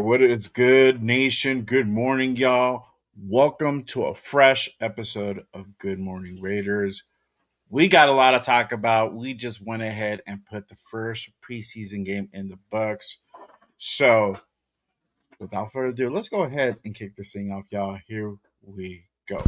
what is good, nation? Good morning, y'all. Welcome to a fresh episode of Good Morning Raiders. We got a lot to talk about. We just went ahead and put the first preseason game in the books. So, without further ado, let's go ahead and kick this thing off, y'all. Here we go.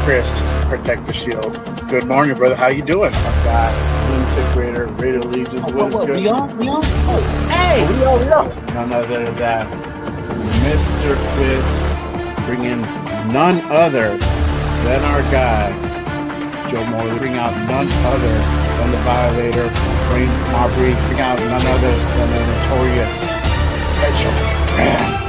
Chris, protect the shield. Good morning, brother. How you doing? My guy, lunatic Raider, Raider Legions. What is good? We on? Hey! We on. None other than Mr. Quiz, bringing none other than our guy, Joe Moore. Bring out none other than the Violator, Wayne Marbury. Bring out none other than the notorious Mitchell Grant.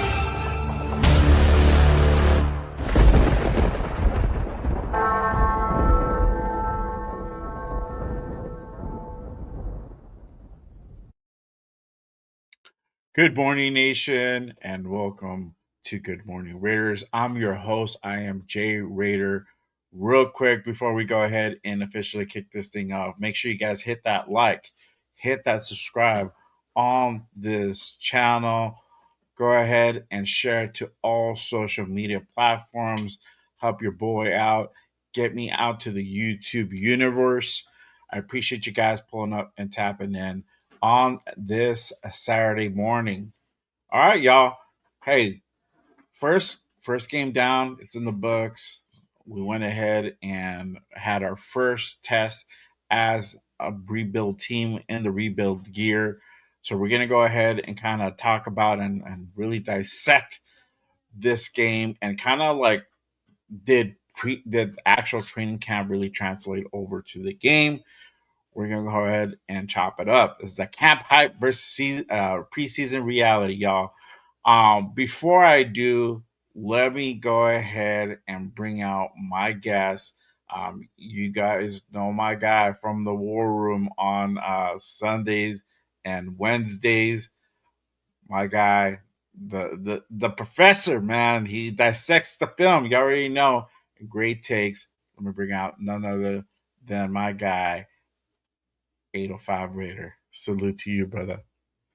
Good morning, nation, and welcome to Good Morning Raiders. I'm your host. I am Jay Raider. Real quick, before we go ahead and officially kick this thing off, make sure you guys hit that like, hit that subscribe on this channel. Go ahead and share it to all social media platforms. Help your boy out. Get me out to the YouTube universe. I appreciate you guys pulling up and tapping in on this Saturday morning. All right, y'all. Hey, first game down. It's in the books. We went ahead and had our first test as a rebuild team in the rebuild year. So we're gonna go ahead and kind of talk about and really dissect this game and kind of like did actual training camp really translate over to the game. We're going to go ahead and chop it up. It's the camp hype versus preseason reality, y'all. Before I do, let me go ahead and bring out my guest. You guys know my guy from the War Room on Sundays and Wednesdays. My guy, the professor, man. He dissects the film. You already know. Great takes. Let me bring out none other than my guy, 805 Raider. Salute to you, brother.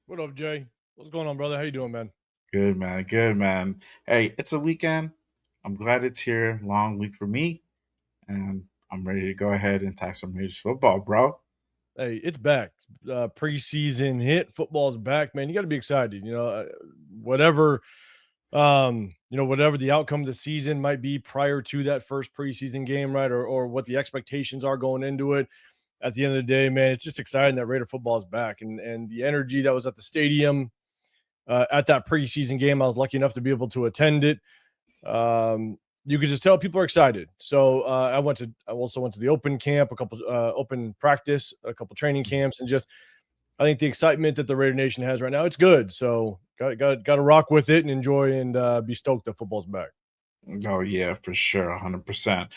What up, Jay? What's going on, brother? How you doing, man? Good, man. Good, man. Hey, it's a weekend. I'm glad it's here. Long week for me. And I'm ready to go ahead and talk some Raiders football, bro. Hey, it's back. Preseason hit. Football's back, man. You got to be excited. Whatever the outcome of the season might be prior to that first preseason game, right? Or what the expectations are going into it. At the end of the day, man, it's just exciting that Raider football is back, and the energy that was at the stadium at that preseason game. I was lucky enough to be able to attend it. You could just tell people are excited. So I also went to the open camp, a couple open practice, a couple training camps, and just I think the excitement that the Raider Nation has right now, it's good. So got to rock with it and enjoy and be stoked that football's back. Oh, yeah, for sure. 100%.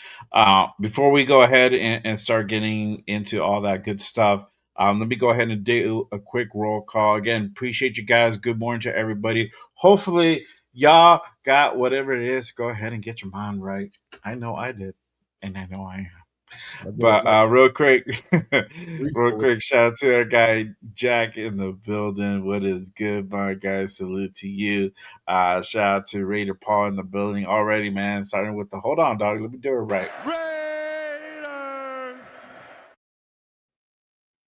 Before we go ahead and start getting into all that good stuff, let me go ahead and do a quick roll call. Again, appreciate you guys. Good morning to everybody. Hopefully, y'all got whatever it is. Go ahead and get your mind right. I know I did, and I know I am. But real quick, real Resource. quick, shout out to our guy Jack in the building. What is good, my guy? Salute to you. Shout out to Raider Paul in the building already, man. Starting with the hold on, dog. Let me do it right. Raiders!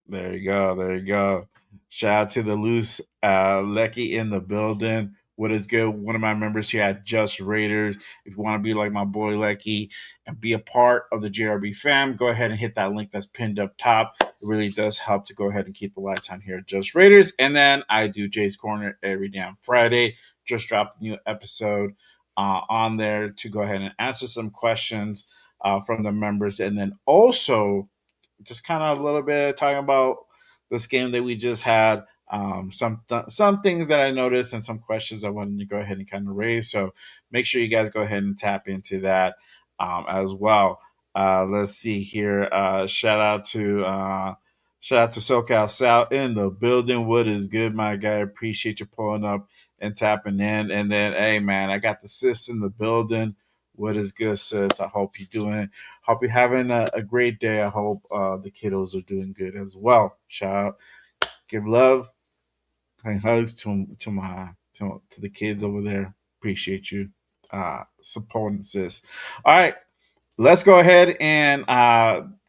There you go. There you go. Shout out to the loose Lecky in the building. What is good? One of my members here at Just Raiders. If you want to be like my boy Lecky and be a part of the JRB fam, go ahead and hit that link that's pinned up top. It really does help to go ahead and keep the lights on here at Just Raiders. And then I do Jay's Corner every damn Friday. Just dropped a new episode on there to go ahead and answer some questions from the members. And then also just kind of a little bit talking about this game that we just had. Some things that I noticed and some questions I wanted to go ahead and kind of raise. So make sure you guys go ahead and tap into that as well. Let's see here. Shout out to SoCal South in the building. What is good, my guy? Appreciate you pulling up and tapping in. And then, hey man, I got the sis in the building. What is good, sis? I hope you're doing. Hope you're having a great day. I hope the kiddos are doing good as well. Shout out, give love, and hugs to the kids over there. Appreciate you supporting sis. All right, let's go ahead and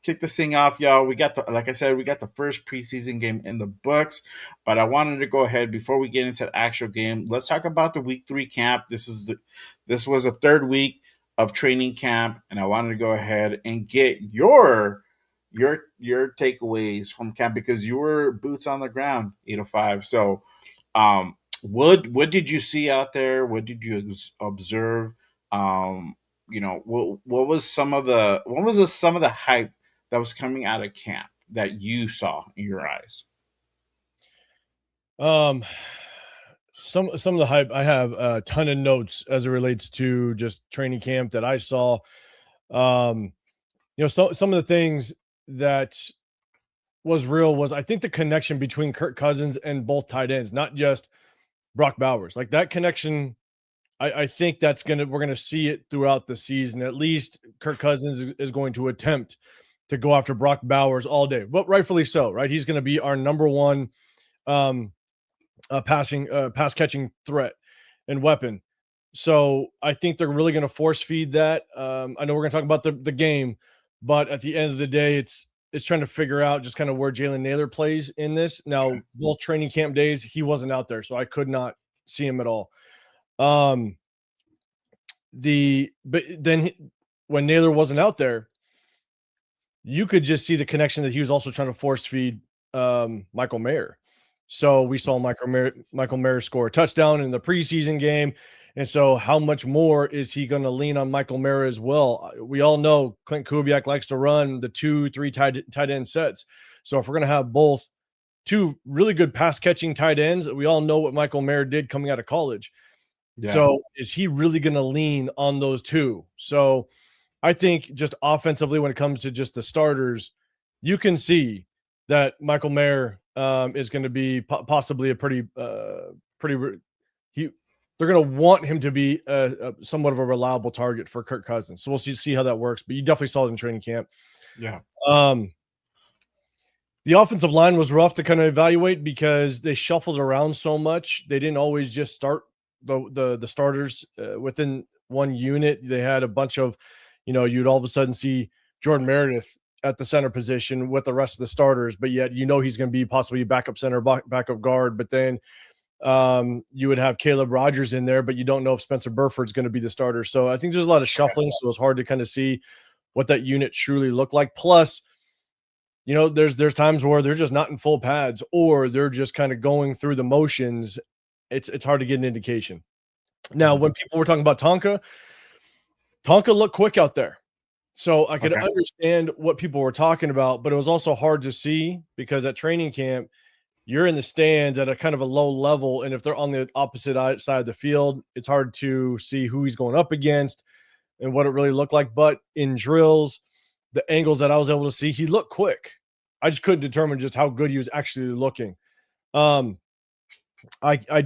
kick this thing off, y'all. We got like I said, we got the first preseason game in the books, but I wanted to go ahead before we get into the actual game. Let's talk about the week 3 camp. This was the third week of training camp, and I wanted to go ahead and get your takeaways from camp because you were boots on the ground, 805. So, what did you see out there? What did you observe? What was some of the hype that was coming out of camp that you saw in your eyes? Um, some of the hype, I have a ton of notes as it relates to just training camp that I saw. Um, some of the things that was real was I think the connection between Kirk Cousins and both tight ends, not just Brock Bowers. Like that connection, I think we're gonna see it throughout the season. At least Kirk Cousins is going to attempt to go after Brock Bowers all day, but rightfully so, right? He's going to be our number one um, pass catching threat and weapon. So I think they're really going to force feed that. I know we're going to talk about the game, but at the end of the day, it's trying to figure out just kind of where Jalen Naylor plays in this. Now, both training camp days, he wasn't out there, so I could not see him at all. But then when Naylor wasn't out there, you could just see the connection that he was also trying to force feed Michael Mayer. So we saw Michael Mayer score a touchdown in the preseason game. And so how much more is he going to lean on Michael Mayer as well? We all know Clint Kubiak likes to run the 2-3 tight end sets. So if we're going to have both two really good pass catching tight ends, we all know what Michael Mayer did coming out of college. Yeah. So is he really going to lean on those two? So I think just offensively, when it comes to just the starters, you can see that Michael Mayer is going to be possibly a pretty. They're going to want him to be somewhat of a reliable target for Kirk Cousins. So we'll see how that works. But you definitely saw it in training camp. Yeah. The offensive line was rough to kind of evaluate because they shuffled around so much. They didn't always just start the starters within one unit. They had a bunch of, you'd all of a sudden see Jordan Meredith at the center position with the rest of the starters, but yet he's going to be possibly a backup center, backup guard. But then you would have Caleb Rogers in there, but you don't know if Spencer Burford's going to be the starter. So I think there's a lot of shuffling, so it's hard to kind of see what that unit truly looked like. Plus, there's times where they're just not in full pads or they're just kind of going through the motions. It's hard to get an indication. Now, when people were talking about Tonka looked quick out there. So I could understand what people were talking about, but it was also hard to see because at training camp, you're in the stands at a kind of a low level. And if they're on the opposite side of the field, it's hard to see who he's going up against and what it really looked like. But in drills, the angles that I was able to see, he looked quick. I just couldn't determine just how good he was actually looking. I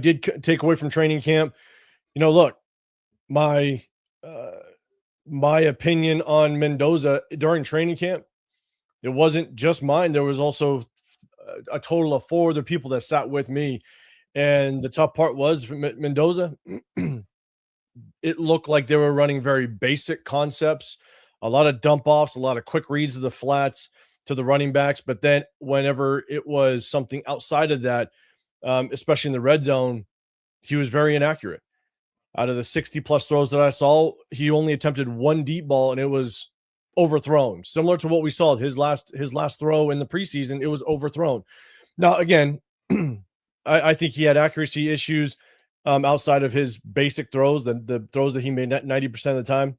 did take away from training camp. Look, my my opinion on Mendoza during training camp, it wasn't just mine. There was also a total of 4 other people that sat with me. And the tough part was for Mendoza, it looked like they were running very basic concepts, a lot of dump offs, a lot of quick reads of the flats to the running backs. But then whenever it was something outside of that, especially in the red zone, he was very inaccurate. Out of the 60 plus throws that I saw, he only attempted 1 deep ball and it was overthrown. Similar to what we saw his last throw in the preseason, it was overthrown. Now, again, I think he had accuracy issues outside of his basic throws, the throws that he made 90% of the time.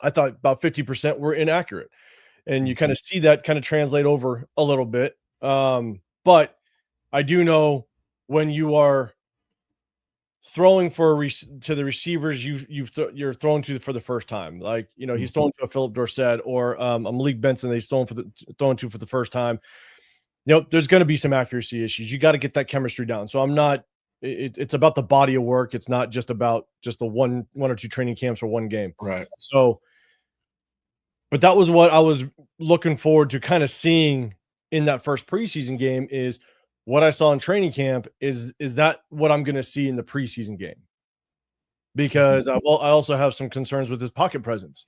I thought about 50% were inaccurate. And you kind of see that kind of translate over a little bit. But I do know when you are throwing to the receivers you're throwing to for the first time, like he's throwing to a Philip Dorsett or a Malik Benson that he's throwing to for the first time. There's going to be some accuracy issues. You got to get that chemistry down. So I'm not. It's about the body of work. It's not just about just the one or two training camps or one game. Right. So, but that was what I was looking forward to kind of seeing in that first preseason game. Is what I saw in training camp is that what I'm going to see in the preseason game? Because I also have some concerns with his pocket presence.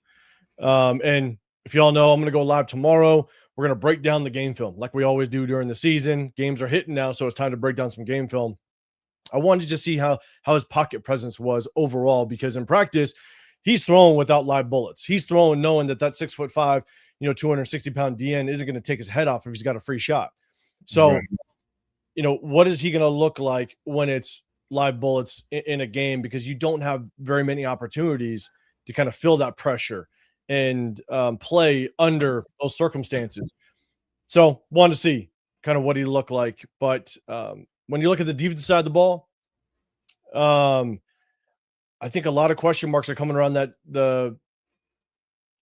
And if y'all know, I'm going to go live tomorrow. We're going to break down the game film like we always do during the season. Games are hitting now, so it's time to break down some game film. I wanted to just see how his pocket presence was overall, because in practice, he's throwing without live bullets. He's throwing knowing that 6'5", 260-pound DN isn't going to take his head off if he's got a free shot. So, Right. What is he going to look like when it's live bullets in a game? Because you don't have very many opportunities to kind of feel that pressure and play under those circumstances. So wanted to see kind of what he looked like. But when you look at the defensive side of the ball, I think a lot of question marks are coming around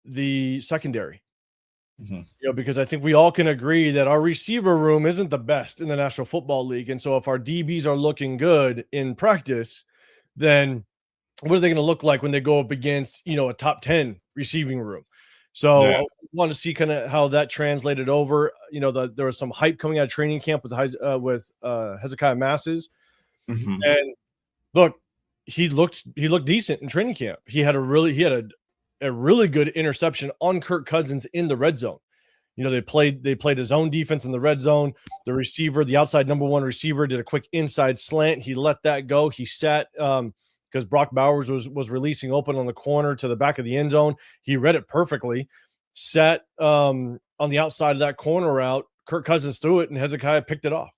the secondary. Because I think we all can agree that our receiver room isn't the best in the National Football League. And so if our DBs are looking good in practice, then what are they going to look like when they go up against, a top 10 receiving room? So I want to see kind of how that translated over. There was some hype coming out of training camp with Hezekiah Masses. And look, he looked decent in training camp. He had a really good interception on Kirk Cousins in the red zone. They played his own defense in the red zone. The receiver, the outside number 1 receiver, did a quick inside slant. He let that go. He sat because Brock Bowers was releasing open on the corner to the back of the end zone. He read it perfectly. Sat on the outside of that corner route. Kirk Cousins threw it, and Hezekiah picked it off.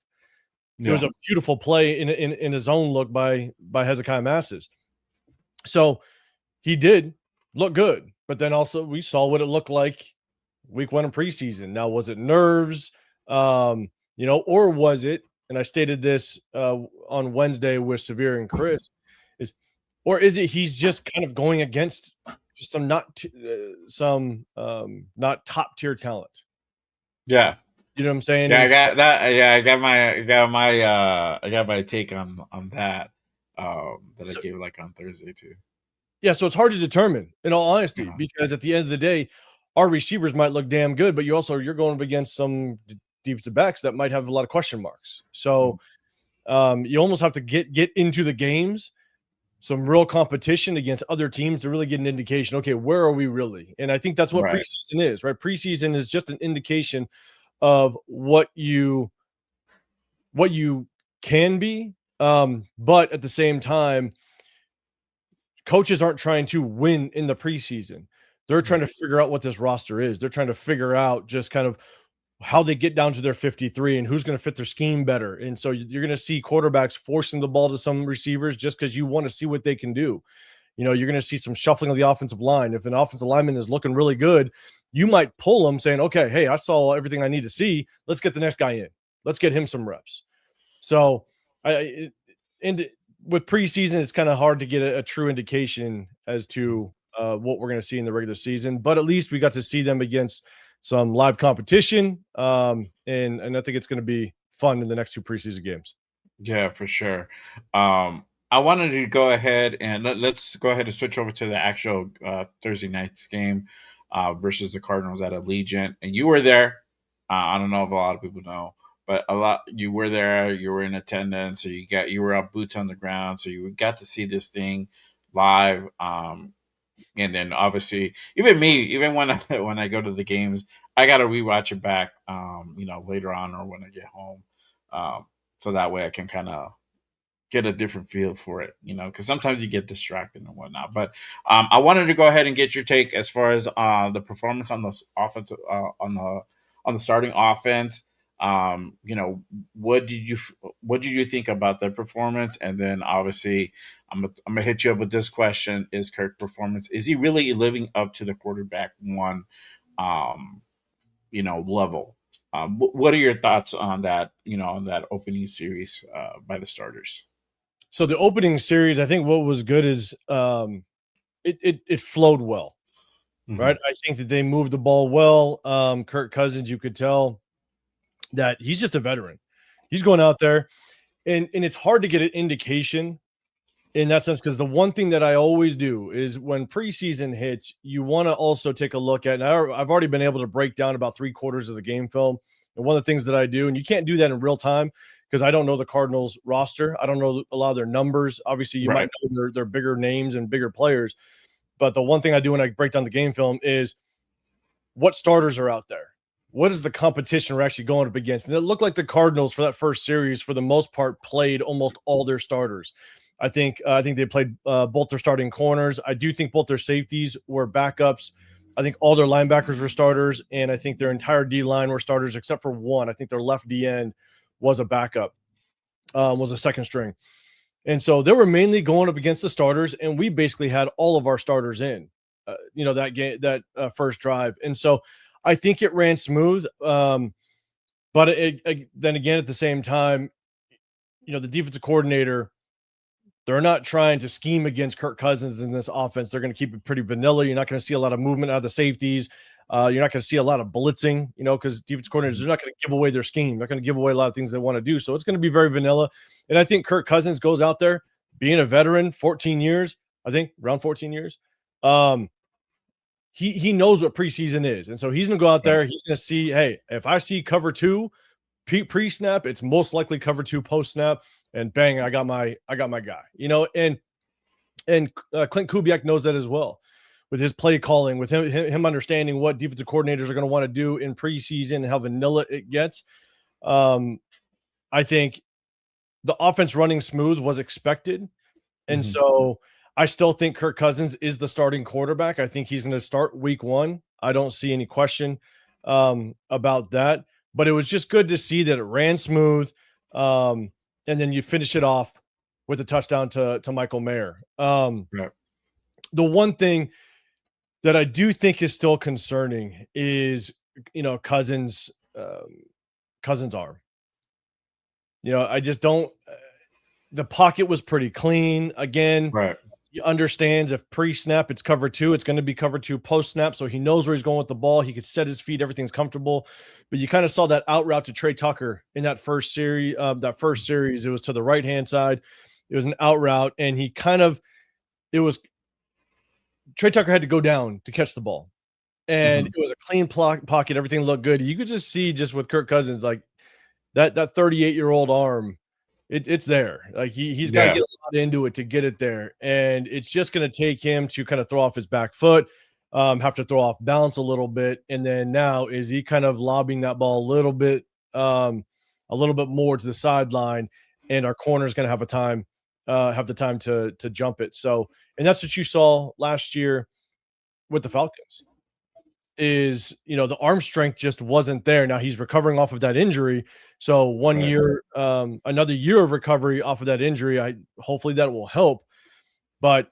It was a beautiful play in his own look by Hezekiah Masses. So he did look good, but then also we saw what it looked like week 1 in preseason. Now, was it nerves, or was it, and I stated this on Wednesday with Severe and Chris, is it he's just kind of going against just some not top tier talent? Yeah. You know what I'm saying? Yeah, I got that. Yeah, I got my take on that. That I gave on Thursday too. Yeah, so it's hard to determine, in all honesty, because at the end of the day, our receivers might look damn good, but you're going up against some defensive backs that might have a lot of question marks. So you almost have to get into the games, some real competition against other teams to really get an indication. Okay, where are we really? And I think that's what preseason is, right? Preseason is just an indication of what you can be, but at the same time, coaches aren't trying to win in the preseason. They're trying to figure out what this roster is. They're trying to figure out just kind of how they get down to their 53 and who's going to fit their scheme better. And so you're going to see quarterbacks forcing the ball to some receivers just because you want to see what they can do. You're going to see some shuffling of the offensive line. If an offensive lineman is looking really good, you might pull them saying, okay, hey, I saw everything I need to see. Let's get the next guy in. Let's get him some reps. So with preseason, it's kind of hard to get a true indication as to what we're going to see in the regular season, but at least we got to see them against some live competition. And I think it's going to be fun in the next 2 preseason games. Yeah, for sure. I wanted to go ahead and let's go ahead and switch over to the actual Thursday night's game versus the Cardinals at Allegiant. And you were there. I don't know if a lot of people know, but a lot you were there. You were in attendance, so you were up boots on the ground, so you got to see this thing live. And then obviously, even me, even when when I go to the games, I got to rewatch it back. Later on or when I get home, so that way I can kind of get a different feel for it, because sometimes you get distracted and whatnot. But I wanted to go ahead and get your take as far as the performance on the offense, on the starting offense. What did you think about their performance? And then obviously, I'm gonna hit you up with this question: Is Kirk performance? Is he really living up to the quarterback one? Um, level. What are your thoughts on that? On that opening series by the starters. So the opening series, I think what was good is it flowed well, right? Mhm. I think that they moved the ball well. Kirk Cousins, you could tell that he's just a veteran. He's going out there, and it's hard to get an indication in that sense, because the one thing that I always do is when preseason hits, you want to also take a look at. And I've already been able to break down about 3/4 of the game film, and one of the things that I do, and you can't do that in real time because I don't know the Cardinals roster. I don't know a lot of their numbers. Obviously, you might Right. know their bigger names and bigger players, but the one thing I do when I break down the game film is what starters are out there. What is the competition we're actually going up against? And it looked like the Cardinals for that first series, for the most part, played almost all their starters. I think they played both their starting corners. I do think both their safeties were backups. I think all their linebackers were starters, and I think their entire D line were starters except for one. I think their left D end was a backup, was a second string. And so they were mainly going up against the starters, and we basically had all of our starters in, that game, that first drive. And so I think it ran smooth. But then again, at the same time, the defensive coordinator, they're not trying to scheme against Kirk Cousins in this offense. They're going to keep it pretty vanilla. You're not going to see a lot of movement out of the safeties. You're not going to see a lot of blitzing, because defense coordinators are not going to give away their scheme. They're not going to give away a lot of things they want to do. So it's going to be very vanilla. And I think Kirk Cousins goes out there being a veteran, 14 years, I think around 14 years. Um, he knows what preseason is. And so he's going to go out Right. there. He's going to see, hey, if I see cover two pre-snap, it's most likely cover two post-snap. And bang, I got my guy, and Clint Kubiak knows that as well, with his play calling, with him understanding what defensive coordinators are going to want to do in preseason and how vanilla it gets. Um, I think the offense running smooth was expected, and Mhm. so I still think Kirk Cousins is the starting quarterback. I think he's going to start week one. I don't see any question about that. But it was just good to see that it ran smooth, um, and then you finish it off with a touchdown to Michael Mayer. Right. The one thing that I do think is still concerning is Cousins Cousins arm. I just don't. The pocket was pretty clean. Again, Right. he understands if pre-snap it's cover two, it's going to be cover two post-snap, so he knows where he's going with the ball. He could set his feet, everything's comfortable. But you kind of saw that out route to Trey Tucker in that first series. It was to the right-hand side. It was an out route, and it was Trey Tucker had to go down to catch the ball, and Mhm. it was a clean pocket. Everything looked good. You could just see, just with Kirk Cousins, like that 38-year-old arm, it's there. Like he's got to Yeah. get a lot into it to get it there, and it's just going to take him to kind of throw off his back foot, have to throw off balance a little bit, and then now is he kind of lobbing that ball a little bit more to the sideline, and our corner is going to have the time to jump it. So, and that's what you saw last year with the Falcons. Is, the arm strength just wasn't there. Now he's recovering off of that injury. So one Right. year, another year of recovery off of that injury. Hopefully that will help. But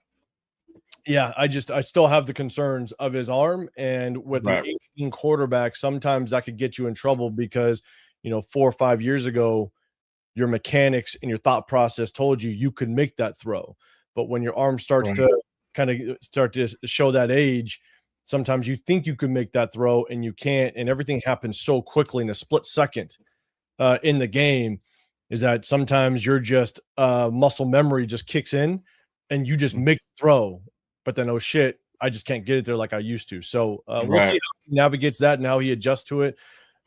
yeah, I still have the concerns of his arm. And with an Right. 18 quarterback, sometimes that could get you in trouble because, 4 or 5 years ago, your mechanics and your thought process told you could make that throw. But when your arm starts Right. to kind of start to show that age, sometimes you think you can make that throw and you can't, and everything happens so quickly in a split second in the game is that sometimes you're just muscle memory just kicks in and you just make the throw, but then, oh shit, I just can't get it there like I used to. So we'll see Right. how he navigates that and how he adjusts to it.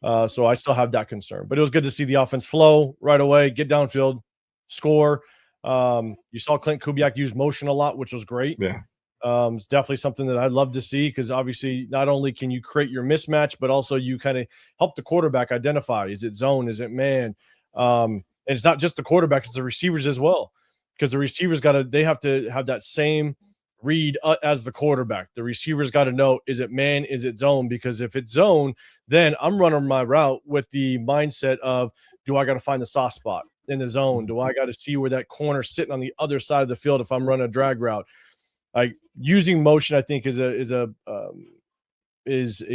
So I still have that concern, but it was good to see the offense flow right away, get downfield, score. You saw Clint Kubiak use motion a lot, which was great. Yeah. It's definitely something that I'd love to see because obviously not only can you create your mismatch, but also you kind of help the quarterback identify, is it zone, is it man? And it's not just the quarterback, it's the receivers as well. Because the receivers they have to have that same read as the quarterback. The receivers got to know, is it man, is it zone? Because if it's zone, then I'm running my route with the mindset of, do I got to find the soft spot in the zone? Do I got to see where that corner sitting on the other side of the field if I'm running a drag route? Like using motion, I think is a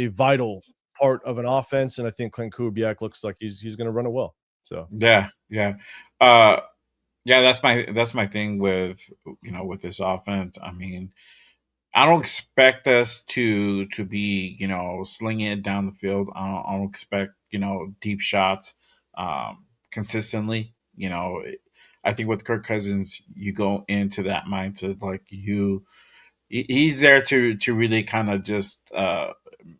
vital part of an offense, and I think Clint Kubiak looks like he's going to run it well. So Yeah. Yeah. Uh, yeah. That's my thing with with this offense. I mean, I don't expect us to be slinging it down the field. I don't expect deep shots consistently. I think with Kirk Cousins, you go into that mindset like he's there to really kind of just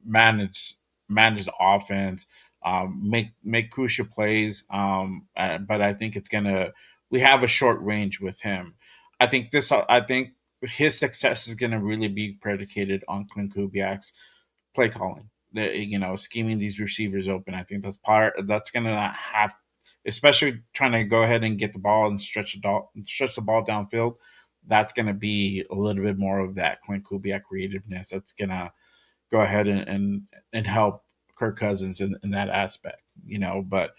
manage manage the offense, make crucial plays. But I think it's gonna we have a short range with him. I think his success is gonna really be predicated on Clint Kubiak's play calling. Scheming these receivers open. I think that's gonna have, especially trying to go ahead and get the ball and stretch the ball downfield. That's gonna be a little bit more of that Clint Kubiak creativeness. That's gonna go ahead and help Kirk Cousins in that aspect. But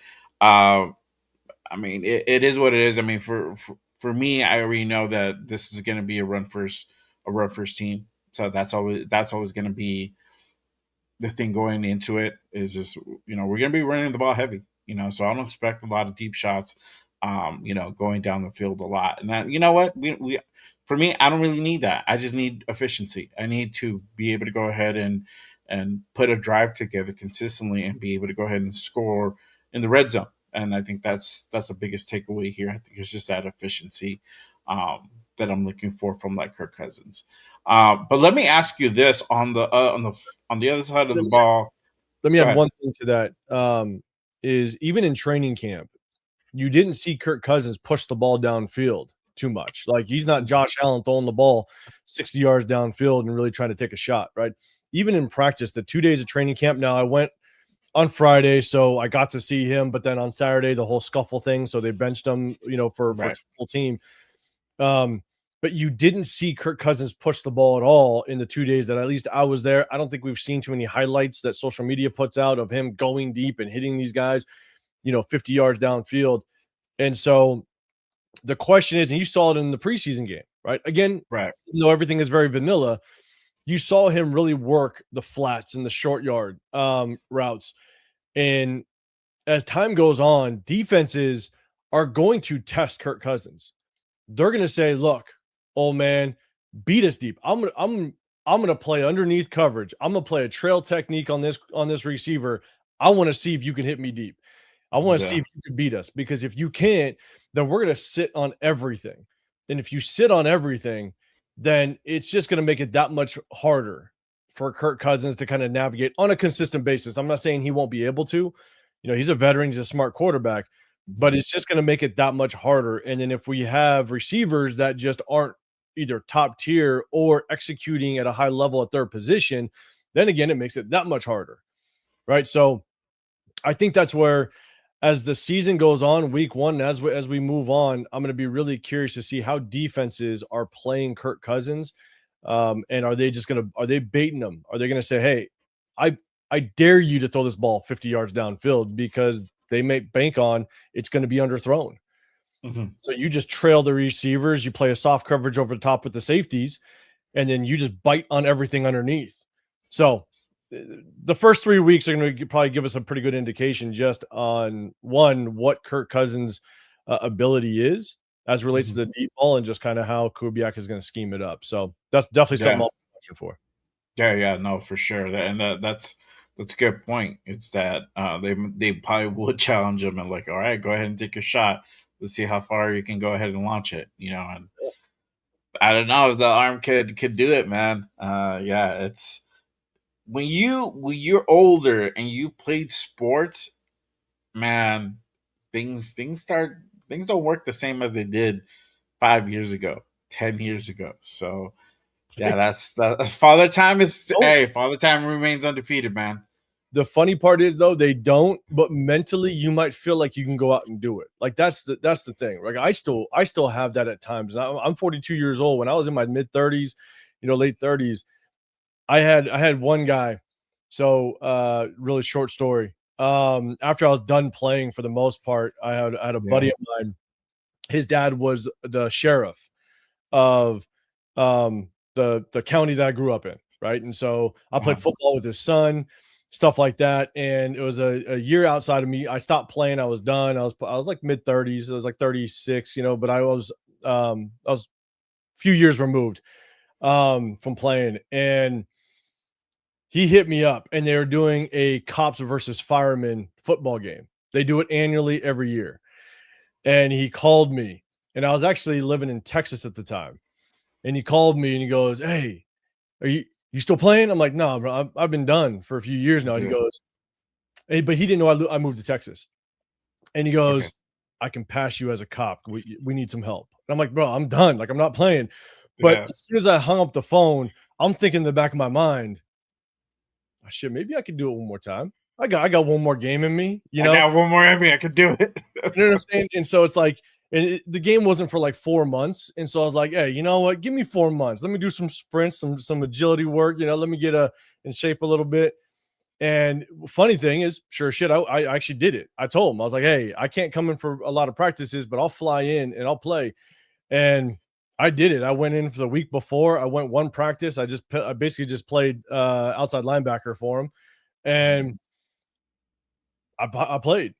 I mean, it is what it is. I mean, for me, I already know that this is going to be a run first team. So that's always going to be the thing going into it. Is just we're going to be running the ball heavy. So I don't expect a lot of deep shots. Going down the field a lot. And that, you know what, we for me, I don't really need that. I just need efficiency. I need to be able to go ahead and put a drive together consistently and be able to go ahead and score in the red zone. And I think that's the biggest takeaway here. I think it's just that efficiency that I'm looking for from like Kirk Cousins. But let me ask you this on the other side of the ball. let me Go add ahead. one thing to that. Is even in training camp, you didn't see Kirk Cousins push the ball downfield too much. Like he's not Josh Allen throwing the ball 60 yards downfield and really trying to take a shot, right? Even in practice, the 2 days of training camp. Now I went on Friday, so I got to see him, but then on Saturday, the whole scuffle thing, so they benched him, for Right. full team. Um, but you didn't see Kirk Cousins push the ball at all in the 2 days that at least I was there. I don't think we've seen too many highlights that social media puts out of him going deep and hitting these guys, 50 yards downfield. And so the question is, and you saw it in the preseason game, right? Again, Right. everything is very vanilla, you saw him really work the flats and the short yard routes. And as time goes on, defenses are going to test Kirk Cousins. They're going to say, "Look, old man, beat us deep. I'm gonna play underneath coverage. I'm gonna play a trail technique on this receiver. I want to see if you can hit me deep. I want to see Yeah. if you can beat us because if you can't, then we're going to sit on everything. And if you sit on everything, then it's just going to make it that much harder for Kirk Cousins to kind of navigate on a consistent basis. I'm not saying he won't be able to. He's a veteran, he's a smart quarterback, but it's just going to make it that much harder. And then if we have receivers that just aren't either top tier or executing at a high level at their position, then again, it makes it that much harder. Right. So I think that's where, as the season goes on, week one, and as we move on, I'm going to be really curious to see how defenses are playing Kirk Cousins, and are they baiting them? Are they going to say, "Hey, I I dare you to throw this ball 50 yards downfield," because they may bank on it's going to be underthrown. Mhm. So you just trail the receivers, you play a soft coverage over the top with the safeties, and then you just bite on everything underneath. So uh, the first 3 weeks are going to probably give us a pretty good indication just on one, what Kirk Cousins' ability is as relates to Mhm. the deep ball, and just kind of how Kubiak is going to scheme it up. So that's definitely something Yeah. I'll be watching for. Yeah, yeah, no, for sure. That's That's a good point. It's that they probably would challenge him and like, all right, go ahead and take your shot. Let's see how far you can go ahead and launch it. And I don't know if the arm could do it, man. Yeah, it's when you're older and you played sports, man. Things don't work the same as they did 5 years ago, 10 years ago. So yeah, that's the father time is Oh, hey, father time remains undefeated, man. the funny part is though they don't, but mentally you might feel like you can go out and do it. Like that's the thing. Like I still have that at times. And I'm 42 years old. When I was in my mid 30s, late 30s, I had one guy. So really short story. After I was done playing for the most part, I had a buddy Yeah. of mine. His dad was the sheriff of the county that I grew up in, right? And so I Uh-huh. played football with his son, stuff like that. And it was a year outside of me. I stopped playing. I was done. I was like mid 30s. I was like 36, but I was a few years removed from playing. And he hit me up and they were doing a cops versus firemen football game. They do it annually every year. And he called me. And I was actually living in Texas at the time. And he called me and he goes, "Hey, are you still playing?" I'm like, "No, bro. I've been done for a few years now." And he Yeah. goes, but he didn't know I moved to Texas. And he Okay. goes, "I can pass you as a cop. We need some help." And I'm like, "Bro, I'm done. Like I'm not playing." But Yeah. as soon as I hung up the phone, I'm thinking in the back of my mind, "Oh, shit, maybe I could do it one more time. I got one more game in me, you I know?" got one more in me. I could do it. You know what I'm saying? And so it's like, the game wasn't for like 4 months, and so I was like, "Hey, you know what? Give me 4 months. Let me do some sprints, some agility work. Let me get in shape a little bit." And funny thing is, sure shit, I actually did it. I told him I was like, "Hey, I can't come in for a lot of practices, but I'll fly in and I'll play." And I did it. I went in for the week before. I went one practice. I basically just played outside linebacker for him, and I played.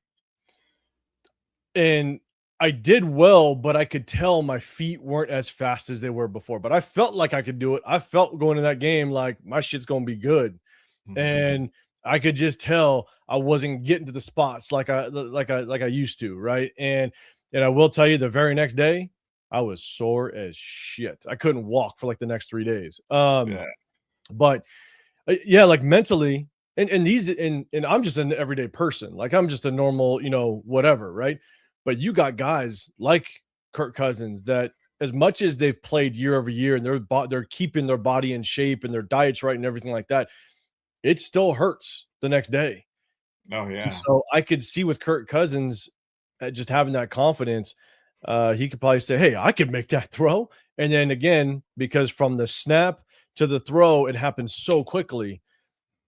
And I did well, but I could tell my feet weren't as fast as they were before. But I felt like I could do it. I felt going to that game like my shit's gonna be good. Mhm. And I could just tell I wasn't getting to the spots like I used to, right? And I will tell you the very next day, I was sore as shit. I couldn't walk for like the next 3 days. Yeah. But yeah, like mentally, and I'm just an everyday person. Like I'm just a normal, whatever, right? But you got guys like Kirk Cousins that as much as they've played year over year and they're keeping their body in shape and their diets right and everything like that, it still hurts the next day. Oh And yeah. so I could see with Kirk Cousins just having that confidence, he could probably say, "Hey, I could make that throw." And then again, because from the snap to the throw, it happens so quickly,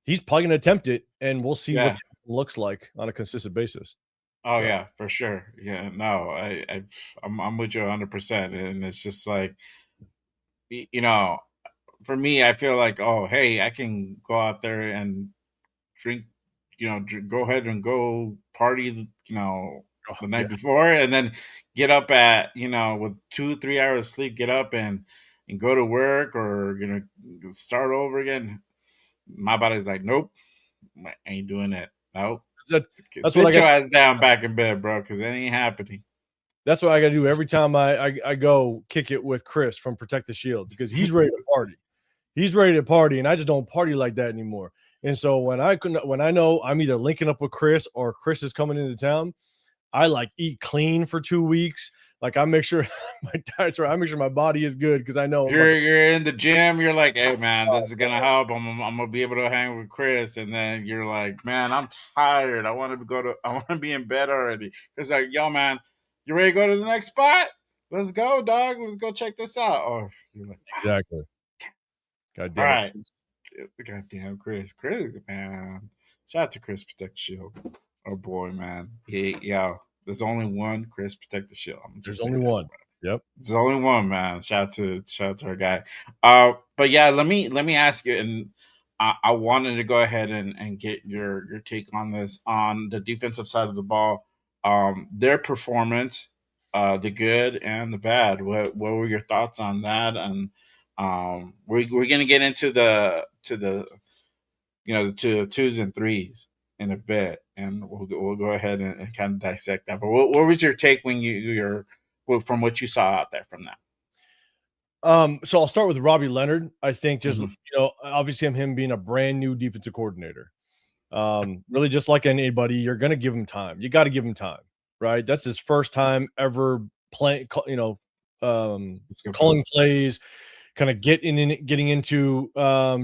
he's probably gonna attempt it, and we'll see what Yeah. the outcome looks like on a consistent basis. Oh So, yeah, for sure. Yeah. No, I'm with you 100%. And it's just like y- you know, for me, I feel like, oh, hey, I can go out there and drink, go ahead and go party, oh, the yeah, night before, and then get up at, with 2 3 hours sleep, get up and go to work, or start over again. My body's like, nope, I ain't doing it. Nope. that that's what I Sit got your ass down back in bed, bro, because it ain't happening. that's what I gotta do every time I go kick it with Chris from Protect the Shield because he's ready to party. He's ready to party, and I just don't party like that anymore. And so when I know I'm either linking up with Chris or Chris is coming into town, I like eat clean for 2 weeks. Like I make sure my diet's right. I make sure my body is good because I know I'm about You're to. you're in the gym. You're like, hey man, this is gonna help. I'm gonna be able to hang with Chris, and then you're like, man, I'm tired. I want to be in bed already. It's like, yo, man, you ready to go to the next spot? Let's go, dog. Let's go check this out. Oh, you're like, Exactly. God all damn it, right. Chris. Goddamn, Chris, man. Shout out to Chris Protect the Shield. Oh boy, man. Yo, there's only one Chris Protect the Shield. I'm gonna There's just say only that. one. Yep. There's only one, man. Shout out to our guy. But yeah, let me ask you, and I wanted to go ahead and get your take on this on the defensive side of the ball. Their performance, the good and the bad. What were your thoughts on that? And we're gonna get into the the twos and threes in a bit, and we'll go ahead and kind of dissect that. But what was your take when from what you saw out there from that? So I'll start with Robbie Leonard. I think just Mhm. obviously him being a brand new defensive coordinator. Really just like anybody, you're gonna give him time. You got to give him time, right? That's his first time ever playing, Let's go for it. calling plays, kind of getting into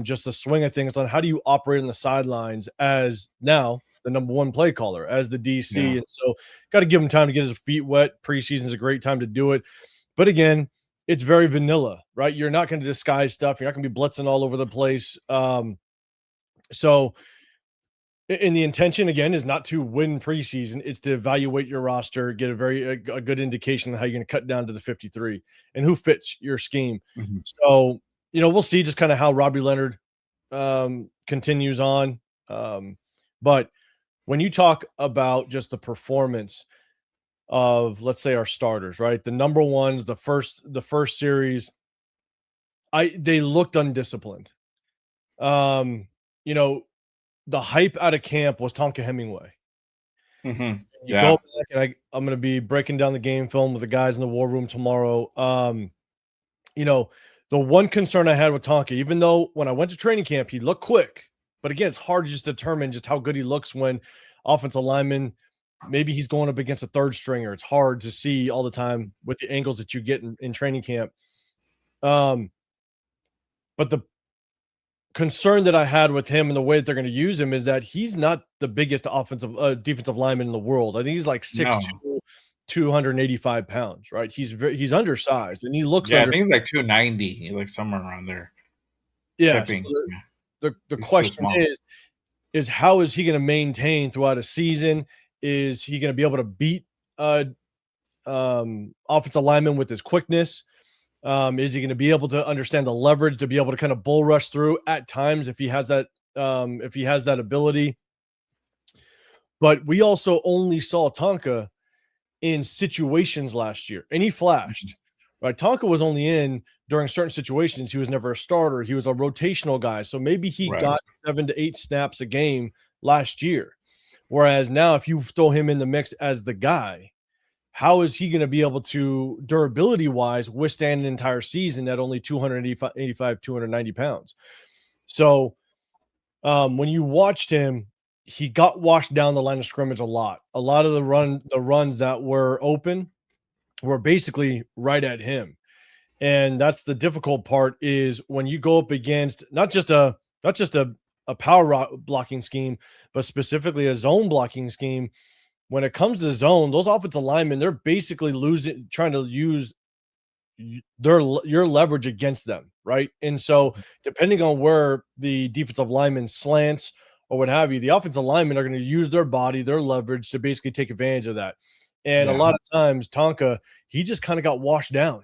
just the swing of things on how do you operate on the sidelines as now the number one play caller, as the DC. Yeah. And so got to give him time to get his feet wet. Preseason is a great time to do it. But again, it's very vanilla, right? You're not going to disguise stuff. You're not going to be blitzing all over the place. So and the intention again is not to win preseason; it's to evaluate your roster, get a good indication of how you're going to cut down to the 53 and who fits your scheme. Mhm. So we'll see just kind of how Robbie Leonard continues on. But when you talk about just the performance of, let's say, our starters, right, the number ones, the first series, they looked undisciplined. Um, you know, the hype out of camp was Tonka Hemingway. You go Yeah. back and I'm going to be breaking down the game film with the guys in the war room tomorrow. You know, the one concern I had with Tonka, even though when I went to training camp, he looked quick, but again, it's hard to just determine just how good he looks when offensive lineman, maybe he's going up against a third stringer. It's hard to see all the time with the angles that you get in training camp. But the concern that I had with him and the way that they're going to use him is that he's not the biggest defensive lineman in the world. I think he's like 6'2", No. 285 pounds, right? He's undersized and he looks Yeah, I under. think it's like 290, like somewhere around there. Yeah. So Tipping. Yeah. the He's so question small. is how is he going to maintain throughout a season? Is he going to be able to beat offensive lineman with his quickness? Is he going to be able to understand the leverage to be able to kind of bull rush through at times if he has that ability? But we also only saw Tonka in situations last year, and he flashed. Right, Tonka was only in during certain situations. He was never a starter. He was a rotational guy, so maybe he Right. got 7 to 8 snaps a game last year. Whereas now, if you throw him in the mix as the guy, how is he going to be able to, durability wise, withstand an entire season at only 285, 290 pounds? So when you watched him, he got washed down the line of scrimmage a lot. A lot of the runs that were open were basically right at him. And that's the difficult part is when you go up against not just a power blocking scheme, but specifically a zone blocking scheme. When it comes to zone, those offensive linemen, they're basically trying to use your leverage against them, right? And so, depending on where the defensive lineman slants or what have you, the offensive linemen are going to use their body, their leverage to basically take advantage of that. And a Yeah. lot of times, Tonka, he just kind of got washed down.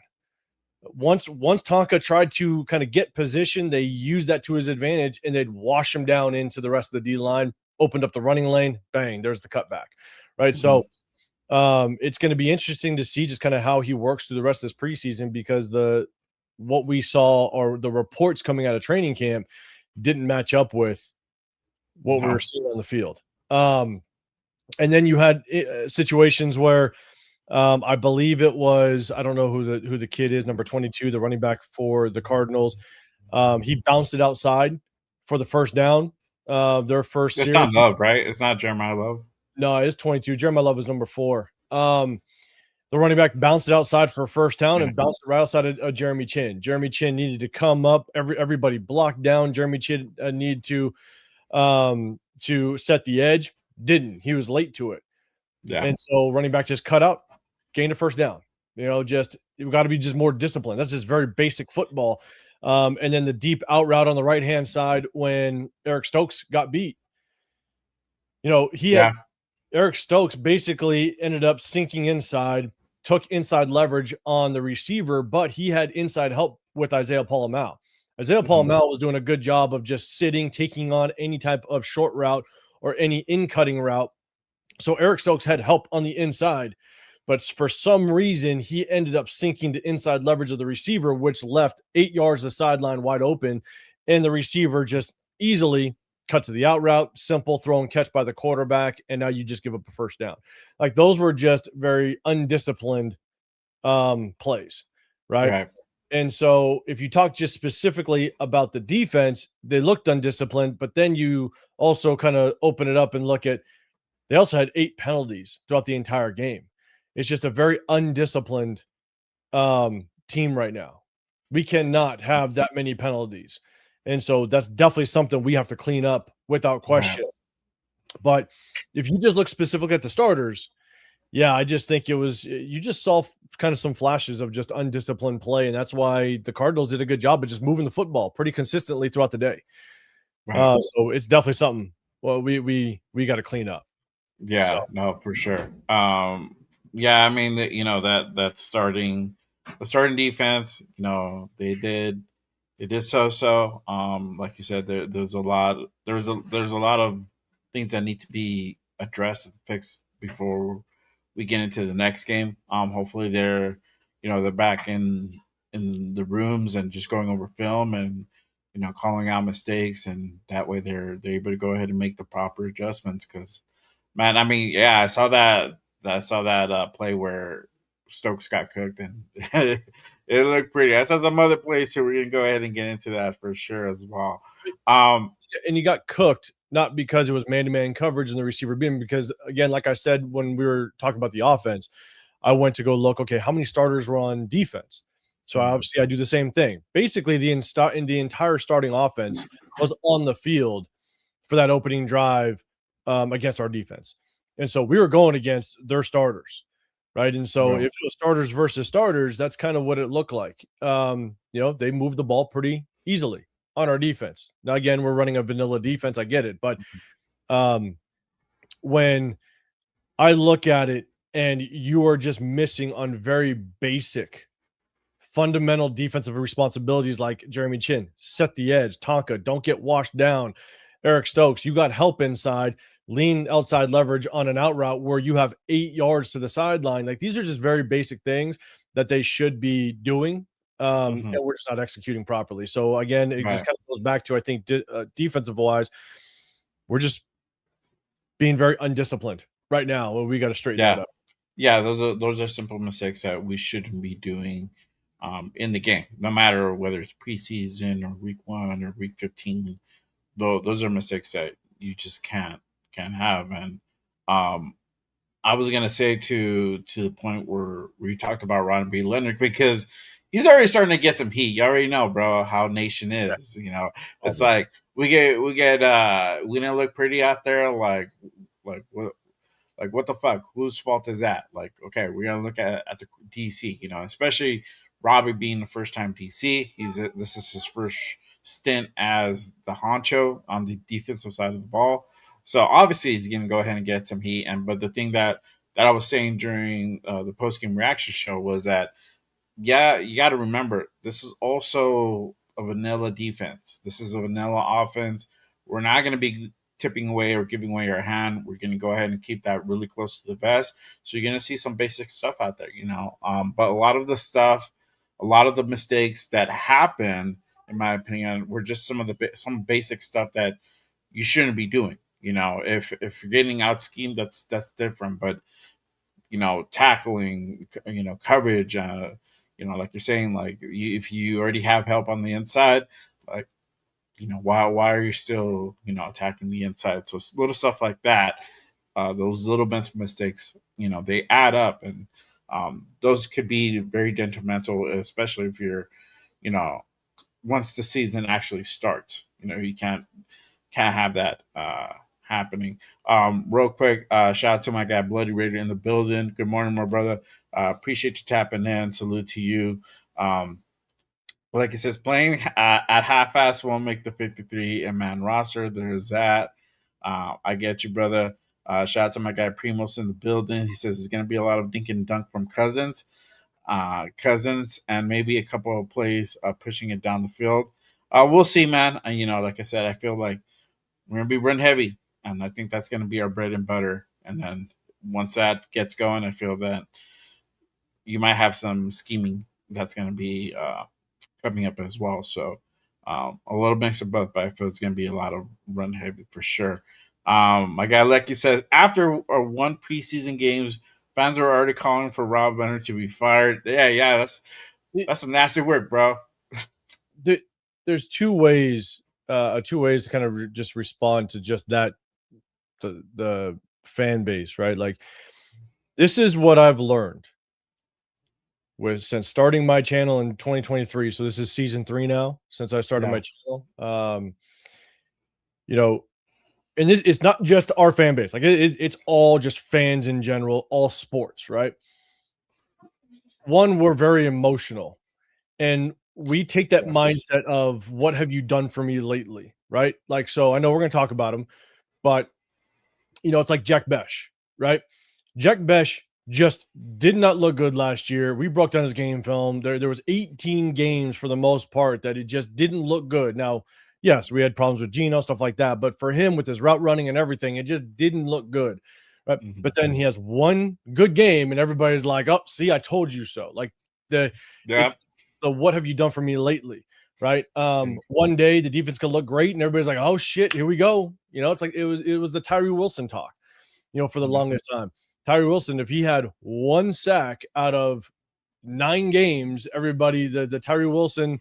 Once Tonka tried to kind of get position, they used that to his advantage, and they'd wash him down into the rest of the D line, opened up the running lane, bang, there's the cutback, right? So it's going to be interesting to see just kind of how he works through the rest of this preseason because what we saw or the reports coming out of training camp didn't match up with what we No. were seeing on the field. And then you had situations where I believe it was, I don't know who the kid is, number 22, the running back for the Cardinals. He bounced it outside for the first down. Their first It's series. not Love, right? It's not Jeremiah Love. No, it's 22. Jeremiah Love was number 4. The running back bounced it outside for a first down and bounced it right outside of Jeremy Chin. Jeremy Chin needed to come up. Everybody blocked down. Jeremy Chin needed to set the edge. Didn't. He was late to it. Yeah. And so running back just cut out, gained a first down. Just you've got to be just more disciplined. That's just very basic football. And then the deep out route on the right-hand side when Eric Stokes got beat. Eric Stokes basically ended up sinking inside, took inside leverage on the receiver, but he had inside help with Isaiah Palomau. Isaiah Palomau was doing a good job of just sitting, taking on any type of short route or any in-cutting route. So Eric Stokes had help on the inside, but for some reason, he ended up sinking to inside leverage of the receiver, which left 8 yards of sideline wide open, and the receiver just easily cut to the out route, simple throw and catch by the quarterback, and now you just give up a first down. Like those were just very undisciplined plays, right? Right. And so if you talk just specifically about the defense, they looked undisciplined, but then you also kind of open it up and look at they also had 8 penalties throughout the entire game. It's just a very undisciplined team right now. We cannot have that many penalties. And so that's definitely something we have to clean up without Right. question. But if you just look specifically at the starters, yeah, I just think it was you just saw kind of some flashes of just undisciplined play, and that's why the Cardinals did a good job of just moving the football pretty consistently throughout the day. Right. So it's definitely something. Well, we got to clean up. So Yeah, no, for sure. Yeah, I mean, that starting the starting defense, they did so. Like you said, there's a lot of things that need to be addressed and fixed before we get into the next game. Hopefully they're back in the rooms and just going over film and calling out mistakes, and that way they're able to go ahead and make the proper adjustments. Because man, I mean, yeah, I saw that play where Stokes got cooked, and it looked pretty. I saw some other plays too. We're gonna go ahead and get into that for sure as well. Um, and you got cooked not because it was man-to-man coverage and the receiver being because again, like I said when we were talking about the offense, I went to go look, okay, how many starters were on defense? So obviously I do the same thing. Basically, the entire starting offense was on the field for that opening drive against our defense. And so we were going against their starters, right? And so if right. it was starters versus starters, that's kind of what it looked like. They moved the ball pretty easily on our defense. Now, again, we're running a vanilla defense. I get it. But um, when I look at it and you are just missing on very basic fundamental defensive responsibilities like Jeremy Chin, set the edge, Tonka, don't get washed down. Eric Stokes, you got help inside, lean outside leverage on an out route where you have 8 yards to the sideline. Like these are just very basic things that they should be doing. Hmm. And we're just not executing properly. So again, it just Right. kind of goes back to I think defensive wise, we're just being very undisciplined right now. We got to straighten that Yeah. up. Yeah. Those are simple mistakes that we shouldn't be doing in the game, no matter whether it's preseason or week 1 or week 15. Though those are mistakes that you just can't have. And um, I was gonna say to the point where we talked about Ron B. Leonard, because he's already starting to get some heat. You already know, bro, how Nation Yeah, is. all It's the like we didn't look pretty out there. Like what the fuck? Whose fault is that? Like, okay, we're gonna look at the DC. Especially Robbie being the first time DC. This is his first stint as the honcho on the defensive side of the ball. So obviously he's gonna go ahead and get some heat. But the thing that I was saying during the post game reaction show was that, yeah, you got to remember this is also a vanilla defense. This is a vanilla offense. We're not going to be tipping away or giving away our hand. We're going to go ahead and keep that really close to the vest. So you're going to see some basic stuff out there. But a lot of the stuff, a lot of the mistakes that happen, in my opinion, were just some basic stuff that you shouldn't be doing. If you're getting out schemed, that's different. But tackling, coverage, like you're saying, like if you already have help on the inside, like, why are you still, attacking the inside? So little stuff like that, those little mental mistakes, they add up, and those could be very detrimental, especially if you're, you know, once the season actually starts. You can't have that happening. Real quick, shout out to my guy Bloody Raider in the building. Good morning, my brother. Appreciate you tapping in. Salute to you. Like it says, playing at half-ass won't make the 53 and man roster. There's that. I get you, brother. Shout out to my guy Primos in the building. He says it's going to be a lot of dink and dunk from Cousins, and maybe a couple of plays pushing it down the field. We'll see, man. Like I said, I feel like we're gonna be run heavy, and I think that's gonna be our bread and butter. And then once that gets going, I feel that you might have some scheming that's gonna be coming up as well. So A little mix of both, but I feel it's going to be a lot of run heavy for sure. My guy Lecky says after one preseason games, fans are already calling for Rob Leonard to be fired. Yeah, that's some nasty work, bro. There's two ways to kind of just respond to just that the fan base, right? Like this is what I've learned with since starting my channel in 2023. So this is season 3 now since I started Yeah. my channel. You know, and this it's not just our fan base, like it's all just fans in general, all sports, right? One, we're very emotional, and we take that Yes. mindset of what have you done for me lately, right? Like, so I know we're going to talk about him, but it's like Jack Besh, right? Jack Besh just did not look good last year. We broke down his game film. There was 18 games for the most part that it just didn't look good. Now, yes, we had problems with Geno, stuff like that, but for him with his route running and everything, it just didn't look good. Right? Mm-hmm. But then he has one good game, and everybody's like, "Oh, see, I told you so." Like it's the "What have you done for me lately?" Right? One day the defense could look great, and everybody's like, "Oh shit, here we go." It's like it was the Tyree Wilson talk, for the longest time. Tyree Wilson, if he had one sack out of 9 games, everybody, the Tyree Wilson,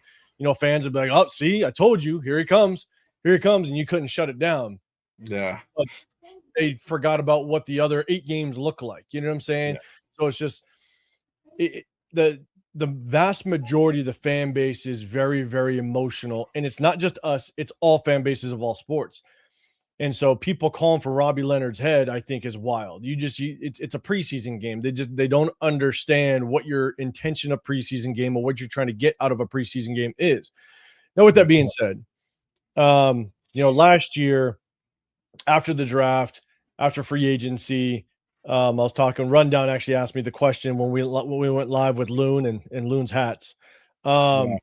fans would be like, "Oh, see, I told you, here he comes, and you couldn't shut it down." Yeah. But they forgot about what the other 8 games look like. You know what I'm saying? Yeah. So it's just the vast majority of the fan base is very, very emotional, and it's not just us; it's all fan bases of all sports. And so people calling for Robbie Leonard's head, I think, is wild. It's a preseason game. They don't understand what your intention of preseason game or what you're trying to get out of a preseason game is. Now, with that being said, last year after the draft, after free agency, I was talking. Rundown actually asked me the question when we went live with Loon and Loon's hats. Yeah.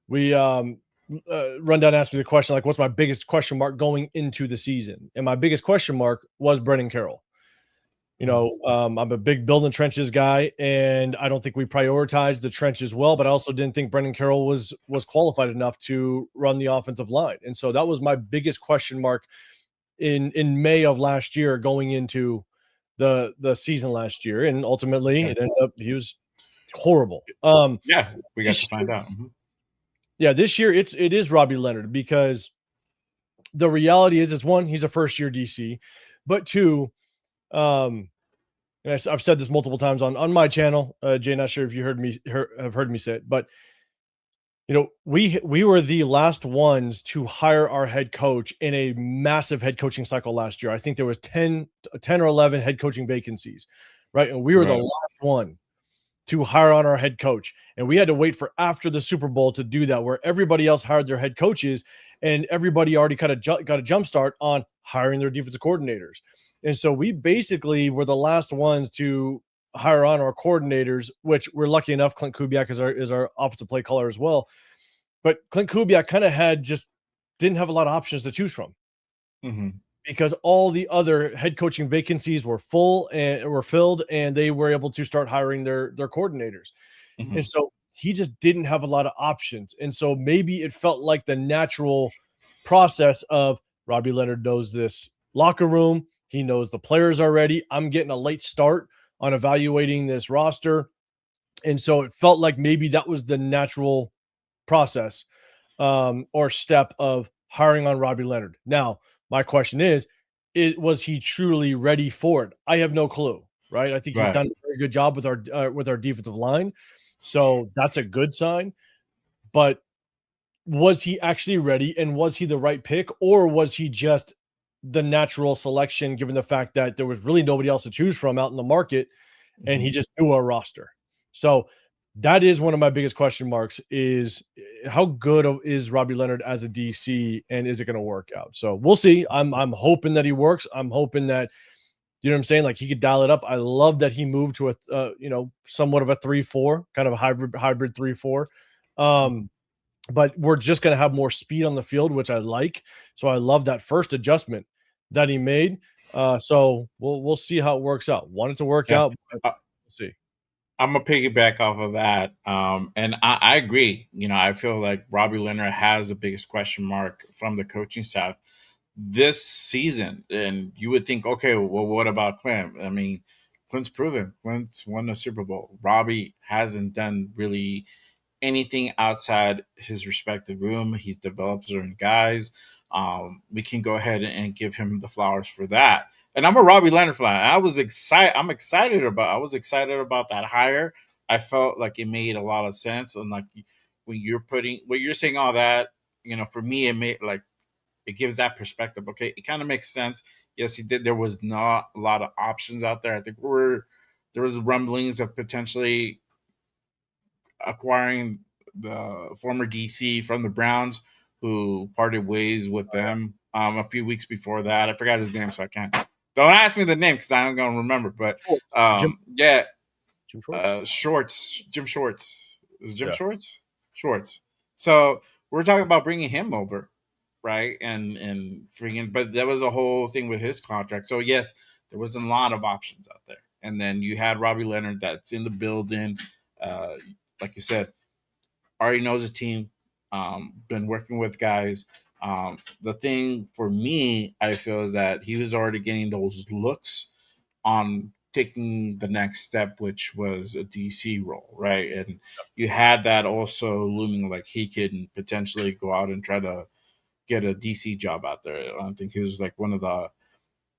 We Rundown asked me the question, like, what's my biggest question mark going into the season? And my biggest question mark was Brendan Carroll. I'm a big building trenches guy, and I don't think we prioritized the trenches well, but I also didn't think Brendan Carroll was qualified enough to run the offensive line. And so that was my biggest question mark in May of last year going into the season last year. And ultimately it ended up he was horrible. Yeah, we got to find out. Yeah, this year it is Robbie Leonard, because the reality is one, he's a first year DC, but two, and I've said this multiple times on my channel. Jay, not sure if you have heard me say it, but we were the last ones to hire our head coach in a massive head coaching cycle last year. I think there was 10 or 11 head coaching vacancies, right? And we were the last one to hire on our head coach. And we had to wait for after the Super Bowl to do that, where everybody else hired their head coaches and everybody already kind of got a jump start on hiring their defensive coordinators. And so we basically were the last ones to hire on our coordinators, which we're lucky enough. Clint Kubiak is our offensive play caller as well. But Clint Kubiak kind of didn't have a lot of options to choose from. Because all the other head coaching vacancies were full and were filled, and they were able to start hiring their coordinators. And so he just didn't have a lot of options. And so maybe it felt like the natural process of Robbie Leonard knows this locker room. He knows the players already. I'm getting a late start on evaluating this roster. And so it felt like maybe that was the natural process or step of hiring on Robbie Leonard. Now, my question is, was he truly ready for it? I have no clue, right? I think he's done a very good job with our defensive line. So that's a good sign. But was he actually ready, and was he the right pick, or was he just the natural selection given the fact that there was really nobody else to choose from out in the market and he just knew our roster? So that is one of my biggest question marks, is how good is Robbie Leonard as a DC, and is it going to work out? So we'll see. I'm hoping that he works. I'm hoping that, you know what I'm saying, like he could dial it up. I love that he moved to a somewhat of a 3-4, kind of a hybrid 3-4. But we're just going to have more speed on the field, which I like. So I love that first adjustment that he made. So we'll see how it works out. Want it to work out, but we'll see. I'm gonna piggyback off of that, and I agree. I feel like Robbie Leonard has the biggest question mark from the coaching staff this season. And you would think, okay, well, what about Clint? I mean, Clint's proven. Clint's won the Super Bowl. Robbie hasn't done really anything outside his respective room. He's developed certain guys. We can go ahead and give him the flowers for that. And I'm a Robbie Leonard fan. I was excited about that hire. I felt like it made a lot of sense. And like when you're saying all that, for me, it made like it gives that perspective. Okay, it kind of makes sense. Yes, he did. There was not a lot of options out there. I think there was rumblings of potentially acquiring the former DC from the Browns, who parted ways with them a few weeks before that. I forgot his name, so I can't. Don't ask me the name because I'm going to remember. But Schwartz. yeah, Jim Schwartz. Shorts, Jim Shorts. Is it Jim Yeah. Shorts? Shorts. So we're talking about bringing him over, right? And freaking, but that was a whole thing with his contract. So yes, there was a lot of options out there. And then you had Robbie Leonard that's in the building. Uh, like you said, already knows his team. Been working with guys. The thing for me, I feel, is that he was already getting those looks on taking the next step, which was a DC role, right? And you had that also looming, like he could potentially go out and try to get a DC job out there. I think he was like one of the,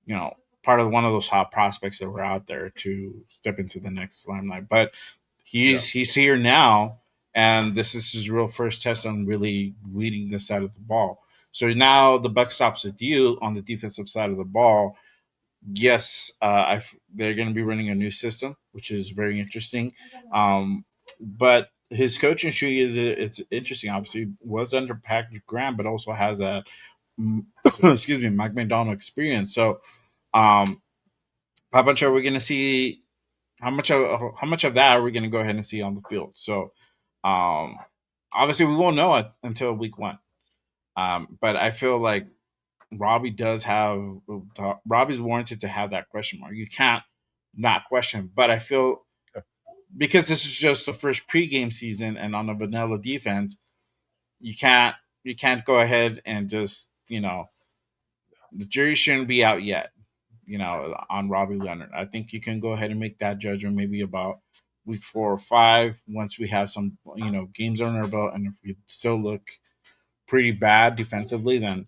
you know, part of one of those hot prospects that were out there to step into the next limelight. But he's here now, and this is his real first test on really leading this side of the ball. So now the buck stops with you on the defensive side of the ball. Yes, they're going to be running a new system, which is very interesting. But his coaching tree it's interesting. Obviously, was under Patrick Graham, but also has a excuse me, Mike McDonald experience. So, um, how much are we going to see? How much of that are we going to go ahead and see on the field? So, um, obviously, we won't know it until week one. But I feel like Robbie's warranted to have that question mark. You can't not question. But I feel because this is just the first pregame season and on a vanilla defense, you can't go ahead and just the jury shouldn't be out yet. On Robbie Leonard, I think you can go ahead and make that judgment maybe about week 4 or 5 once we have some games under our belt, and if we still look pretty bad defensively, then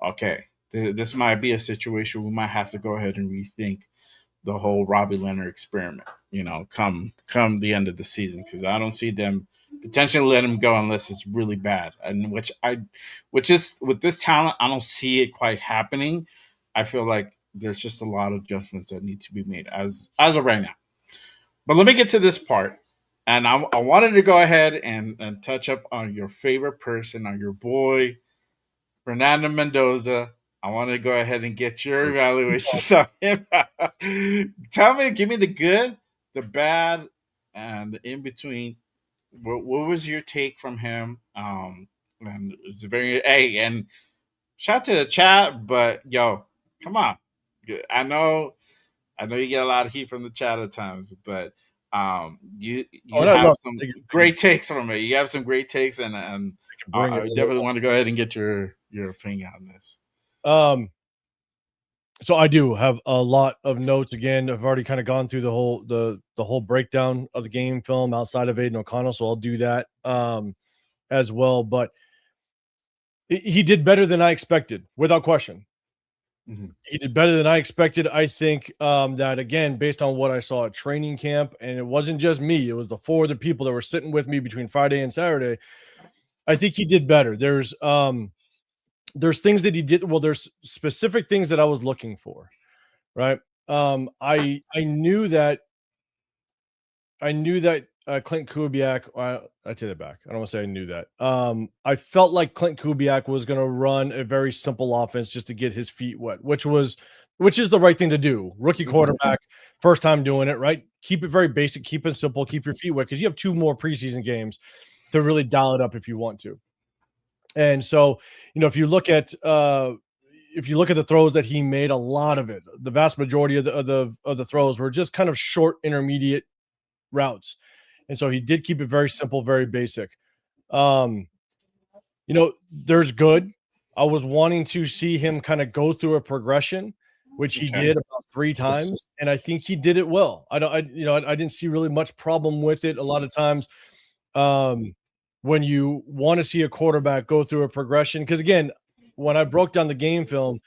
okay, this might be a situation we might have to go ahead and rethink the whole Robbie Leonard experiment. Come the end of the season, because I don't see them potentially let him go unless it's really bad, and which is with this talent, I don't see it quite happening. I feel like there's just a lot of adjustments that need to be made as of right now. But let me get to this part. And I wanted to go ahead and touch up on your favorite person, on your boy, Fernando Mendoza. I want to go ahead and get your evaluations on him. Give me the good, the bad, and the in between. What was your take from him? And it's very and shout out to the chat, but yo, come on. I know you get a lot of heat from the chat at times, but you I have love some they great takes from it. You have some great takes, and can bring I it. definitely want to go ahead and get your opinion on this. So I do have a lot of notes. Again, I've already kind of gone through the whole breakdown of the game film outside of Aiden O'Connell, so I'll do that as well. But he did better than I expected, without question. Mhm. He did better than I expected. I think that, again, based on what I saw at training camp, and it wasn't just me, it was the 4 other people that were sitting with me between Friday and Saturday. I think he did better. There's things that he did. Well, there's specific things that I was looking for, right? I knew that Clint Kubiak. I take that back. I don't want to say I knew that. I felt like Clint Kubiak was going to run a very simple offense just to get his feet wet, which is the right thing to do. Rookie quarterback, first time doing it, right? Keep it very basic, keep it simple, keep your feet wet, because you have 2 more preseason games to really dial it up if you want to. And so, if you look at the throws that he made, a lot of it, the vast majority of the throws were just kind of short, intermediate routes. And so he did keep it very simple, very basic. There's good. I was wanting to see him kind of go through a progression, which he Okay. did about 3 times, and I think he did it well. I didn't see really much problem with it. A lot of times, um, when you wanna see a quarterback go through a progression, because again, when I broke down the game film,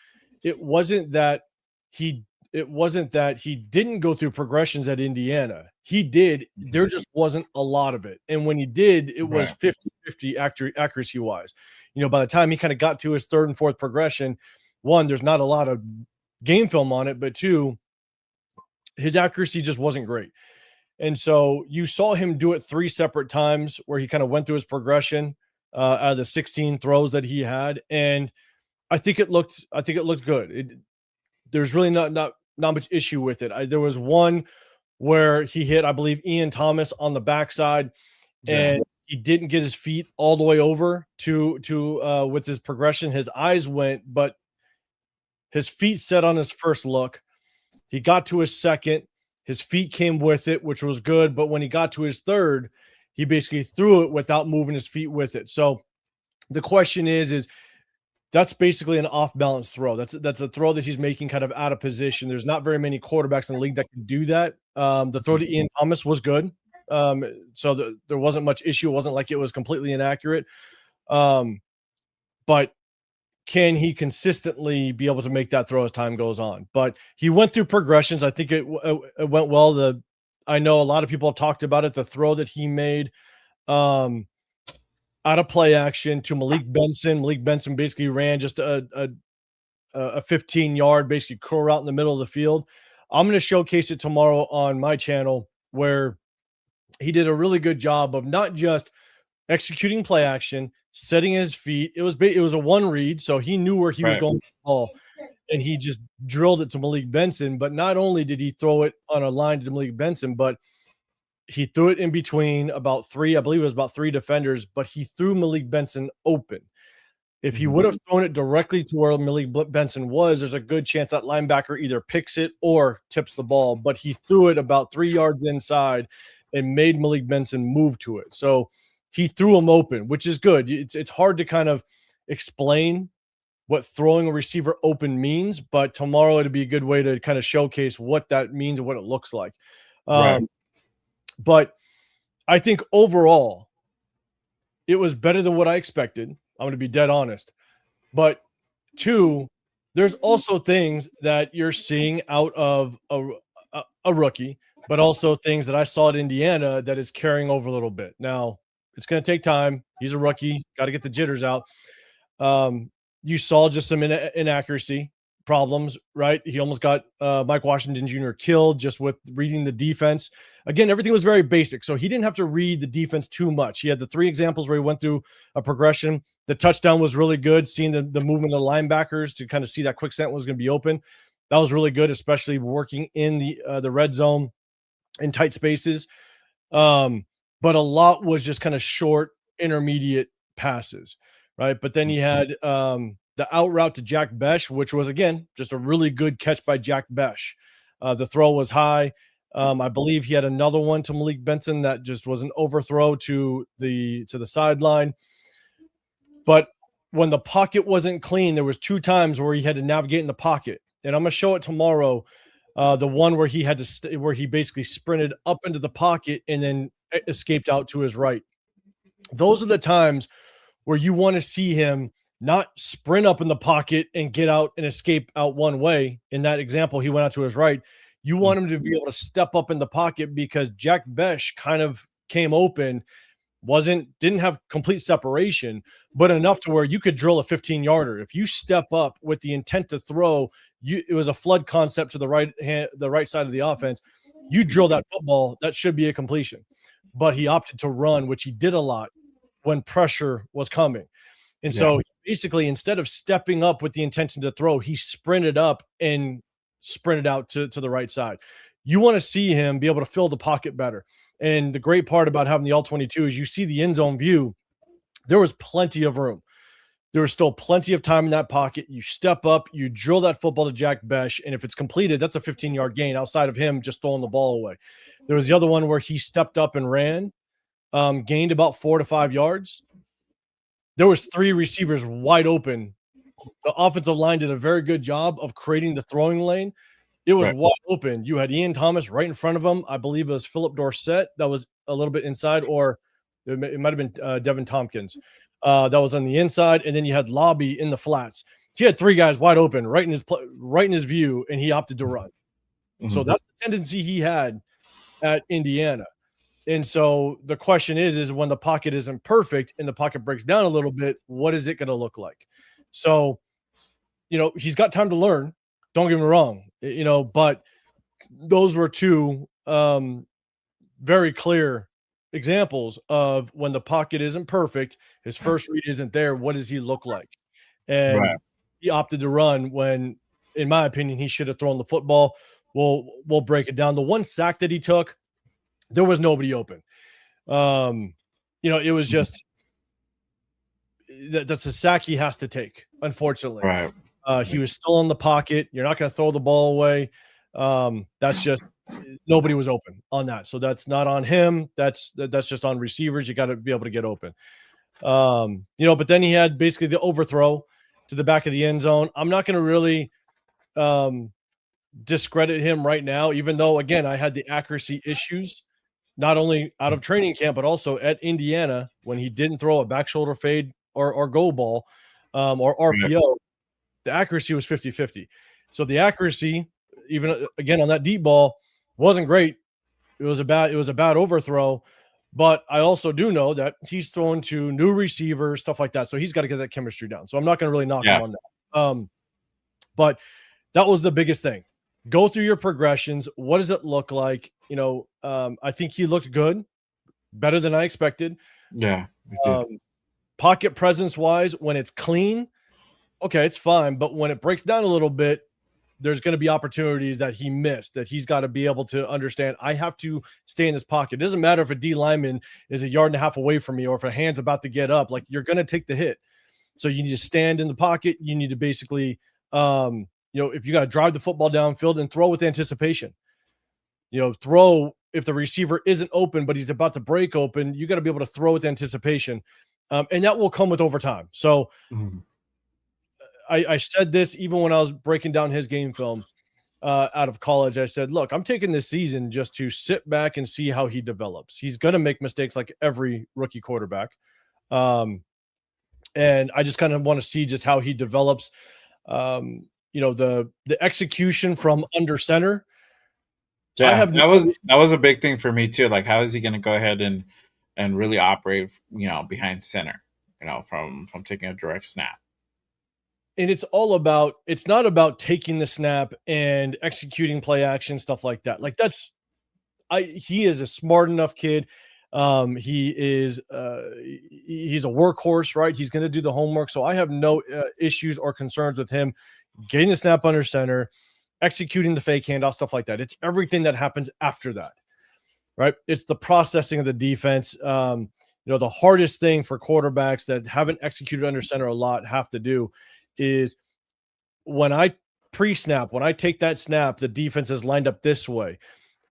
it wasn't that he it wasn't that he didn't go through progressions at Indiana. He did, there just wasn't a lot of it, and when he did, it was Right. 50-50 accuracy-wise. By the time he kinda got to his 3rd and 4th progression, 1, there's not a lot of game film on it, but 2, his accuracy just wasn't great. And so you saw him do it 3 separate times where he kind of went through his progression out of the 16 throws that he had, and I think it looked good. There's really not much issue with it. There was one where he hit, I believe, Ian Thomas on the backside, Yeah. and he didn't get his feet all the way over to with his progression. His eyes went, but his feet set on his first look. He got to his second, his feet came with it, which was good, but when he got to his third, he basically threw it without moving his feet with it. So the question is that's basically an off balance throw. That's a throw that he's making kind of out of position. There's not very many quarterbacks in the league that can do that. The throw to Ian Thomas was good. So there wasn't much issue. It wasn't like it was completely inaccurate. But can he consistently be able to make that throw as time goes on? But he went through progressions. I think it went well. I know a lot of people have talked about it. The throw that he made out of play action to Malik Benson. Malik Benson basically ran just a 15-yard basically curl route in the middle of the field. I'm going to showcase it tomorrow on my channel where he did a really good job of not just executing play action, setting his feet. It was a one read, so he knew where he was Right. going with the ball, and he just drilled it to Malik Benson. But not only did he throw it on a line to Malik Benson, but he threw it in between about 3, I believe it was about 3 defenders, but he threw Malik Benson open. If he Mhm. would have thrown it directly to where Malik Benson was, there's a good chance that linebacker either picks it or tips the ball, but he threw it about 3 yards inside and made Malik Benson move to it. So he threw him open, which is good. It's hard to kind of explain what throwing a receiver open means, but tomorrow it'd be a good way to kind of showcase what that means and what it looks like. Right. But I think overall, it was better than what I expected. I'm going to be dead honest. But 2, there's also things that you're seeing out of a rookie, but also things that I saw at Indiana that is carrying over a little bit. Now, it's going to take time. He's a rookie. Got to get the jitters out. You saw just some inaccuracy problems, right? He almost got Mike Washington Jr. killed just with reading the defense. Again, everything was very basic, so he didn't have to read the defense too much. He had the 3 examples where he went through a progression. The touchdown was really good, seeing the movement of the linebackers to kind of see that quicksand was going to be open. That was really good, especially working in the red zone in tight spaces. But a lot was just kind of short, intermediate passes, right? But then he had the out route to Jack Besh, which was again just a really good catch by Jack Besh. The throw was high. I believe he had another one to Malik Benson that just was an overthrow to the sideline. But when the pocket wasn't clean, there was 2 times where he had to navigate in the pocket, and I'm gonna show it tomorrow. The one where he had to where he basically sprinted up into the pocket and then escaped out to his right. Those are the times where you want to see him not sprint up in the pocket and get out and escape out one way. In that example, he went out to his right. You want him to be able to step up in the pocket because Jack Besh kind of came open, didn't have complete separation, but enough to where you could drill a 15-yarder. If you step up with the intent to throw, it was a flood concept to the right side of the offense. You drill that football, that should be a completion. But he opted to run, which he did a lot when pressure was coming. And so basically, instead of stepping up with the intention to throw, he sprinted up and sprinted out to the right side. You want to see him be able to fill the pocket better. And the great part about having the all-22 is you see the end zone view. There was plenty of room. There was still plenty of time in that pocket. You step up, you drill that football to Jack Besh, and if it's completed, that's a 15-yard gain outside of him just throwing the ball away. There was the other one where he stepped up and ran, gained about 4 to 5 yards. There was 3 receivers wide open. The offensive line did a very good job of creating the throwing lane. It was wide open. You had Ian Thomas right in front of him. I believe it was Philip Dorsett that was a little bit inside, or it might have been Devin Tompkins that was on the inside, and then you had Lobby in the flats. He had 3 guys wide open right in his view, and he opted to run. So that's the tendency he had at Indiana. And so the question is when the pocket isn't perfect and the pocket breaks down a little bit, what is it going to look like? So, he's got time to learn. Don't get me wrong, but those were 2 very clear examples of when the pocket isn't perfect, his first read isn't there. What does he look like? And he opted to run when, in my opinion, he should have thrown the football. We'll break it down. The one sack that he took, there was nobody open. It was just that's a sack he has to take, unfortunately. He was still in the pocket. You're not going to throw the ball away. That's just nobody was open on that. So that's not on him. That's just on receivers. You got to be able to get open. But then he had basically the overthrow to the back of the end zone. I'm not going to really discredit him right now, even though, again, I had the accuracy issues, not only out of training camp, but also at Indiana when he didn't throw a back shoulder fade or go ball or RPO. The accuracy was 50-50. So the accuracy, even again on that deep ball, wasn't great. It was a bad overthrow. But I also do know that he's thrown to new receivers, stuff like that. So he's got to get that chemistry down. So I'm not going to really knock him on that. But that was the biggest thing. Go through your progressions. What does it look like? I think he looked good, better than I expected. Yeah. Pocket presence wise, when it's clean, okay, it's fine. But when it breaks down a little bit, there's going to be opportunities that he missed that he's got to be able to understand. I have to stay in this pocket. It doesn't matter if a D lineman is 1.5 yards away from me or if a hand's about to get up. Like, you're going to take the hit. So you need to stand in the pocket. You need to basically, if you got to drive the football downfield and throw with anticipation. Throw if the receiver isn't open, but he's about to break open. You got to be able to throw with anticipation. And that will come with overtime. So I said this even when I was breaking down his game film out of college. I said, look, I'm taking this season just to sit back and see how he develops. He's going to make mistakes like every rookie quarterback. And I just kind of want to see just how he develops. The execution from under center. Yeah, that was a big thing for me too. Like, how is he going to go ahead and really operate, behind center, from taking a direct snap? And it's not about taking the snap and executing play action, stuff like that. Like, he is a smart enough kid. He's a workhorse, right? He's going to do the homework. So I have no issues or concerns with him getting the snap under center, executing the fake handoff, stuff like that. It's everything that happens after that, right? It's the processing of the defense. The hardest thing for quarterbacks that haven't executed under center a lot have to do is when I pre-snap, when I take that snap, the defense is lined up this way.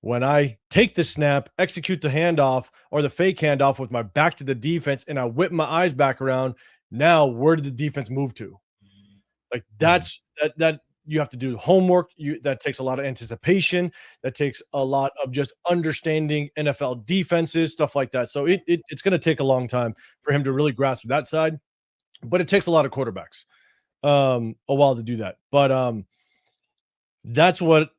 When I take the snap, execute the handoff or the fake handoff with my back to the defense, and I whip my eyes back around, now where did the defense move to? Like, that's that you have to do homework. That takes a lot of anticipation. That takes a lot of just understanding NFL defenses, stuff like that. So it's going to take a long time for him to really grasp that side, but it takes a lot of quarterbacks a while to do that. But that's what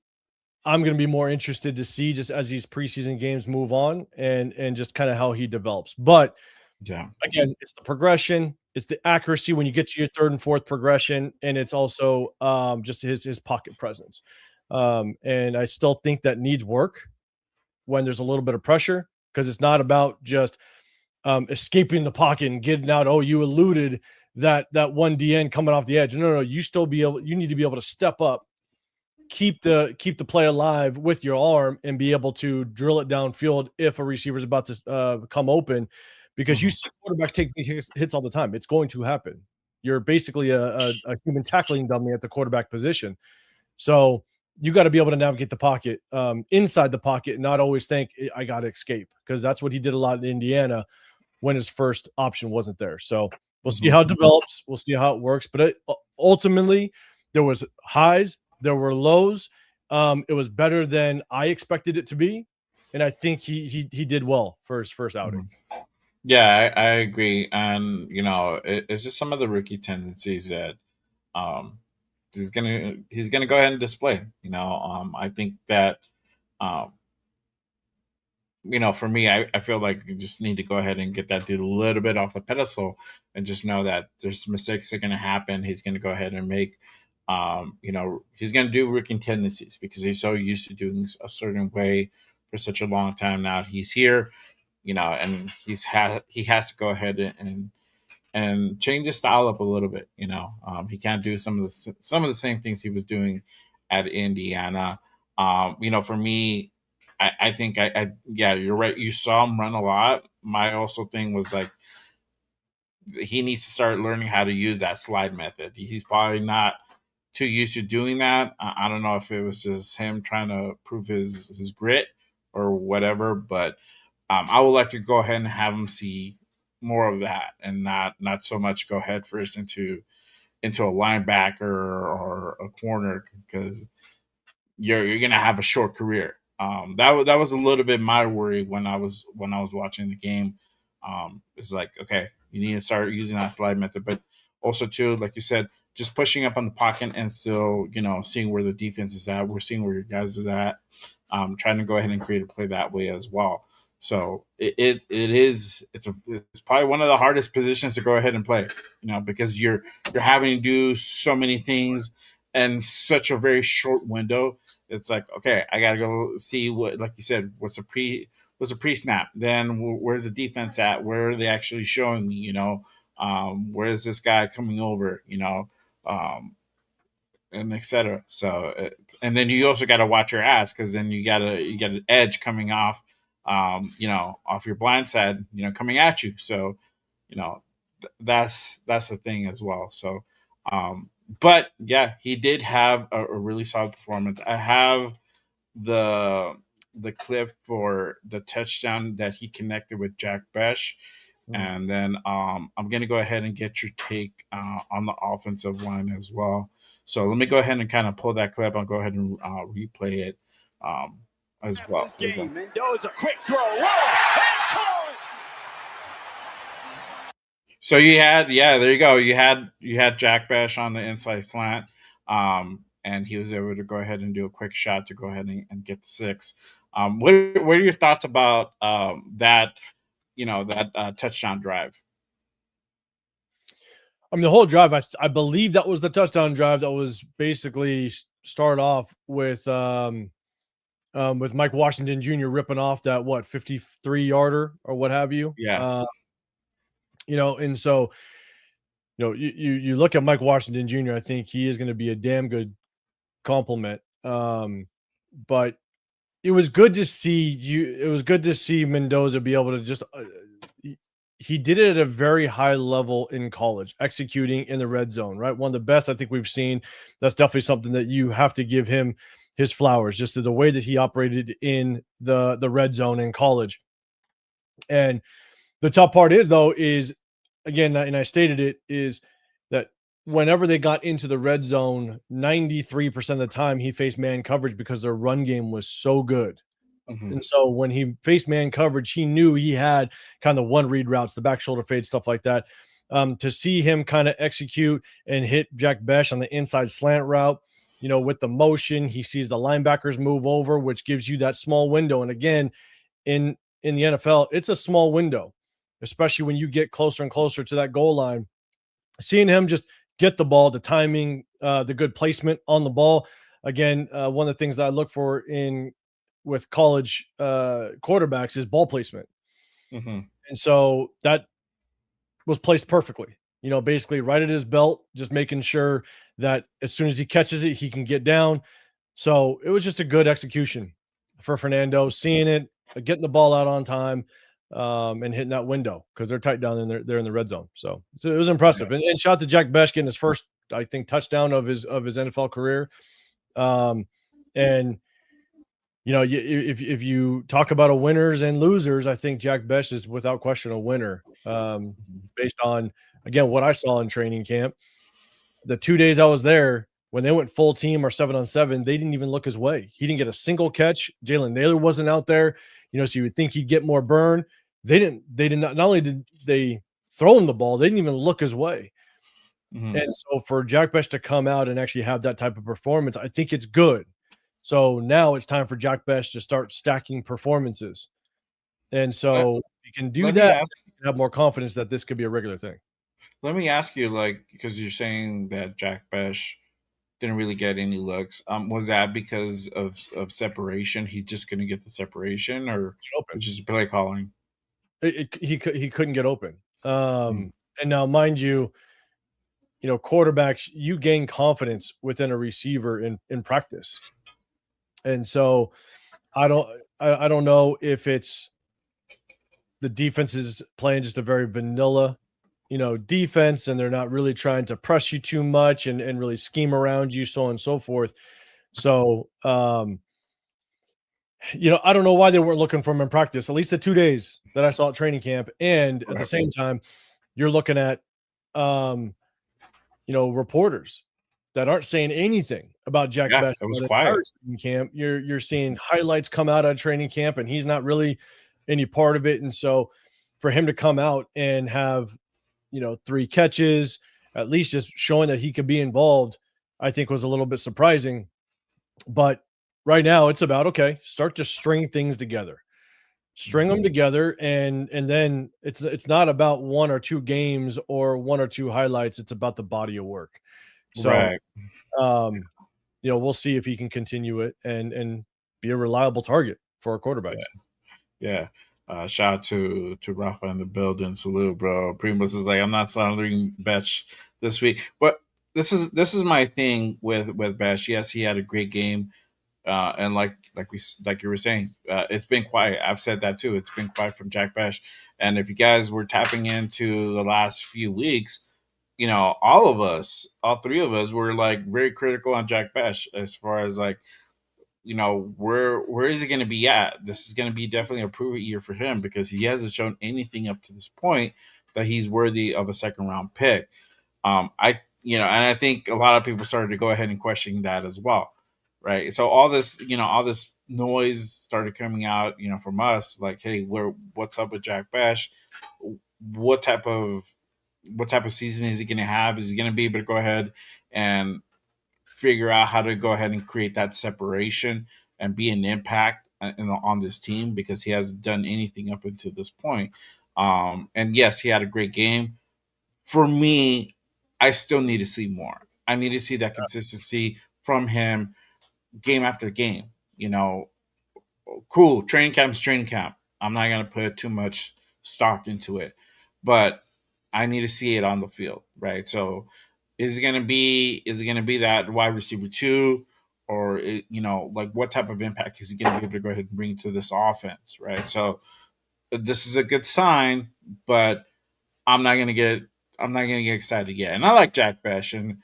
I'm going to be more interested to see just as these preseason games move on and just kind of how he develops. But again, it's the progression, it's the accuracy when you get to your third and fourth progression, and it's also just his pocket presence. And I still think that needs work when there's a little bit of pressure, because it's not about just escaping the pocket and getting out. Oh, you eluded that one DN coming off the edge. No. You need to be able to step up, keep the play alive with your arm, and be able to drill it downfield if a receiver is about to come open, because you see quarterbacks take hits all the time. It's going to happen. You're basically a human tackling dummy at the quarterback position. So you got to be able to navigate the pocket, inside the pocket, and not always think I got to escape, because that's what he did a lot in Indiana when his first option wasn't there. So we'll see Mhm. how it develops. We'll see how it works. But ultimately, there was highs, there were lows. It was better than I expected it to be, and I think he did well for his first outing. Mhm. Yeah, I agree. And, it's just some of the rookie tendencies that um, he's gonna go ahead and display. I think that um, for me, I feel like you just need to go ahead and get that dude a little bit off the pedestal and just know that there's mistakes that are going to happen. He's going to go ahead and make, he's going to do rookie tendencies because he's so used to doing a certain way for such a long time now. He's here, and he has to go ahead and change his style up a little bit. He can't do some of the same things he was doing at Indiana. For me, I think yeah, you're right. You saw him run a lot. My also thing was like he needs to start learning how to use that slide method. He's probably not too used to doing that. I don't know if it was just him trying to prove his grit or whatever, but I would like to go ahead and have him see more of that and not so much go head first into a linebacker or a corner because you're gonna have a short career. That was a little bit my worry when I was watching the game. It's like, okay, you need to start using that slide method, but also too, like you said, just pushing up on the pocket and still seeing where the defense is at. We're seeing where your guys is at. Trying to go ahead and create a play that way as well. So it's probably one of the hardest positions to go ahead and play, because you're having to do so many things in such a very short window. It's like, okay, I gotta go see what, like you said, what's a pre snap. Then where's the defense at? Where are they actually showing me? Where is this guy coming over? Um, and etc. So, and then you also got to watch your ass because then you got an edge coming off, off your blind side, coming at you. So, that's the thing as well. So, but yeah, he did have a really solid performance. I have the clip for the touchdown that he connected with Jack Besh. Mhm. And then I'm going to go ahead and get your take on the offensive line as well. So let me go ahead and kind of pull that clip. I'll go ahead and replay it um, as well. This Here we go. game, Mendoza, quick throw, whoa, and it's caught. So there you go. You had Jack Bash on the inside slant, and he was able to go ahead and do a quick shot to go ahead and get the six. What are your thoughts about that? That touchdown drive. I mean, the whole drive, I believe that was the touchdown drive that was basically start off with Mike Washington Jr. ripping off that 53 yarder or what have you. Yeah. And so you look at Mike Washington Jr. I think he is going to be a damn good compliment. But it was good to see you. It was good to see Mendoza be able to just. He did it at a very high level in college, executing in the red zone. Right, one of the best I think we've seen. That's definitely something that you have to give him his flowers, just to the way that he operated in the red zone in college. And the tough part is though is again, and I stated it, is that whenever they got into the red zone, 93% of the time he faced man coverage because their run game was so good. Hmm. And so when he faced man coverage, he knew he had kind of one read routes, the back shoulder fade, stuff like that. To see him kind of execute and hit Jack Besh on the inside slant route, with the motion, he sees the linebackers move over, which gives you that small window. And again, in the NFL, it's a small window, especially when you get closer and closer to that goal line. Seeing him just get the ball, the timing, the good placement on the ball. Again, one of the things that I look for in with college quarterbacks is ball placement, Hmm. and so that was placed perfectly. Basically right at his belt, just making sure that as soon as he catches it, he can get down. So it was just a good execution for Fernando, seeing it, getting the ball out on time. and hitting that window because they're tight down in they're in the red zone. So it was impressive. And shout out to Jack Bech getting his first, I think, touchdown of his NFL career. And if you talk about a winners and losers, I think Jack Bech is without question a winner. Based on, again, what I saw in training camp. The 2 days I was there, when they went full team or 7-on-7, they didn't even look his way. He didn't get a single catch. Jalen Naylor wasn't out there, so you would think he'd get more burn. They did not only did they throw him the ball, they didn't even look his way. And so for Jack Bech to come out and actually have that type of performance, I think it's good. So now it's time for Jack Bech to start stacking performances. And so you can do that, you can have more confidence that this could be a regular thing. Let me ask you, because you're saying that Jack Bech didn't really get any looks. Was that because of separation? He's just going to get the separation, or just play calling? He couldn't get open. And now, mind you, quarterbacks, you gain confidence within a receiver in practice. And so I don't know if it's the defense is playing just a very vanilla, defense, and they're not really trying to press you too much and really scheme around you, so on and so forth. So, I don't know why they weren't looking for him in practice, at least the 2 days that I saw at training camp. And at the same time, you're looking at, reporters that aren't saying anything about Jack Bech. It was quiet. Training camp. You're seeing highlights come out of training camp, and he's not really any part of it. And so for him to come out and have, 3 catches, at least just showing that he could be involved, I think was a little bit surprising. But right now it's about, okay, start to string things together. String them together, and then it's not about 1 or 2 games or 1 or 2 highlights. It's about the body of work. So, we'll see if he can continue it and be a reliable target for our quarterbacks. Yeah. Shout out to Rafa in the building. Salute, bro. Primus is like, I'm not slandering Bech this week, but this is my thing with Bech. Yes, he had a great game, and like you were saying, it's been quiet. I've said that too. It's been quiet from Jack Bech. And if you guys were tapping into the last few weeks, all of us, all 3 of us, were like very critical on Jack Bech as far as like, where is he going to be at? This is going to be definitely a prove it year for him because he hasn't shown anything up to this point that he's worthy of a second round pick. And I think a lot of people started to go ahead and question that as well, right? So all this noise started coming out, from us, like, hey, what's up with Jack Bech? What type of season is he going to have? Is he going to be able to go ahead and figure out how to go ahead and create that separation and be an impact on this team, because he hasn't done anything up until this point. And yes, he had a great game. For me, I still need to see more. I need to see that consistency from him game after game. Cool. Training camp is training camp. I'm not going to put too much stock into it, but I need to see it on the field, right? So is it going to be that wide receiver 2, or like what type of impact is he going to be able to go ahead and bring to this offense, right? So this is a good sign, but I'm not going to get excited yet. And I like Jack Bech, and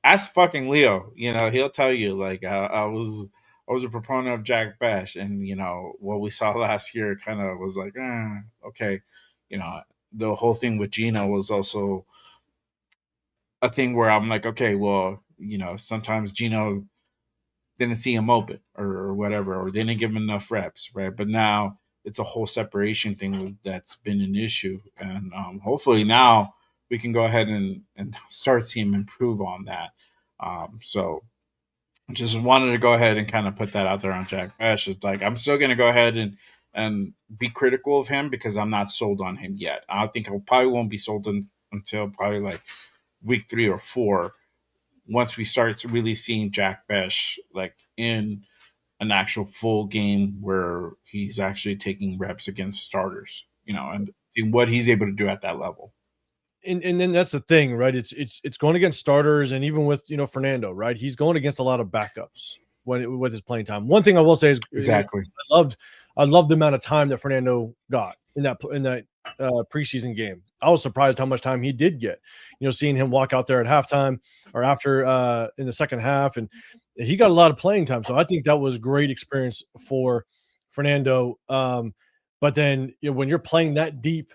ask fucking Leo, he'll tell you, like, I was a proponent of Jack Bech, and what we saw last year kind of was like, okay, the whole thing with Gino was also a thing where I'm like, okay, well, sometimes Gino didn't see him open or whatever, or didn't give him enough reps, right? But now it's a whole separation thing that's been an issue, and hopefully now we can go ahead and start seeing him improve on that. So just wanted to go ahead and kind of put that out there on Jack Bech. It's like, I'm still going to go ahead and be critical of him because I'm not sold on him yet. I think I probably won't be sold until probably like week 3 or 4, once we start really seeing Jack Bech like in an actual full game where he's actually taking reps against starters, and seeing what he's able to do at that level. And then that's the thing, right? It's going against starters, and even with Fernando, right? He's going against a lot of backups with his playing time. One thing I will say is exactly, I love the amount of time that Fernando got in that preseason game. I was surprised how much time he did get. Seeing him walk out there at halftime or after in the second half, and he got a lot of playing time. So I think that was great experience for Fernando. But then when you're playing that deep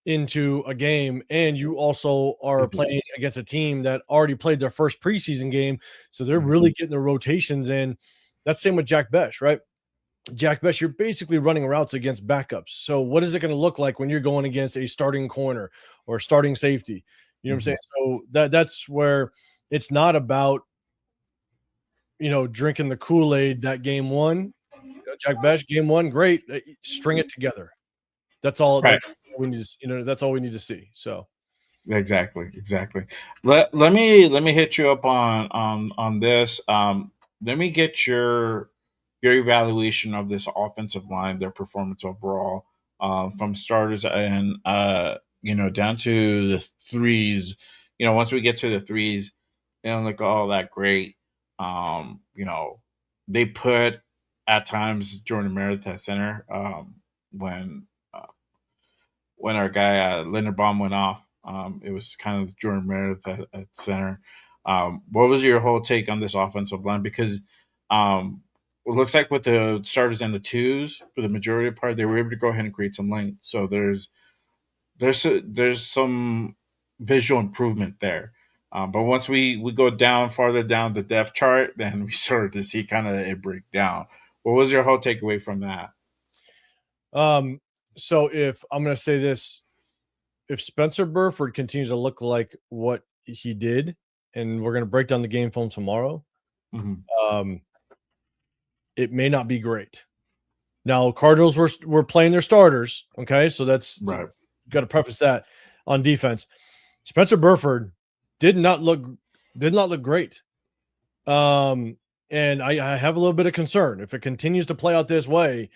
into a game and you also are Mhm, playing against a team that already played their first preseason game, so they're mhm, really getting the rotations in. That's same with Jack Besh, right? Jack Besh, you're basically running routes against backups. So what is it going to look like when you're going against a starting corner or starting safety? You know what I'm saying? mhm. So that's where it's not about drinking the Kool-Aid that game one. Jack Besh, game one, great. String it together. That's all Right. we need to, that's all we need to see. So Exactly, exactly. Let me hit you up on this. Let me get your evaluation of this offensive line, their performance overall, from starters and down to the threes. Once we get to the threes, they don't look all that great. They put at times Jordan Meredith at center when uh, when our guy Linderbaum went off. It was kind of Jordan Meredith at center. What was your whole take on this offensive line? Because it looks like with the starters and the twos for the majority of the part, they were able to go ahead and create some length. So there's some visual improvement there. But once we go down farther down the depth chart, then we started to see kind of it break down. What was your whole takeaway from that? um so if I'm going to say this, if Spencer Burford continues to look like what he did, and we're going to break down the game film tomorrow, Hmm. um, it may not be great. Now, Cardinals were playing their starters, okay, so that's Right. got to preface that on defense. Spencer Burford did not look great, um, and I have a little bit of concern if it continues to play out this way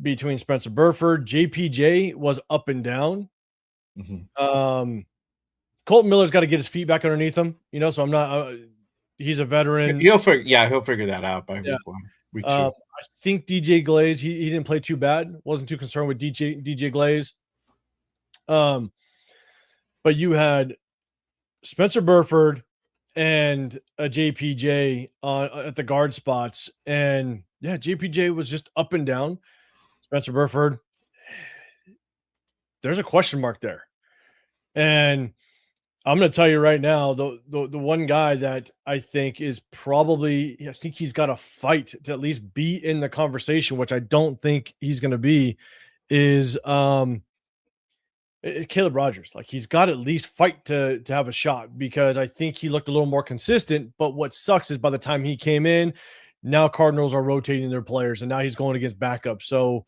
between Spencer Burford. JPJ was up and down. Hmm. Um, Colton Miller's got to get his feet back underneath him, so I'm not. He's a veteran. He'll figure that out by Yeah. week one, week two. I think DJ Glaze, he didn't play too bad. Wasn't too concerned with DJ Glaze. Um, but you had Spencer Burford and a JPJ on at the guard spots, and yeah, JPJ was just up and down. Spencer Burford, there's a question mark there, and I'm going to tell you right now, the one guy that I think is probably, I think he's got a fight to at least be in the conversation, which I don't think he's going to be, is Caleb Rogers. Like he's got to at least fight to have a shot, because I think he looked a little more consistent. But what sucks is by the time he came in, now Cardinals are rotating their players, and now he's going against backup. So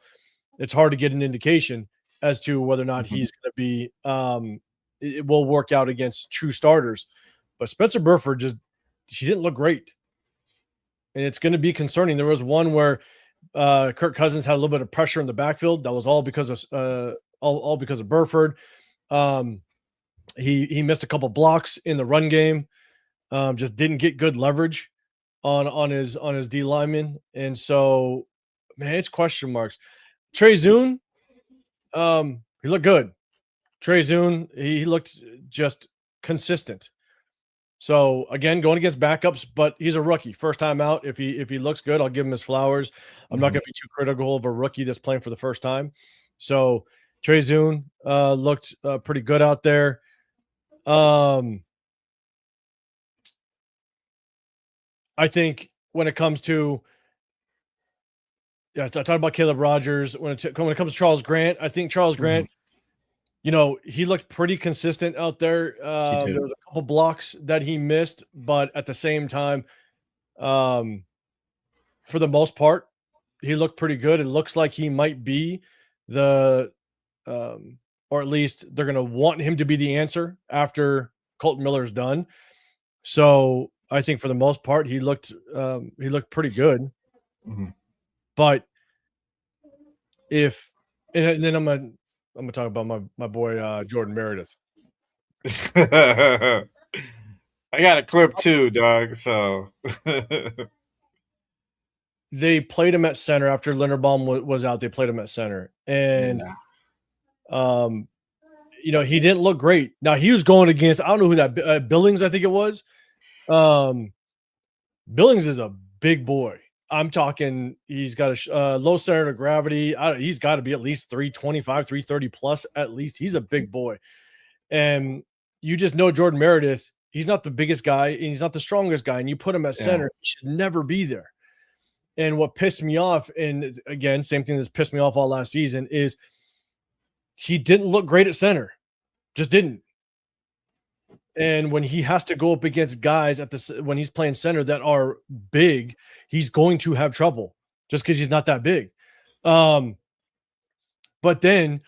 it's hard to get an indication as to whether or not Mhm, he's going to be it will work out against true starters. But Spencer Burford he didn't look great, and it's going to be concerning. There was one where Kirk Cousins had a little bit of pressure in the backfield. That was all because of all because of Burford. Um, he missed a couple blocks in the run game. Just didn't get good leverage on his D lineman, and so man, it's question marks. Trey Zune, he looked good. Trey Zune, he looked just consistent. So again, going against backups, but he's a rookie, first time out. If he looks good, I'll give him his flowers. I'm not mhm. going to be too critical of a rookie that's playing for the first time. So Trey Zune looked pretty good out there. Um, I think when it comes to I talked about Caleb Rogers. When it comes to Charles Grant, I think Charles Mhm. Grant, he looked pretty consistent out there. He There did. was a couple blocks that he missed, but at the same time, um, for the most part, he looked pretty good. It looks like he might be the, or at least they're going to want him to be the answer after Colton Miller's done. So I think for the most part, he looked pretty good. Mhm. But if and then I'm gonna talk about my boy Jordan Meredith. I got a clip too, dog. So they played him at center after Linderbaum was out. They played him at center, and Yeah. um, he didn't look great. Now he was going against, I don't know who that Billings, I think it was. Um, Billings is a big boy. I'm talking, he's got a low center of gravity. He's got to be at least 325, 330 plus at least. He's a big boy. And you just know Jordan Meredith, he's not the biggest guy and he's not the strongest guy. And you put him at Yeah. center, he should never be there. And what pissed me off, and again, same thing that's pissed me off all last season, is he didn't look great at center. Just didn't. And when he has to go up against guys when he's playing center that are big, he's going to have trouble just because he's not that big. But then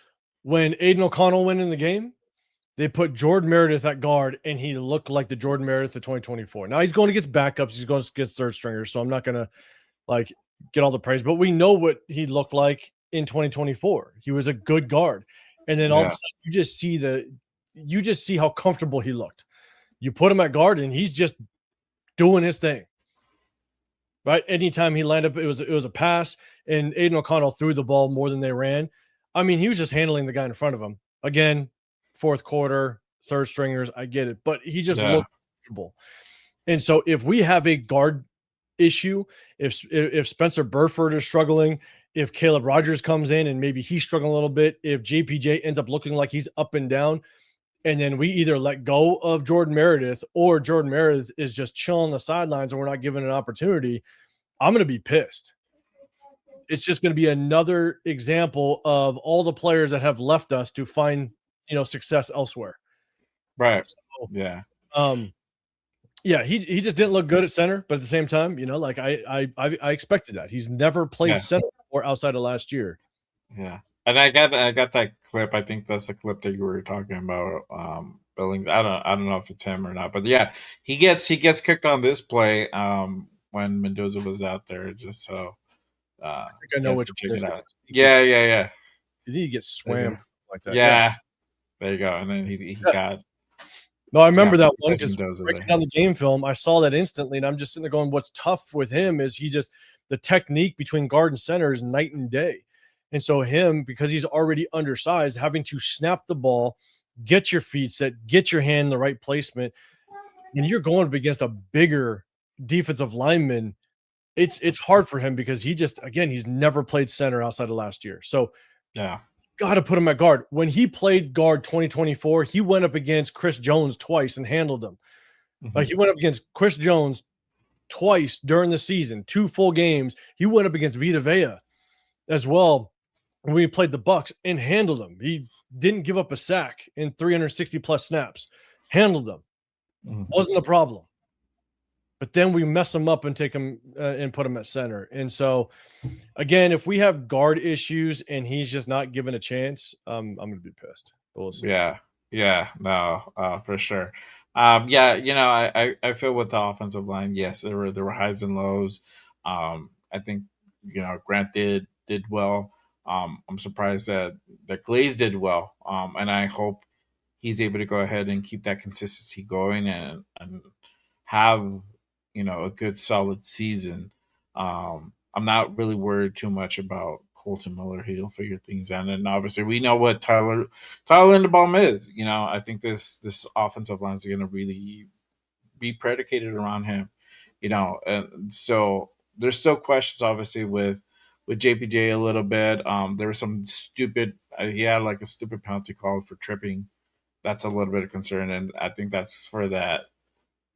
when Aiden O'Connell went in the game, they put Jordan Meredith at guard, and he looked like the Jordan Meredith of 2024. Now he's going against backups, he's going against third stringers, so I'm not going to get all the praise, but we know what he looked like in 2024. He was a good guard, and then all of a sudden you just see how comfortable he looked. You put him at guard, and he's just doing his thing. Right? Anytime he landed up, it was a pass, and Aiden O'Connell threw the ball more than they ran. I mean, he was just handling the guy in front of him. Again, fourth quarter, third stringers, I get it, but he just looked comfortable. And so if we have a guard issue, if Spencer Burford is struggling, if Caleb Rogers comes in and maybe he's struggling a little bit, if JPJ ends up looking like he's up and down, and then we either let go of Jordan Meredith or Jordan Meredith is just chilling on the sidelines and we're not given an opportunity, I'm going to be pissed. It's just going to be another example of all the players that have left us to find, success elsewhere. Right. So, yeah. Yeah, he just didn't look good at center, but at the same time, I expected that. He's never played center or outside of last year. Yeah. And I got that clip. I think that's the clip that you were talking about. Billings. I don't know if it's him or not, but yeah, he gets kicked on this play when Mendoza was out there. Just so I think I know which check it out. Yeah. Did he get swam like that? Yeah. There you go. And then he got. No, I remember that one because breaking down the game film, I saw that instantly, and I'm just sitting there going, "What's tough with him is the technique between guard and center is night and day." And so him, because he's already undersized, having to snap the ball, get your feet set, get your hand in the right placement. When you're going up against a bigger defensive lineman, it's hard for him because he's never played center outside of last year. So yeah, got to put him at guard. When he played guard 2024, he went up against Chris Jones twice and handled him. Mm-hmm. Like he went up against Chris Jones twice during the season, 2 full games. He went up against Vita Vea as well when we played the Bucks and handled him. He didn't give up a sack in 360 plus snaps. Handled them. Mm-hmm. Wasn't a problem. But then we mess him up and take him and put him at center. And so, again, if we have guard issues and he's just not given a chance, I'm going to be pissed. We'll see. Yeah, no, for sure. I feel with the offensive line, yes, there were highs and lows. I think Grant did well. I'm surprised that Glaze did well, and I hope he's able to go ahead and keep that consistency going and have a good solid season. I'm not really worried too much about Colton Miller. He'll figure things out, and obviously we know what Tyler Linderbaum is. I think this offensive line is going to really be predicated around him. And so there's still questions, obviously, with JPJ a little bit. There was some stupid. He had like a stupid penalty call for tripping. That's a little bit of concern, and I think that's for that.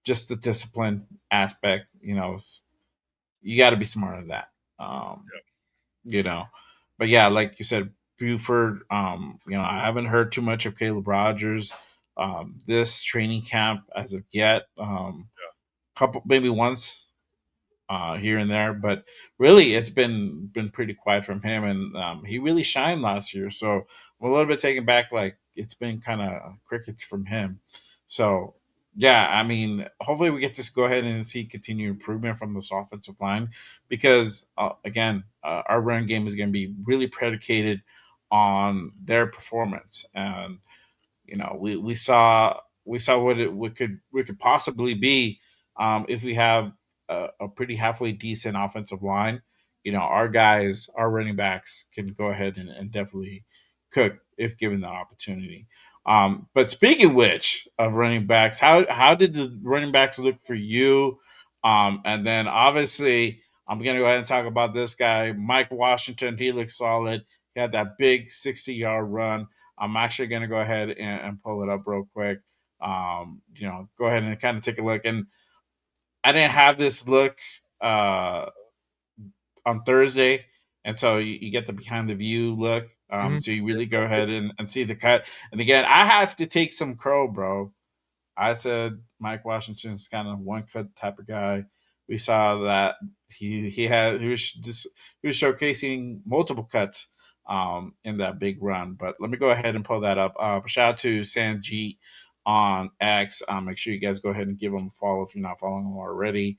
Just the discipline aspect, you got to be smart in that. But yeah, like you said, Buford. I haven't heard too much of Caleb Rogers this training camp as of yet. Couple maybe once here and there, but really it's been pretty quiet from him, and he really shined last year. So I'm a little bit taken back. Like it's been kind of crickets from him. So. Yeah, I mean, hopefully we get to go ahead and see continued improvement from this offensive line because, again, our run game is going to be really predicated on their performance, and we saw what it could possibly be if we have a pretty halfway decent offensive line. our guys, our running backs can go ahead and definitely cook if given the opportunity. But speaking which of running backs, how did the running backs look for you? And then obviously I'm gonna go ahead and talk about this guy, Mike Washington. He looks solid. He had that big 60-yard run. I'm actually gonna go ahead and pull it up real quick. Go ahead and kind of take a look. And I didn't have this look uh, on Thursday, and so you get the behind the view look. Mhm. So you really go ahead and see the cut. And again, I have to take some crow, bro. I said Mike Washington's kind of one cut type of guy. We saw that he was showcasing multiple cuts in that big run. But let me go ahead and pull that up. Shout out to Sanjeet on X. Make sure you guys go ahead and give him a follow if you're not following him already.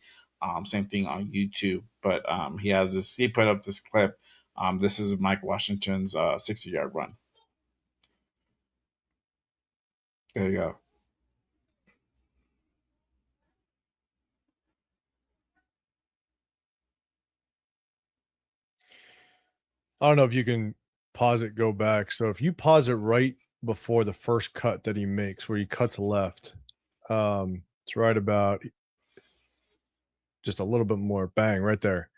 Same thing on YouTube. But he put up this clip. This is Mike Washington's 60-yard run. There you go. I don't know if you can pause it, go back. So if you pause it right before the first cut that he makes, where he cuts left, it's right about just a little bit more. Bang, right there.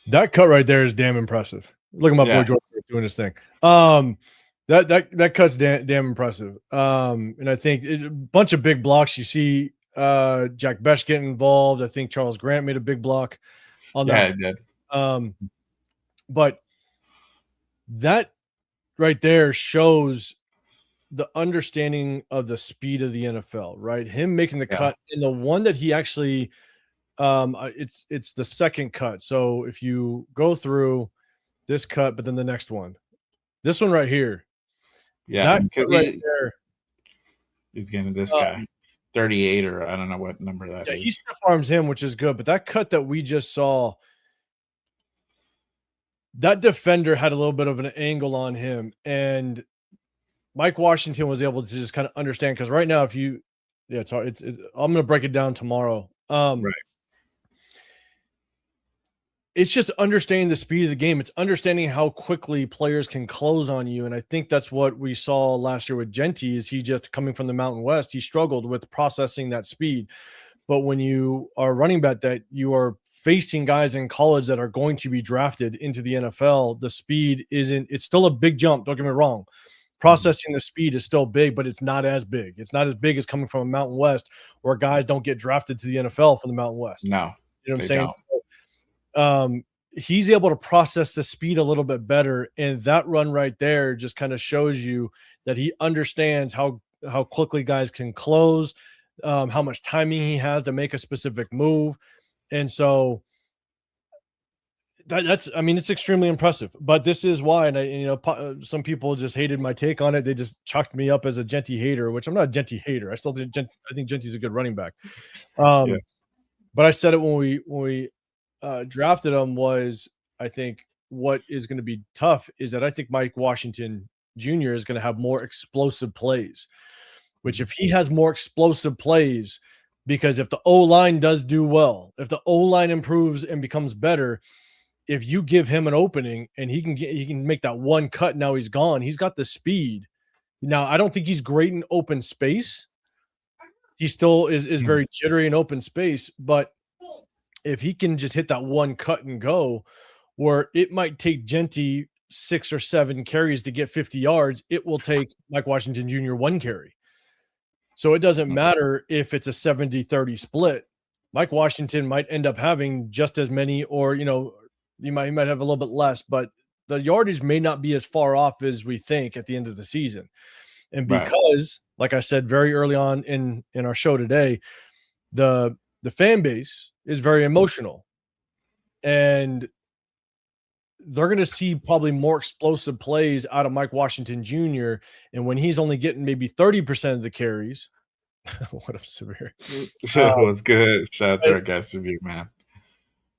That cut right there is damn impressive. Look at my boy Yeah. George doing this thing. That cut's damn impressive. And I think a bunch of big blocks. You see Jack Besh getting involved. I think Charles Grant made a big block on Yeah, that. it did. But that right there shows the understanding of the speed of the NFL, right? Him making the Yeah. cut, and the one that he actually it's the second cut. So if you go through this cut, but then the next one, this one right here, Yeah, that cut because right there, he's getting this guy 38, or I don't know what number that yeah, he is. stiff arms him, which is good. But that cut that we just saw, that defender had a little bit of an angle on him, and Mike Washington was able to just kind of understand, because right now, if you, yeah, it's hard. I'm going to break it down tomorrow. Right. It's just understanding the speed of the game. It's understanding how quickly players can close on you. And I think that's what we saw last year with Genty. Is he just coming from the Mountain West? He struggled with processing that speed. But when you are running back, that you are facing guys in college that are going to be drafted into the NFL, the speed it's still a big jump. Don't get me wrong. Processing the speed is still big, but it's not as big. It's not as big as coming from a Mountain West, where guys don't get drafted to the NFL from the Mountain West. No, You know what I'm they saying? don't. He's able to process the speed a little bit better, and that run right there just kind of shows you that he understands how quickly guys can close, how much timing he has to make a specific move, and so that's, I mean, it's extremely impressive. But this is why, and some people just hated my take on it. They just chalked me up as a Genty hater, which I'm not a Genty hater. I still think I think Genty's a good running back. Yeah. But I said it when we drafted him, was I think what is going to be tough is that I think Mike Washington Jr. is going to have more explosive plays, which if he has more explosive plays, because if the O-line does do well, if the O-line improves and becomes better, if you give him an opening and he can make that one cut, now he's gone. He's got the speed. Now, I don't think he's great in open space. He still is very jittery in open space, but if he can just hit that one cut and go, where it might take Genty 6 or 7 carries to get 50 yards, it will take Mike Washington Jr. 1 carry. So it doesn't matter if it's a 70-30 split. Mike Washington might end up having just as many, or he might have a little bit less, but the yardage may not be as far off as we think at the end of the season. And because, like I said very early on in our show today, the fan base is very emotional, and they're going to see probably more explosive plays out of Mike Washington Jr. And when he's only getting maybe 30% of the carries, what up, Severe? What's good? Shout out to our guest review, man.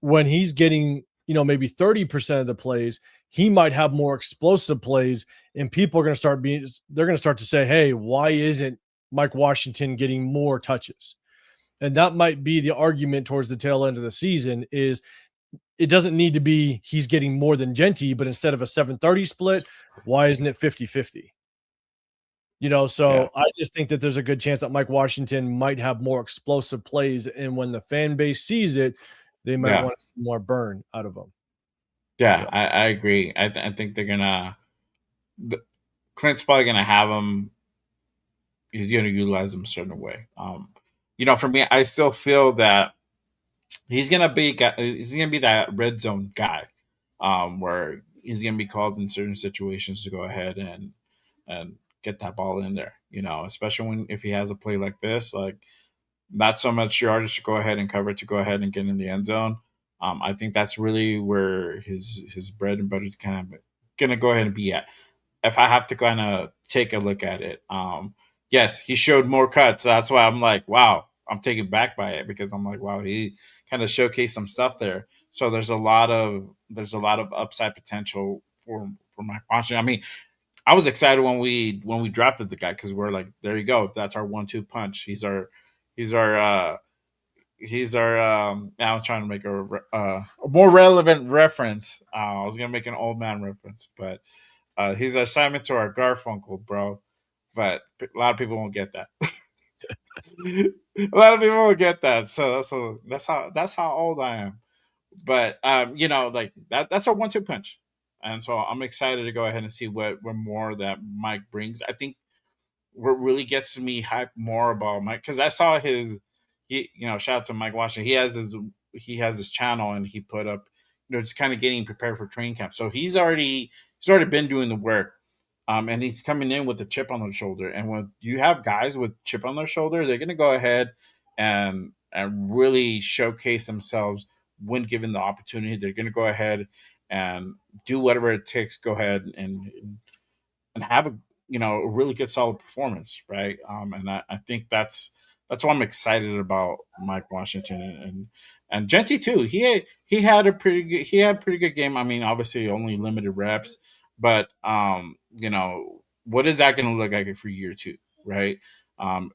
When he's getting, maybe 30% of the plays, he might have more explosive plays, and people are going to start to say, hey, why isn't Mike Washington getting more touches? And that might be the argument towards the tail end of the season, is it doesn't need to be he's getting more than Genty, but instead of a 7-30 split, why isn't it 50-50? So I just think that there's a good chance that Mike Washington might have more explosive plays, and when the fan base sees it, they might want to see more burn out of him. Yeah, I agree. I think they're gonna. Clint's probably gonna have him. He's gonna utilize him a certain way. For me, I still feel that he's gonna be that red zone guy, where he's gonna be called in certain situations to go ahead and get that ball in there. Especially if he has a play like this, like not so much yardage to go ahead and cover to go ahead and get in the end zone. I think that's really where his bread and butter is kind of gonna go ahead and be at. If I have to kind of take a look at it, yes, he showed more cuts. So that's why I'm like, wow, I'm taken back by it because I'm like, wow, he kind of showcased some stuff there. So there's a lot of upside potential for Mike Washington. I mean, I was excited when we drafted the guy because we're like, there you go, that's our 1-2 punch. He's our now I'm trying to make a more relevant reference. I was gonna make an old man reference, but he's our Simon to our Garfunkel, bro. But a lot of people won't get that. A lot of people won't get that. So that's how old I am. But like that's a 1-2 punch. And so I'm excited to go ahead and see what more that Mike brings. I think what really gets me hyped more about Mike because I saw shout out to Mike Washington. He has his channel and he put up, just kind of getting prepared for training camp. So he's already been doing the work. And he's coming in with a chip on their shoulder. And when you have guys with chip on their shoulder, they're going to go ahead and really showcase themselves when given the opportunity. They're going to go ahead and do whatever it takes. Go ahead and have a really good solid performance, right? And I think that's why I'm excited about Mike Washington and Genty too. He had a pretty good game. I mean, obviously only limited reps, but what is that going to look like for year two, right?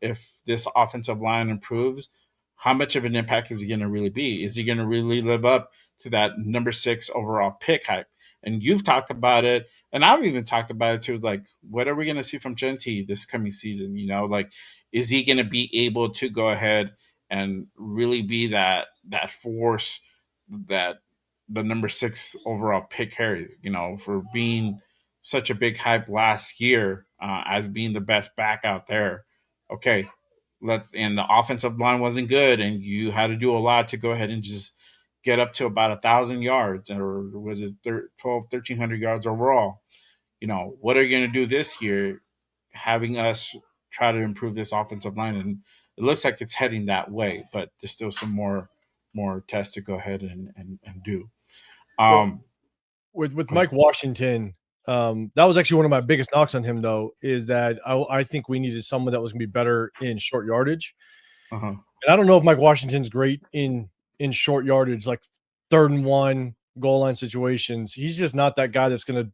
If this offensive line improves, how much of an impact is he going to really be? Is he going to really live up to that number 6 overall pick hype? And you've talked about it, and I've even talked about it too. Like, what are we going to see from Genty this coming season? Like, is he going to be able to go ahead and really be that force that the number 6 overall pick carries? For being such a big hype last year as being the best back out there. Okay, and the offensive line wasn't good, and you had to do a lot to go ahead and just get up to about 1,000 yards, or was it 1,300 yards overall? What are you going to do this year, having us try to improve this offensive line? And it looks like it's heading that way, but there's still some more tests to go ahead and do. With Mike Washington, that was actually one of my biggest knocks on him, though, is that I think we needed someone that was going to be better in short yardage. And I don't know if Mike Washington's great in short yardage, like 3rd and 1 goal line situations. He's just not that guy that's going to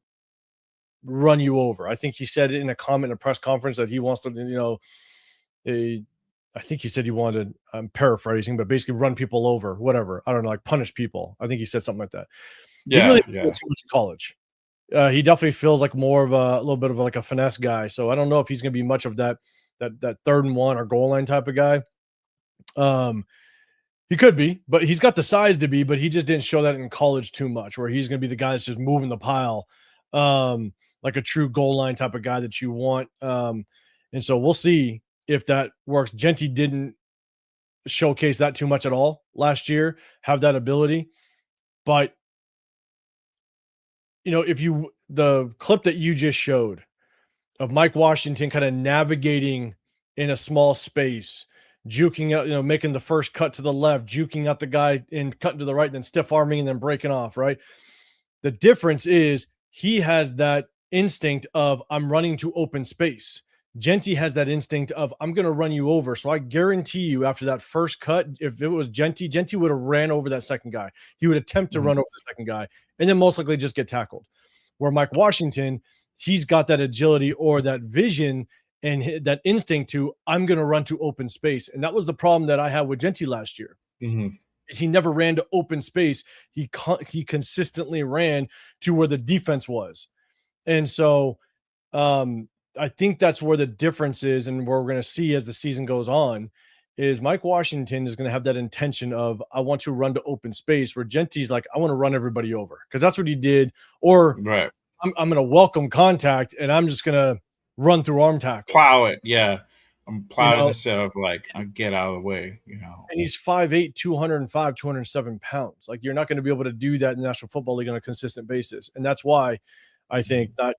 run you over. I think he said in a comment in a press conference that he wants to, I think he said he wanted, I'm paraphrasing, but basically run people over, whatever. I don't know, like punish people. I think he said something like that. Yeah, he really too much in college. He definitely feels like more of a little bit of like a finesse guy. So I don't know if he's going to be much of that 3rd and 1 or goal line type of guy. He could be, but he's got the size to be, but he just didn't show that in college too much, where he's going to be the guy that's just moving the pile, like a true goal line type of guy that you want. And so we'll see if that works. Genty didn't showcase that too much at all last year, have that ability. But, the clip that you just showed of Mike Washington kind of navigating in a small space, juking out, making the first cut to the left, juking out the guy and cutting to the right, then stiff arming and then breaking off, right? The difference is he has that instinct of I'm running to open space. Genty has that instinct of I'm going to run you over. So I guarantee you after that first cut, if it was Genty would have ran over that second guy. He would attempt to run over the second guy and then most likely just get tackled. Where Mike Washington, he's got that agility or that vision and that instinct to I'm going to run to open space. And that was the problem that I had with Genty last year. is he never ran to open space. He consistently ran to where the defense was. And so I think that's where the difference is, and where we're going to see as the season goes on is Mike Washington is going to have that intention of I want to run to open space, where Genty's like I want to run everybody over because that's what he did, or Right. I'm going to welcome contact and I'm just going to run through arm tackles. Plow it. Yeah. I'm You plowing know, instead of like get out of the way. and he's 5'8", 205, 207 pounds. Like you're not going to be able to do that in the National Football League on a consistent basis, and that's why I think that.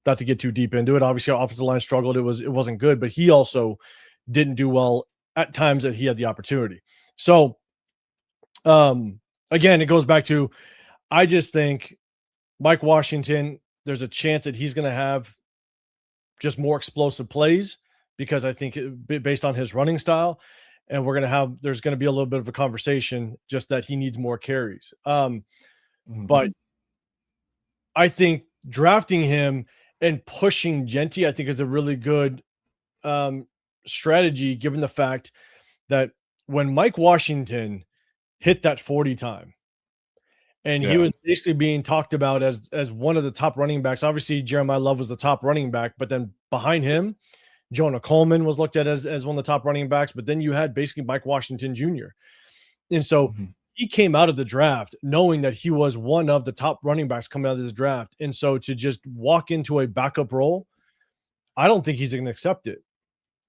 Not to get too deep into it. Obviously, our offensive line struggled. It wasn't good, but he also didn't do well at times that he had the opportunity. So, again, it goes back to I just think Mike Washington. There's a chance that he's going to have just more explosive plays because I think based on his running style, and there's going to be a little bit of a conversation just that he needs more carries. But I think drafting him and pushing Genty, I think, is a really good strategy, given the fact that when Mike Washington hit that 40 time, and he Yeah. was basically being talked about as one of the top running backs. Obviously, Jeremiah Love was the top running back, but then behind him, Jonah Coleman was looked at as one of the top running backs. But then you had basically Mike Washington Jr. And so Mhm. he came out of the draft knowing that he was one of the top running backs coming out of this draft. And so to just walk into a backup role, I don't think he's going to accept it.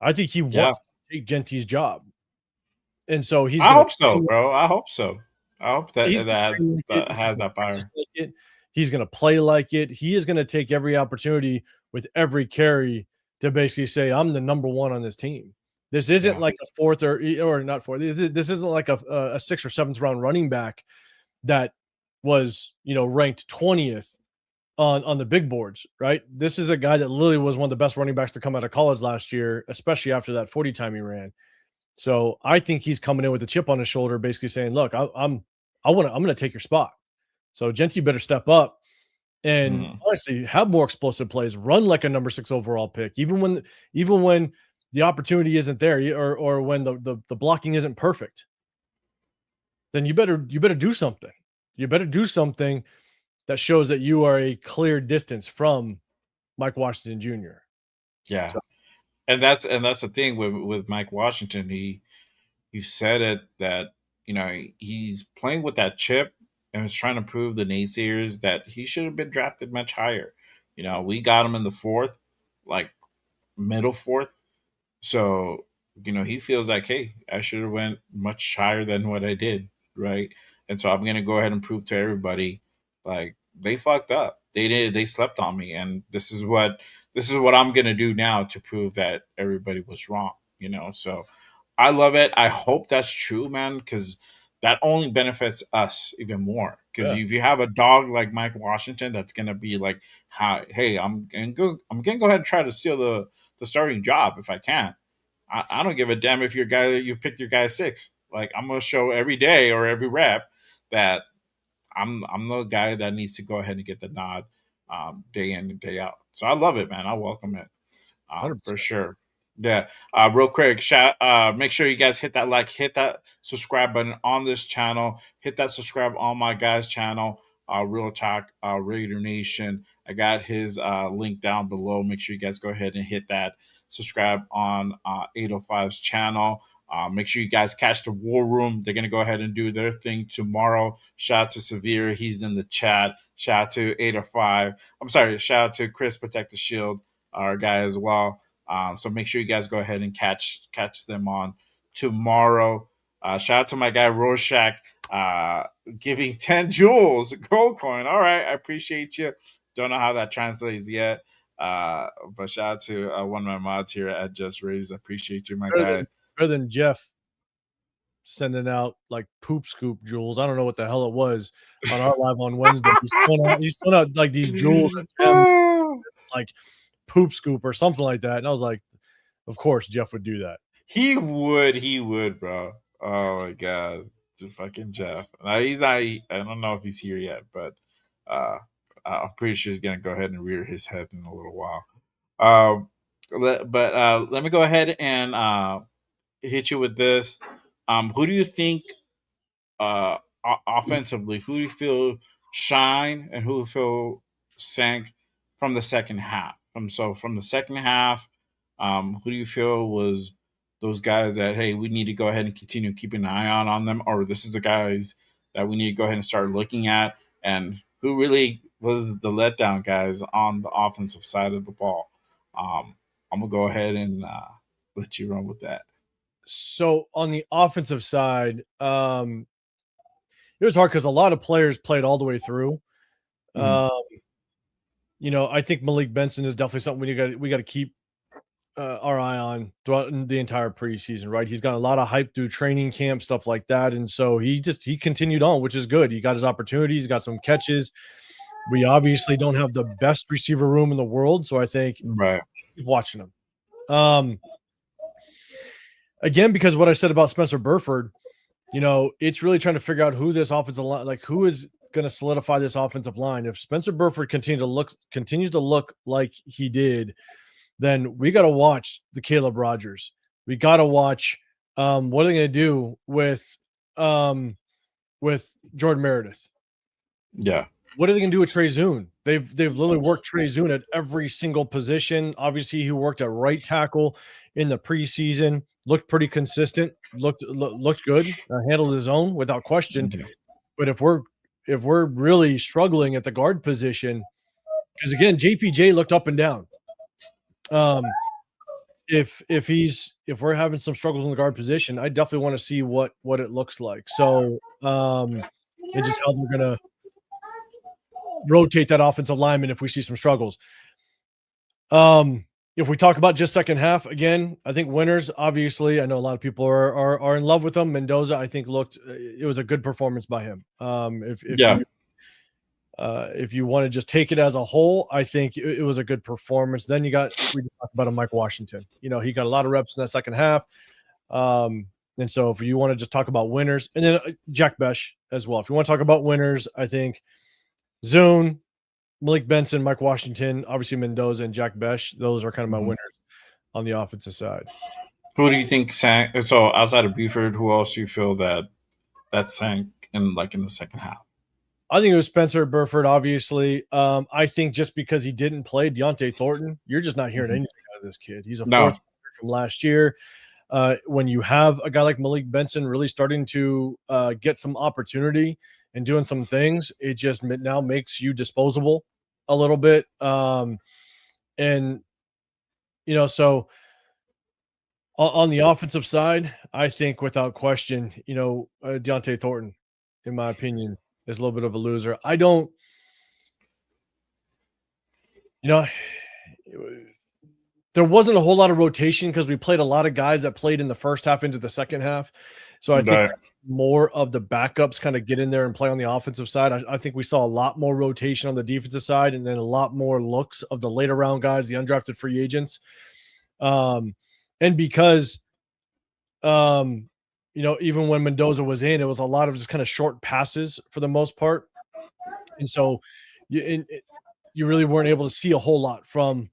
I think he Yeah. wants to take Genty's job. And so he's I going hope so, to bro. I hope so. I hope he's gonna that train like it, that he's has gonna that practice power. like it, he's gonna play like it. He is gonna take every opportunity with every carry to basically say, I'm the number one on this team. This isn't Yeah. like a fourth or not fourth. This isn't like a sixth or seventh round running back that was ranked 20th on the big boards, right? This is a guy that literally was one of the best running backs to come out of college last year, especially after that 40 time he ran. So I think he's coming in with a chip on his shoulder, basically saying, "Look, I'm going to take your spot. So Genty better step up and Mm. honestly have more explosive plays, run like a number 6 overall pick, even when the opportunity isn't there, or when the blocking isn't perfect. Then you better do something. You better do something that shows that you are a clear distance from Mike Washington Jr." Yeah. So And that's the thing with Mike Washington. He said it that he's playing with that chip and is trying to prove the naysayers that he should have been drafted much higher. We got him in the fourth, like middle fourth. So, he feels like, hey, I should have went much higher than what I did, right? And so I'm gonna go ahead and prove to everybody, like they fucked up. They slept on me, and this is what I'm gonna do now to prove that everybody was wrong. So I love it. I hope that's true, man, because that only benefits us even more. Because yeah, if you have a dog like Mike Washington, that's gonna be like, hey, I'm gonna go ahead and try to steal the starting job if I can. I don't give a damn if your guy you picked your guy 6. Like I'm gonna show every day or every rep that I'm the guy that needs to go ahead and get the nod day in and day out. So I love it, man. I welcome it for 100%. sure. Yeah. Real quick, make sure you guys hit that like, hit that subscribe button on this channel, hit that subscribe on my guy's channel, Real Talk, Raider Nation. I got his link down below. Make sure you guys go ahead and hit that subscribe on 805's channel. Make sure you guys catch the War Room. They're gonna go ahead and do their thing tomorrow. Shout out to Severe, he's in the chat. Shout out to 805. I'm sorry. Shout out to Chris Protect the Shield, our guy as well. So make sure you guys go ahead and catch them on tomorrow. Shout out to my guy Rorschach giving 10 jewels gold coin. All right, I appreciate you. Don't know how that translates yet. But shout out to one of my mods here at Just Raves. I appreciate you, my Better guy. than better than Jeff sending out like poop scoop jewels. I don't know what the hell it was on our live on Wednesday. He's throwing out like these jewels or gems, like poop scoop or something like that. And I was like, of course Jeff would do that. He would, bro. Oh my god, the fucking Jeff. He's not. I don't know if he's here yet, but uh, I'm pretty sure he's gonna go ahead and rear his head in a little while. Um, but let me go ahead and hit you with this. Who do you think offensively, who do you feel shine and who you feel sank from the second half? From the second half, who do you feel was those guys that, hey, we need to go ahead and continue keeping an eye on them, or this is the guys that we need to go ahead and start looking at, and who really was the letdown guys on the offensive side of the ball? I'm gonna go ahead and let you run with that. So on the offensive side, it was hard because a lot of players played all the way through. Mhm. Um, I think Malik Benson is definitely something we got to keep our eye on throughout the entire preseason, right? He's got a lot of hype through training camp, stuff like that, and so he continued on, which is good. He got his opportunities, he got some catches. We obviously don't have the best receiver room in the world, so I think Right. keep watching him. Um, Again, because what I said about Spencer Burford, it's really trying to figure out who this offensive line, like who is going to solidify this offensive line. If Spencer Burford continues to look like he did, then we got to watch the Caleb Rogers. We got to watch what are they going to do um, with Jordan Meredith. Yeah. What are they going to do with Trey Zune? They've literally worked Trey Zune at every single position. Obviously, he worked at right tackle in the preseason. Looked pretty consistent. Looked good. Handled his own without question. Yeah. But if we're really struggling at the guard position, because again, JPJ looked up and down. Um, if we're having some struggles in the guard position, I definitely want to see what it looks like. So and just how they're gonna rotate that offensive lineman if we see some struggles. If we talk about just second half again, I think winners. Obviously, I know a lot of people are in love with him. Mendoza, I think looked it was a good performance by him. Yeah. If you want to just take it as a whole, I think it was a good performance. Then we talk about a Mike Washington. He got a lot of reps in that second half. And so if you want to just talk about winners, and then Jack Besh as well. If you want to talk about winners, I think Zune, Malik Benson, Mike Washington, obviously Mendoza, and Jack Besh. Those are kind of my Mhm. winners on the offensive side. Who do you think sank? So outside of Buford, who else do you feel that sank in the second half? I think it was Spencer Burford, obviously. I think just because he didn't play Deontay Thornton, you're just not hearing Mhm. anything out of this kid. He's a fourth No. from last year. When you have a guy like Malik Benson really starting to get some opportunity and doing some things, it just now makes you disposable a little bit. And so on the offensive side, I think without question, Deontay Thornton, in my opinion, is a little bit of a loser. I don't, you know, there wasn't a whole lot of rotation because we played a lot of guys that played in the first half into the second half. So I think Right. more of the backups kind of get in there and play on the offensive side. I think we saw a lot more rotation on the defensive side and then a lot more looks of the later round guys, the undrafted free agents. Um, and because even when Mendoza was in, it was a lot of just kind of short passes for the most part. And so you really weren't able to see a whole lot from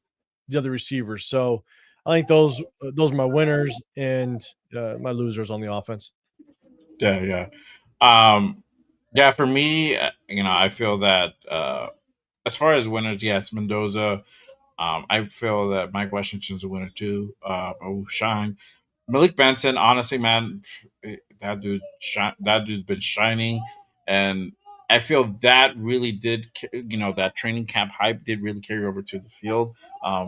the other receivers. So I think those are my winners and my losers on the offense. Yeah. Yeah. Um, yeah. For me, I feel that as far as winners, yes, Mendoza. I feel that Mike Washington's a winner too. Shine. Malik Benson, honestly, man, that dude's been shining, and I feel that really did, that training camp hype did really carry over to the field.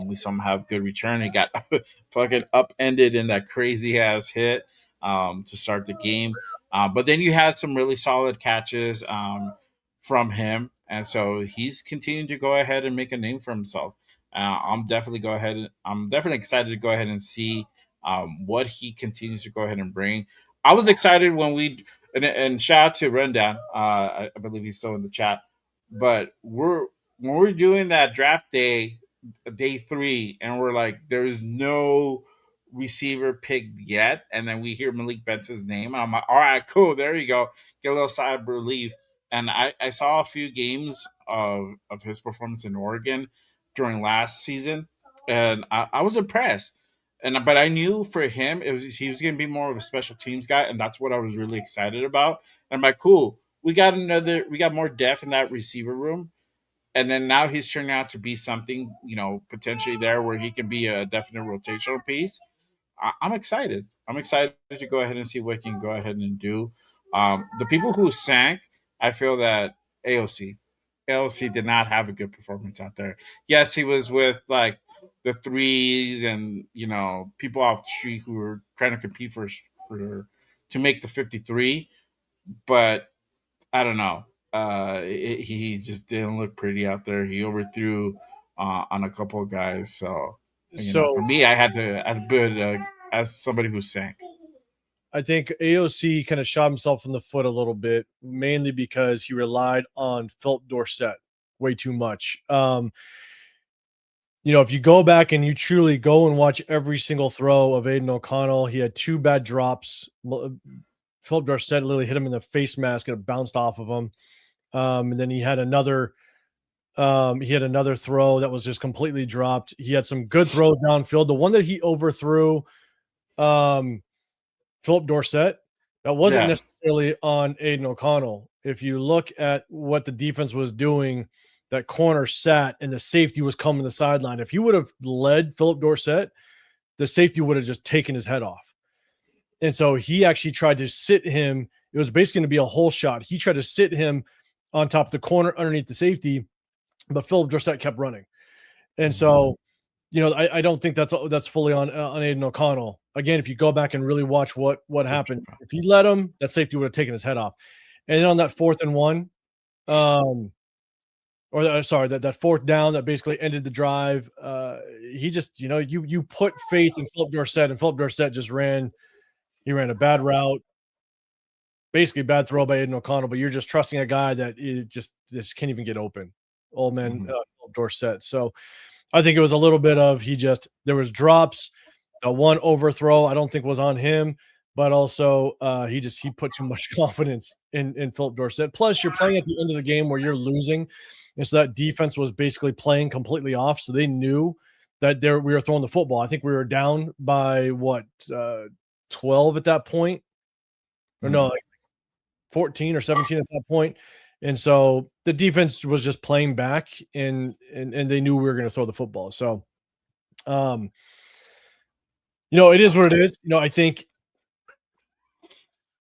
We saw him have good return. He got fucking upended in that crazy ass hit to start the game, but then you had some really solid catches from him, and so he's continuing to go ahead and make a name for himself. I'm definitely excited to go ahead and see what he continues to go ahead and bring. I was excited when and shout out to Rundown. I believe he's still in the chat, but when we're doing that draft day 3, and we're like, there is no receiver picked yet, and then we hear Malik Benson's name, and I'm like, all right, cool, there you go, get a little sigh of relief. And I saw a few games of his performance in Oregon during last season, and I was impressed. but I knew for him he was going to be more of a special teams guy, and that's what I was really excited about. And I'm like, cool, we got more depth in that receiver room, and then now he's turning out to be something, potentially there where he can be a definite rotational piece. I'm excited. I'm excited to go ahead and see what he can go ahead and do. The people who sank, I feel that AOC. AOC did not have a good performance out there. Yes, he was with like the threes and people off the street who were trying to compete for to make the 53, but I don't know. He just didn't look pretty out there. He overthrew on a couple of guys. So, for So me, I had to put as somebody who sank. I think AOC kind of shot himself in the foot a little bit, mainly because he relied on Philip Dorsett way too much. If you go back and you truly go and watch every single throw of Aiden O'Connell, he had two bad drops. Philip Dorsett literally hit him in the face mask and it bounced off of him. And then he had another throw that was just completely dropped. He had some good throws downfield. The one that he overthrew, Philip Dorsett, that wasn't Yeah, necessarily on Aiden O'Connell. If you look at what the defense was doing, that corner sat and the safety was coming the sideline. If he would have led Philip Dorsett, the safety would have just taken his head off. And so he actually tried to sit him. It was basically going to be a whole shot. He tried to sit him on top of the corner underneath the safety, but Philip Dorsett kept running. And so, I don't think that's fully on Aiden O'Connell. Again, if you go back and really watch what happened, if he let him, that safety would have taken his head off. And then on that 4th and 1, that fourth down that basically ended the drive, he just, you put faith in Philip Dorsett, and Philip Dorsett just ran. He ran a bad route, basically a bad throw by Aiden O'Connell, but you're just trusting a guy that is just can't even get open. Old man Philip Dorsett. So I think it was a little bit of there was drops. One overthrow I don't think was on him, but also he put too much confidence in Philip Dorsett. Plus, you're playing at the end of the game where you're losing, and so that defense was basically playing completely off. So they knew that we were throwing the football. I think we were down by 12 at that point, or no, like 14 or 17 at that point. And so the defense was just playing back, and they knew we were going to throw the football. So, it is what it is. I think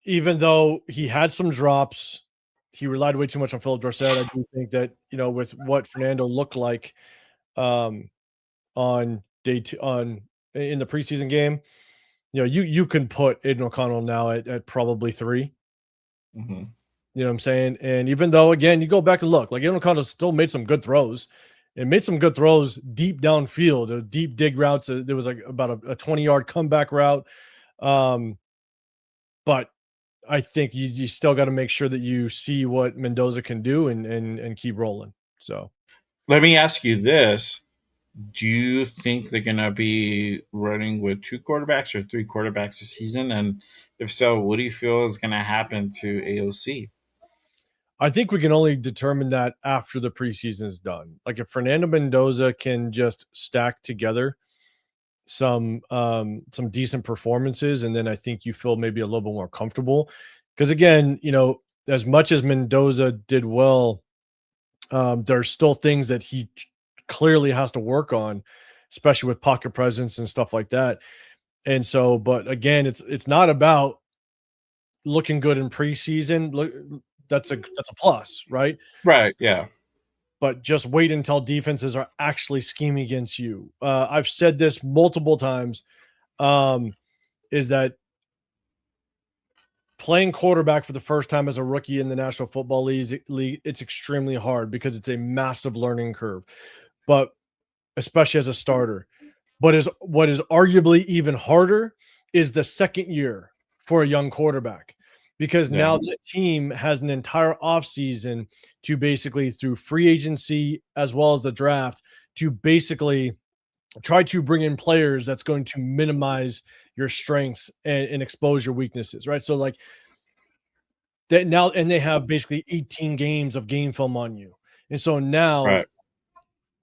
even though he had some drops, he relied way too much on Philip Dorsett. I do think that, with what Fernando looked like on day two in the preseason game, you can put Aiden O'Connell now at probably 3. Mm-hmm. You know what I'm saying? And even though, again, you go back and look, like Aiden O'Connell still made some good throws and made some good throws deep downfield, deep dig routes. There was like about a 20-yard comeback route. But I think you still got to make sure that you see what Mendoza can do and keep rolling. So let me ask you this. Do you think they're going to be running with 2 quarterbacks or 3 quarterbacks this season? And if so, what do you feel is going to happen to AOC? I think we can only determine that after the preseason is done. Like if Fernando Mendoza can just stack together some decent performances, and then I think you feel maybe a little bit more comfortable. Because again, as much as Mendoza did well, there's still things that he clearly has to work on, especially with pocket presence and stuff like that. And so, but again, it's not about looking good in preseason. Look, that's a plus, right? Right. Yeah. But just wait until defenses are actually scheming against you. I've said this multiple times, is that playing quarterback for the first time as a rookie in the National Football League, it's extremely hard because it's a massive learning curve, but especially as a starter. But what is arguably even harder is the second year for a young quarterback, because now the team has an entire offseason to basically, through free agency as well as the draft, to basically try to bring in players that's going to minimize your strengths and expose your weaknesses, right? So like that now, and they have basically 18 games of game film on you. And so now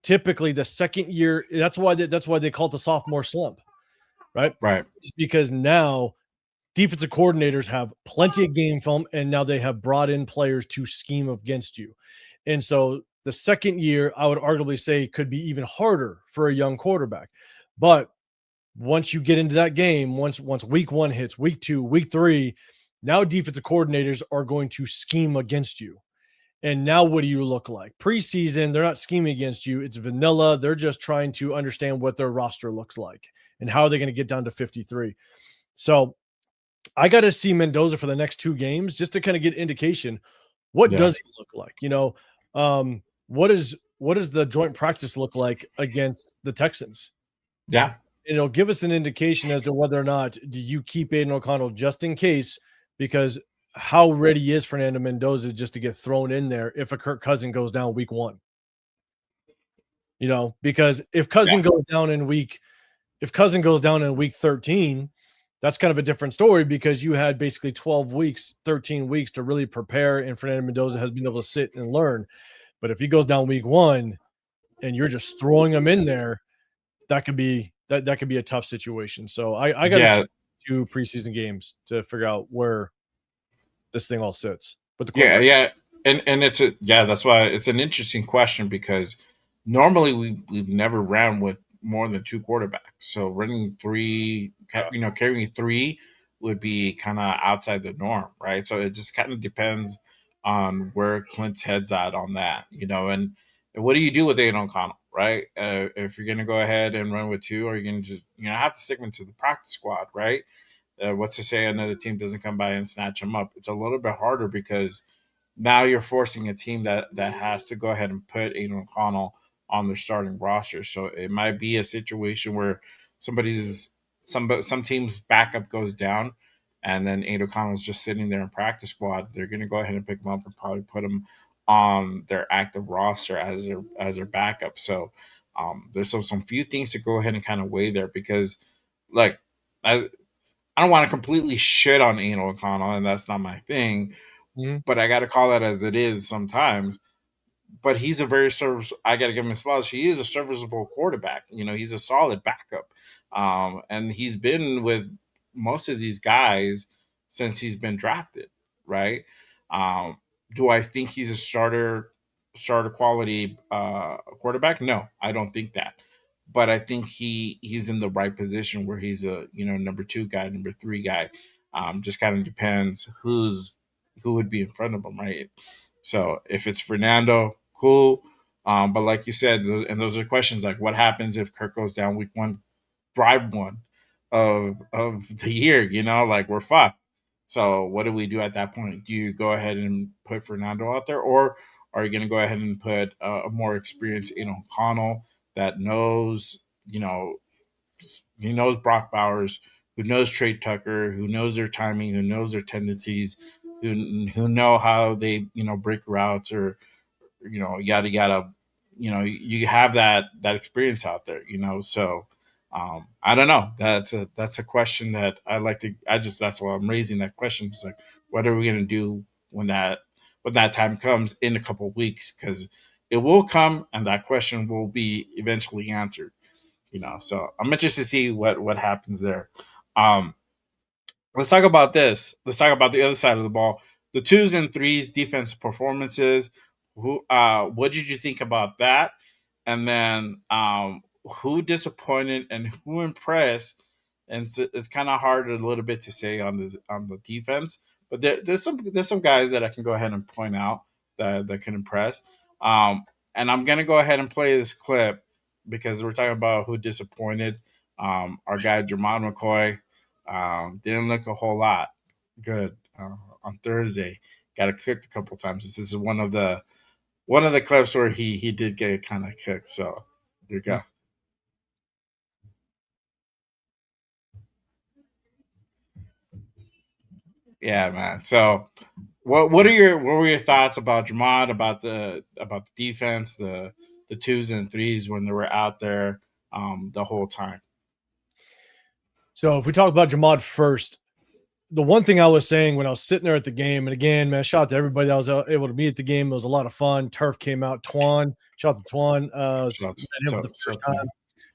typically the second year, that's why they call it the sophomore slump. right? Right. It's because now defensive coordinators have plenty of game film, and now they have brought in players to scheme against you. And so the second year, I would arguably say, could be even harder for a young quarterback. But once you get into that game, once week 1 hits, week 2, week 3, now defensive coordinators are going to scheme against you. And now what do you look like? Preseason, they're not scheming against you. It's vanilla. They're just trying to understand what their roster looks like and how are they going to get down to 53. So I got to see Mendoza for the next 2 games just to kind of get indication. What Yeah. does he look like? What does the joint practice look like against the Texans? Yeah. And it'll give us an indication as to whether or not do you keep Aiden O'Connell just in case, because how ready is Fernando Mendoza just to get thrown in there if a Kirk Cousin goes down week 1? Because if Cousin goes down in week 13, that's kind of a different story because you had basically 12 weeks, 13 weeks to really prepare, and Fernando Mendoza has been able to sit and learn. But if he goes down week 1 and you're just throwing him in there, that could be a tough situation. So I got to see 2 preseason games to figure out where this thing all sits. But the quarterback, Yeah. And that's why it's an interesting question, because normally we've never ran with more than 2 quarterbacks. So running 3, carrying 3 would be kind of outside the norm, right? So it just kind of depends on where Clint's head's at on that, and what do you do with Aiden O'Connell, right? If you're going to go ahead and run with 2, or you're going to just have to stick him to the practice squad, right? What's to say another team doesn't come by and snatch him up? It's a little bit harder because now you're forcing a team that has to go ahead and put Aiden O'Connell on their starting roster. So it might be a situation where some team's backup goes down, and then Aiden O'Connell's just sitting there in practice squad. They're going to go ahead and pick him up and probably put him on their active roster as their backup. So there's some few things to go ahead and kind of weigh there, because like I don't want to completely shit on Aiden O'Connell, and that's not my thing. Mhm. But I got to call it as it is sometimes. But he's a very service. I got to give him his flowers. He is a serviceable quarterback. He's a solid backup, and he's been with most of these guys since he's been drafted. Right? Um, do I think he's a starter quality quarterback? No, I don't think that. But I think he's in the right position where he's a number 2 guy, number 3 guy. Just kind of depends who would be in front of him, right? So if it's Fernando, cool. But like you said, and those are questions like, what happens if Kirk goes down week 1, drive 1 of the year? Like, we're fucked. So what do we do at that point? Do you go ahead and put Fernando out there, or are you going to go ahead and put a more experienced O'Connell that knows, he knows Brock Bowers, who knows Trey Tucker, who knows their timing, who knows their tendencies, who know how they break routes, or yada yada. You have that experience out there. So I don't know. That's a question that I like to. That's why I'm raising that question. It's like, what are we gonna do when that time comes in a couple of weeks? Because it will come, and that question will be eventually answered. So I'm interested to see what happens there. Um, let's talk about this. Let's talk about the other side of the ball. The 2s and 3s defensive performances. What did you think about that? And then who disappointed and who impressed? And it's kind of hard a little bit to say on the defense, but there's some guys that I can go ahead and point out that can impress. Um, and I'm gonna go ahead and play this clip because we're talking about who disappointed. Our guy Jermon McCoy didn't look a whole lot good on Thursday. Got cooked a couple times. This is one of the clips where he did get kind of cooked. So here you go. Yeah, man. So what were your thoughts about Jamad, about the defense, the 2s and 3s when they were out there the whole time? So if we talk about Jamad first, the one thing I was saying when I was sitting there at the game, and again, man, shout out to everybody that was able to be at the game. It was a lot of fun. Turf came out. Twan, shout out to Twan. So Met him for the first time.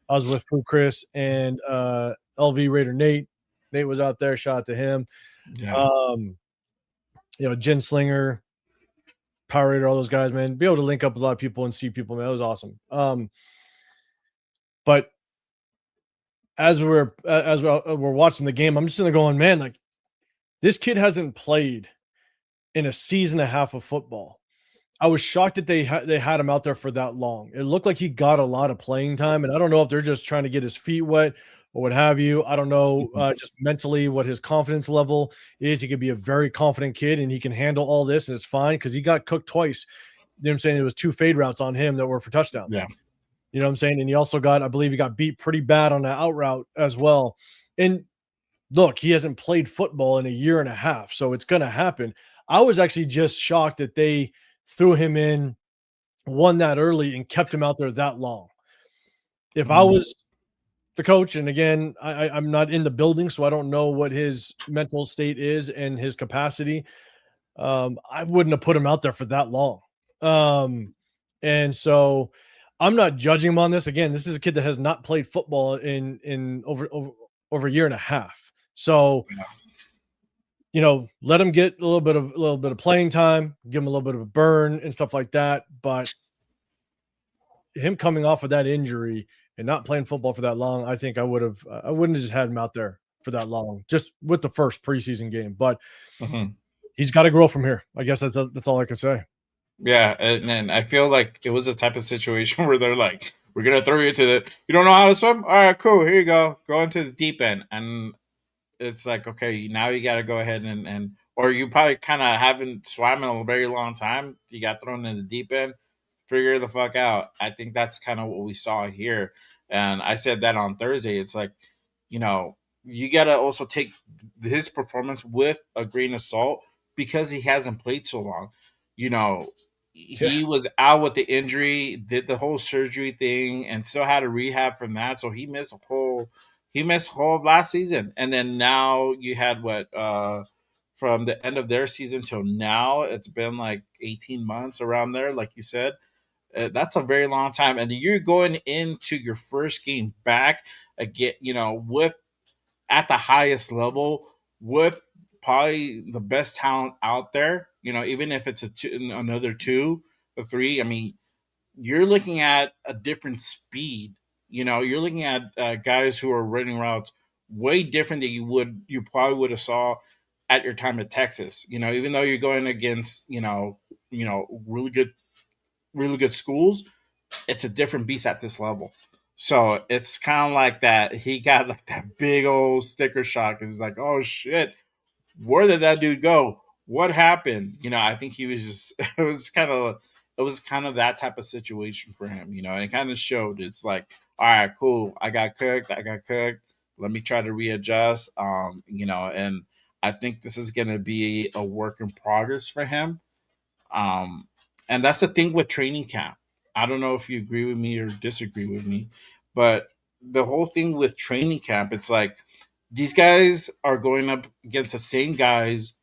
I was with Fu Chris and LV Raider Nate. Nate was out there. Shout out to him. Yeah. Jen Slinger, Power Raider, all those guys, man. Be able to link up with a lot of people and see people, man. That was awesome. But as we're watching the game, I'm just sitting there going, man, like this kid hasn't played in a season and a half of football. I was shocked that they had him out there for that long. It looked like he got a lot of playing time, and I don't know if they're just trying to get his feet wet or what have you. I don't know, just mentally what his confidence level is. He could be a very confident kid, and he can handle all this, and it's fine because he got cooked twice. You know what I'm saying? It was 2 fade routes on him that were for touchdowns. Yeah. You know what I'm saying? And he also I believe he got beat pretty bad on that out route as well. And look, he hasn't played football in a year and a half, so it's going to happen. I was actually just shocked that they threw him in, won that early, and kept him out there that long. If I was the coach, and again, I'm not in the building, so I don't know what his mental state is and his capacity. I wouldn't have put him out there for that long. And so I'm not judging him on this. Again, this is a kid that has not played football in over a year and a half. So, let him get a little bit of playing time, give him a little bit of a burn and stuff like that. But him coming off of that injury and not playing football for that long, I think I wouldn't have just had him out there for that long, just with the first preseason game. But he's got to grow from here. I guess that's all I can say. Yeah, and I feel like it was a type of situation where they're like, "We're gonna throw you to you don't know how to swim? All right, cool. Here you go. Go into the deep end." And it's like, okay, now you got to go ahead and or you probably kind of haven't swam in a very long time. You got thrown in the deep end. Figure the fuck out. I think that's kind of what we saw here, and I said that on Thursday. It's like, you got to also take his performance with a grain of salt because he hasn't played so long. He was out with the injury, did the whole surgery thing, and still had a rehab from that. So he missed whole of last season, and then now you had from the end of their season till now, it's been like 18 months around there, like you said. That's a very long time, and you're going into your first game back again, with at the highest level with probably the best talent out there. Even if it's another 2 or 3, I mean, you're looking at a different speed. You're looking at guys who are running routes way different than you probably would have saw at your time at Texas. Even though you're going against really good schools, it's a different beast at this level. So it's kind of like that. He got like that big old sticker shock. It's like, oh shit, where did that dude go? What happened? I think he was just. It was kind of that type of situation for him. It kind of showed. It's like, all right, cool. I got cooked. Let me try to readjust. And I think this is going to be a work in progress for him. And that's the thing with training camp. I don't know if you agree with me or disagree with me, but the whole thing with training camp, it's like these guys are going up against the same guys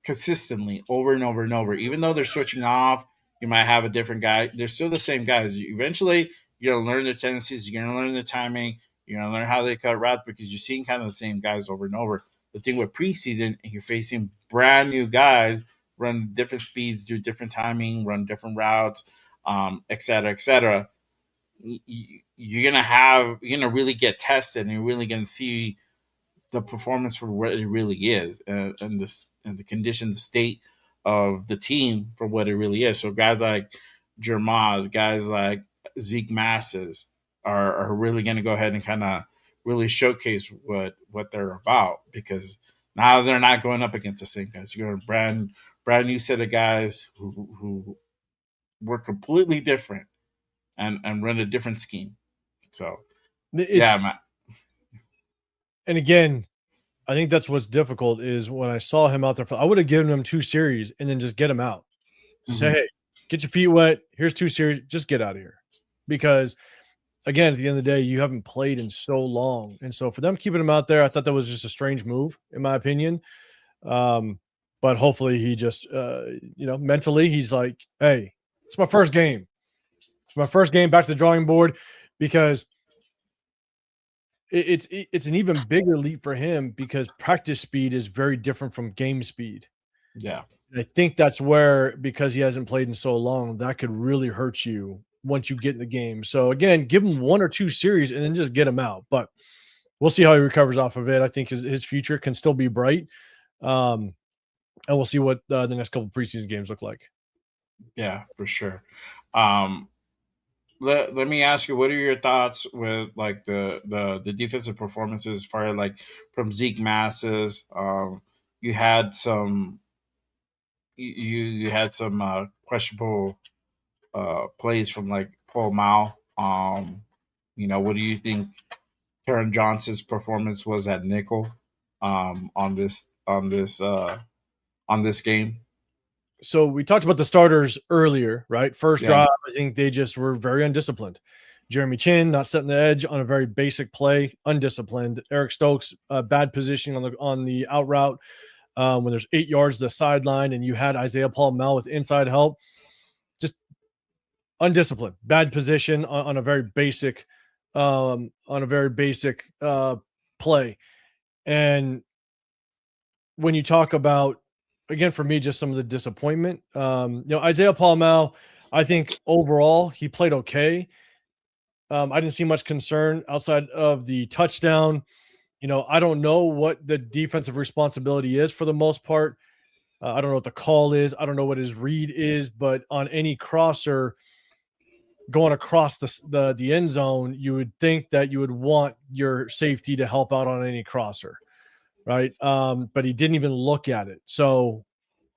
consistently over and over and over. Even though they're switching off, you might have a different guy. They're still the same guys. Eventually, you're going to learn their tendencies. You're going to learn the timing. You're going to learn how they cut routes because you're seeing kind of the same guys over and over. The thing with preseason, you're facing brand new guys, run different speeds, do different timing, run different routes, et cetera, et cetera. You're gonna really get tested, and you're really gonna see the performance for what it really is, and the condition, the state of the team for what it really is. So guys like Jermaz, guys like Zeke Masses are really going to go ahead and kind of really showcase what they're about, because now they're not going up against the same guys. You're a brand new set of guys who were completely different and run a different scheme. So and again, I think that's what's difficult is when I saw him out there, I would have given him 2 series and then just get him out. Say, hey, get your feet wet. Here's 2 series. Just get out of here. Because, again, at the end of the day, you haven't played in so long. And so for them keeping him out there, I thought that was just a strange move, in my opinion. But hopefully he just, mentally he's like, hey, it's my first game. It's my first game back to the drawing board, because it's an even bigger leap for him because practice speed is very different from game speed. Yeah. And I think that's where, because he hasn't played in so long, that could really hurt you once you get in the game. So again, give him 1 or 2 series and then just get him out. But we'll see how he recovers off of it. I think his future can still be bright. And we'll see what the next couple preseason games look like. Yeah, for sure. Um, let me ask you, what are your thoughts with like the defensive performances as far as like from Zeke Masses? You had some you had some questionable plays from like Paul Mao. What do you think Taron Johnson's performance was at nickel on this game? So we talked about the starters earlier, right? First Yeah. drive, I think they just were very undisciplined. Jeremy Chin not setting the edge on a very basic play, undisciplined. Eric Stokes, bad positioning on the out route when there's 8 yards to the sideline, and you had Isaiah Paul Mel with inside help. Just undisciplined, bad position on a very basic play. And when you talk about, again, for me, just some of the disappointment, Isaiah Paul Mel, I think overall he played okay. I didn't see much concern outside of the touchdown. I don't know what the defensive responsibility is for the most part. I don't know what the call is. I don't know what his read is, but on any crosser going across the end zone, you would think that you would want your safety to help out on any crosser, right? But he didn't even look at it. So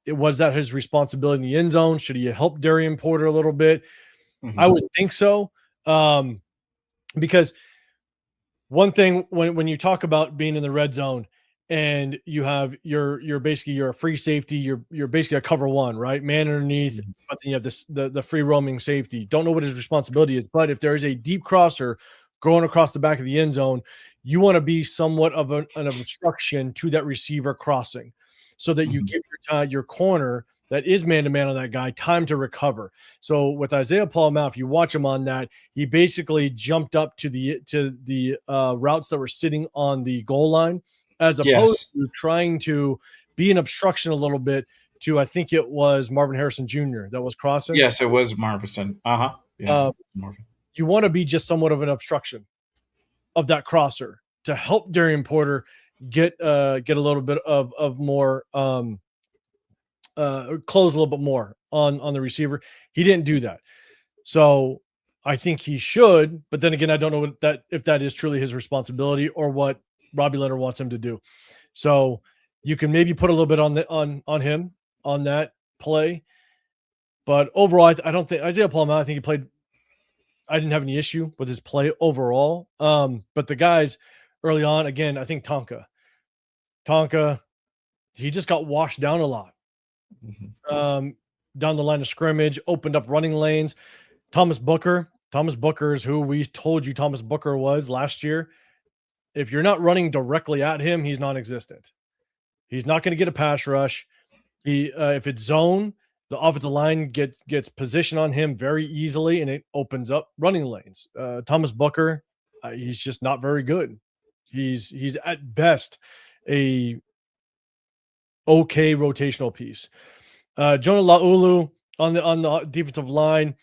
was that his responsibility in the end zone? Should he help Darian Porter a little bit? Mm-hmm. I would think so. Because one thing when you talk about being in the red zone and you have you're basically you're a free safety, you're basically a cover one, right? Man underneath, Mhm. but then you have the free roaming safety. Don't know what his responsibility is, but if there is a deep crosser going across the back of the end zone, you want to be somewhat of an obstruction to that receiver crossing, so that you Mhm. give your corner that is man to man on that guy time to recover. So with Isaiah Paul Mel, if you watch him on that, he basically jumped up to the routes that were sitting on the goal line, as opposed Yes. to trying to be an obstruction a little bit to, I think it was Marvin Harrison Jr. that was crossing. Yes, it was Marvin. Uh-huh. Yeah. Uh, Marvin. you want to be just somewhat of an obstruction of that crosser to help Darian Porter get a little bit of more close a little bit more on the receiver. He didn't do that. So I think he should, but then again, I don't know if that is truly his responsibility or what Robbie Leonard wants him to do. So you can maybe put a little bit on him on that play. But overall, I don't think Isaiah Paul Mel, I think he played. I didn't have any issue with his play overall. But the guys early on, again, I think Tonka, he just got washed down a lot. Mhm. Down the line of scrimmage, opened up running lanes. Thomas Booker is who we told you Thomas Booker was last year. If you're not running directly at him, he's non-existent. He's not going to get a pass rush. If it's zone, the offensive line gets position on him very easily, and it opens up running lanes. Thomas Booker, he's just not very good. He's at best a okay rotational piece. Jonah Laulu on the defensive line,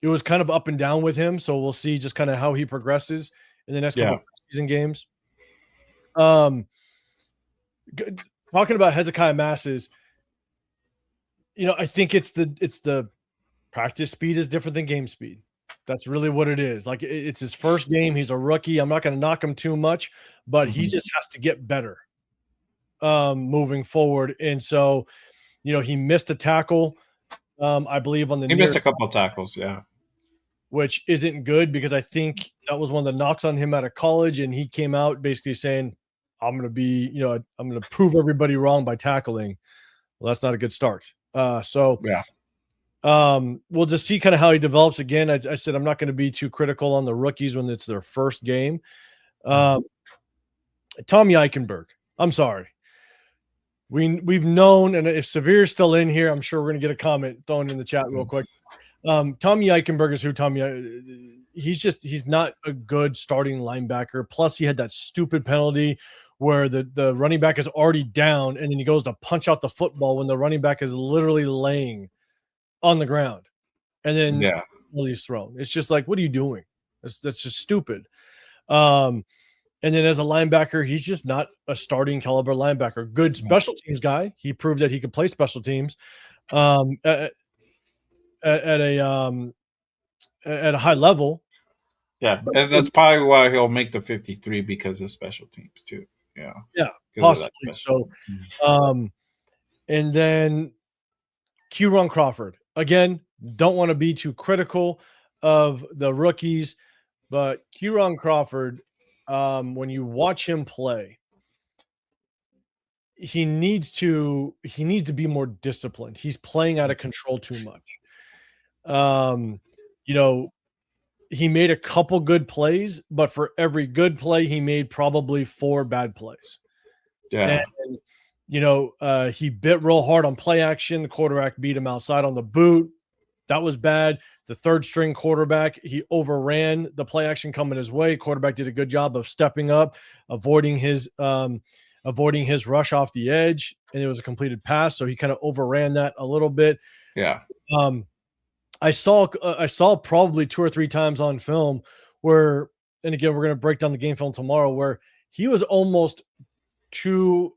it was kind of up and down with him. So we'll see just kind of how he progresses in the next couple Yeah. of season games. Talking about Hezekiah Masses, I think it's the practice speed is different than game speed. That's really what it is. Like it's his first game. He's a rookie. I'm not going to knock him too much, but he Mhm. just has to get better moving forward. And so, he missed a tackle, I believe, on the He near missed a side, couple of tackles. Yeah. which isn't good because I think that was one of the knocks on him out of college. And he came out basically saying, I'm going to prove everybody wrong by tackling. Well, that's not a good start. Yeah. We'll just see kind of how he develops. Again, I said I'm not going to be too critical on the rookies when it's their first game. Tommy Eichenberg, I'm sorry. We've known, and if Severe's still in here, I'm sure we're going to get a comment thrown in the chat real quick. Tommy Eichenberg is who he's not a good starting linebacker. Plus, he had that stupid penalty where the running back is already down and then he goes to punch out the football when the running back is literally laying on the ground. And then Yeah. he's thrown. It's just like, what are you doing? That's just stupid. Um, and then as a linebacker, he's just not a starting caliber linebacker. Good special teams guy. He proved that he could play special teams um, at, at a at a high level. Yeah. But And that's probably why he'll make the 53 because of special teams too. Yeah. yeah, Because of that possibly. special So, team. and then Q-Ron Crawford again. Don't want to be too critical of the rookies, but Q-Ron Crawford, when you watch him play, he needs to be more disciplined. He's playing out of control too much. Um, you know, he made a couple good plays, but for every good play, he made probably 4 bad plays. And Yeah. he bit real hard on play action. The quarterback beat him outside on the boot. That was bad. The third string quarterback, he overran the play action coming his way. Quarterback did a good job of stepping up, avoiding his rush off the edge, and it was a completed pass. So he kind of overran that a little bit. Yeah. Um, I saw probably 2 or 3 times on film where, and again, we're going to break down the game film tomorrow, where he was almost too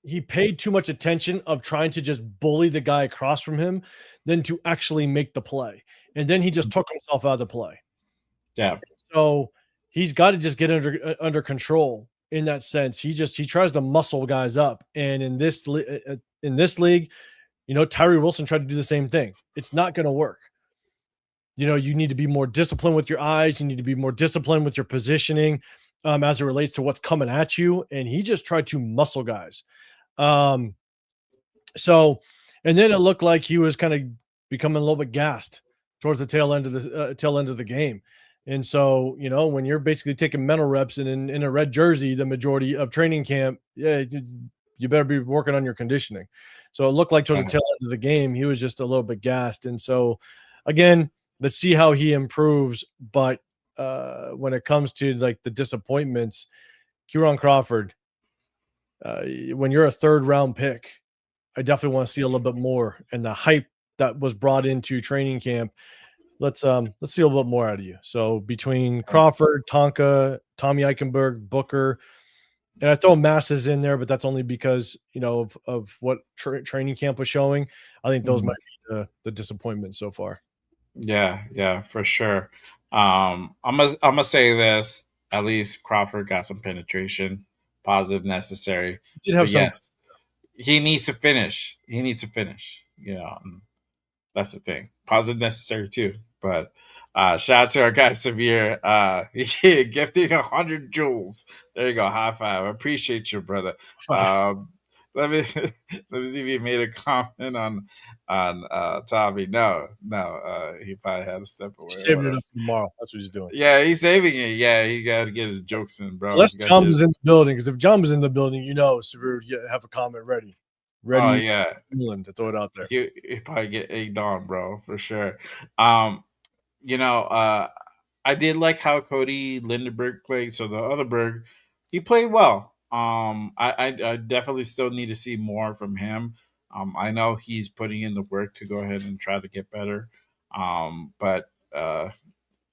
he paid too much attention of trying to just bully the guy across from him than to actually make the play. And then he just took himself out of the play. Yeah. So he's got to just get under control in that sense. He tries to muscle guys up. And in this league, Tyree Wilson tried to do the same thing. It's not going to work. You need to be more disciplined with your eyes. You need to be more disciplined with your positioning as it relates to what's coming at you. And he just tried to muscle guys. Um, so, and then it looked like he was kind of becoming a little bit gassed towards the tail end of the game. And so, when you're basically taking mental reps in a red jersey, the majority of training camp, yeah, you better be working on your conditioning. So it looked like towards the tail end of the game, he was just a little bit gassed. And so, again, let's see how he improves. But when it comes to like the disappointments, Kieran Crawford, when you're a third round pick, I definitely want to see a little bit more. And the hype that was brought into training camp, let's see a little bit more out of you. So between Crawford, Tonka, Tommy Eichenberg, Booker, and I throw Masses in there, but that's only because of what training camp was showing. I think those might be the disappointment so far. Yeah, for sure. I'm gonna say this. At least Crawford got some penetration, positive, necessary. He did have But some. yes, he needs to finish. He needs to finish. That's the thing. Positive, necessary too. But shout out to our guy Severe. Gifting 100 joules. There you go. High five. I appreciate you, brother. Um, let me let me see if he made a comment on Tommy. No. He probably had to step away He's or saving it whatever. up for tomorrow. That's what he's doing. Yeah, he's saving it. Yeah, he got to get his jokes in, bro. Unless He got to Jump get is in the building, because if Jump is in the building, Severe would have a comment ready. Oh Ready yeah, to throw it out there. he probably get egged on, bro, for sure. Um, you know, I did like how Cody Lindenberg played. So the other Berg, he played well. I definitely still need to see more from him. I know he's putting in the work to go ahead and try to get better. But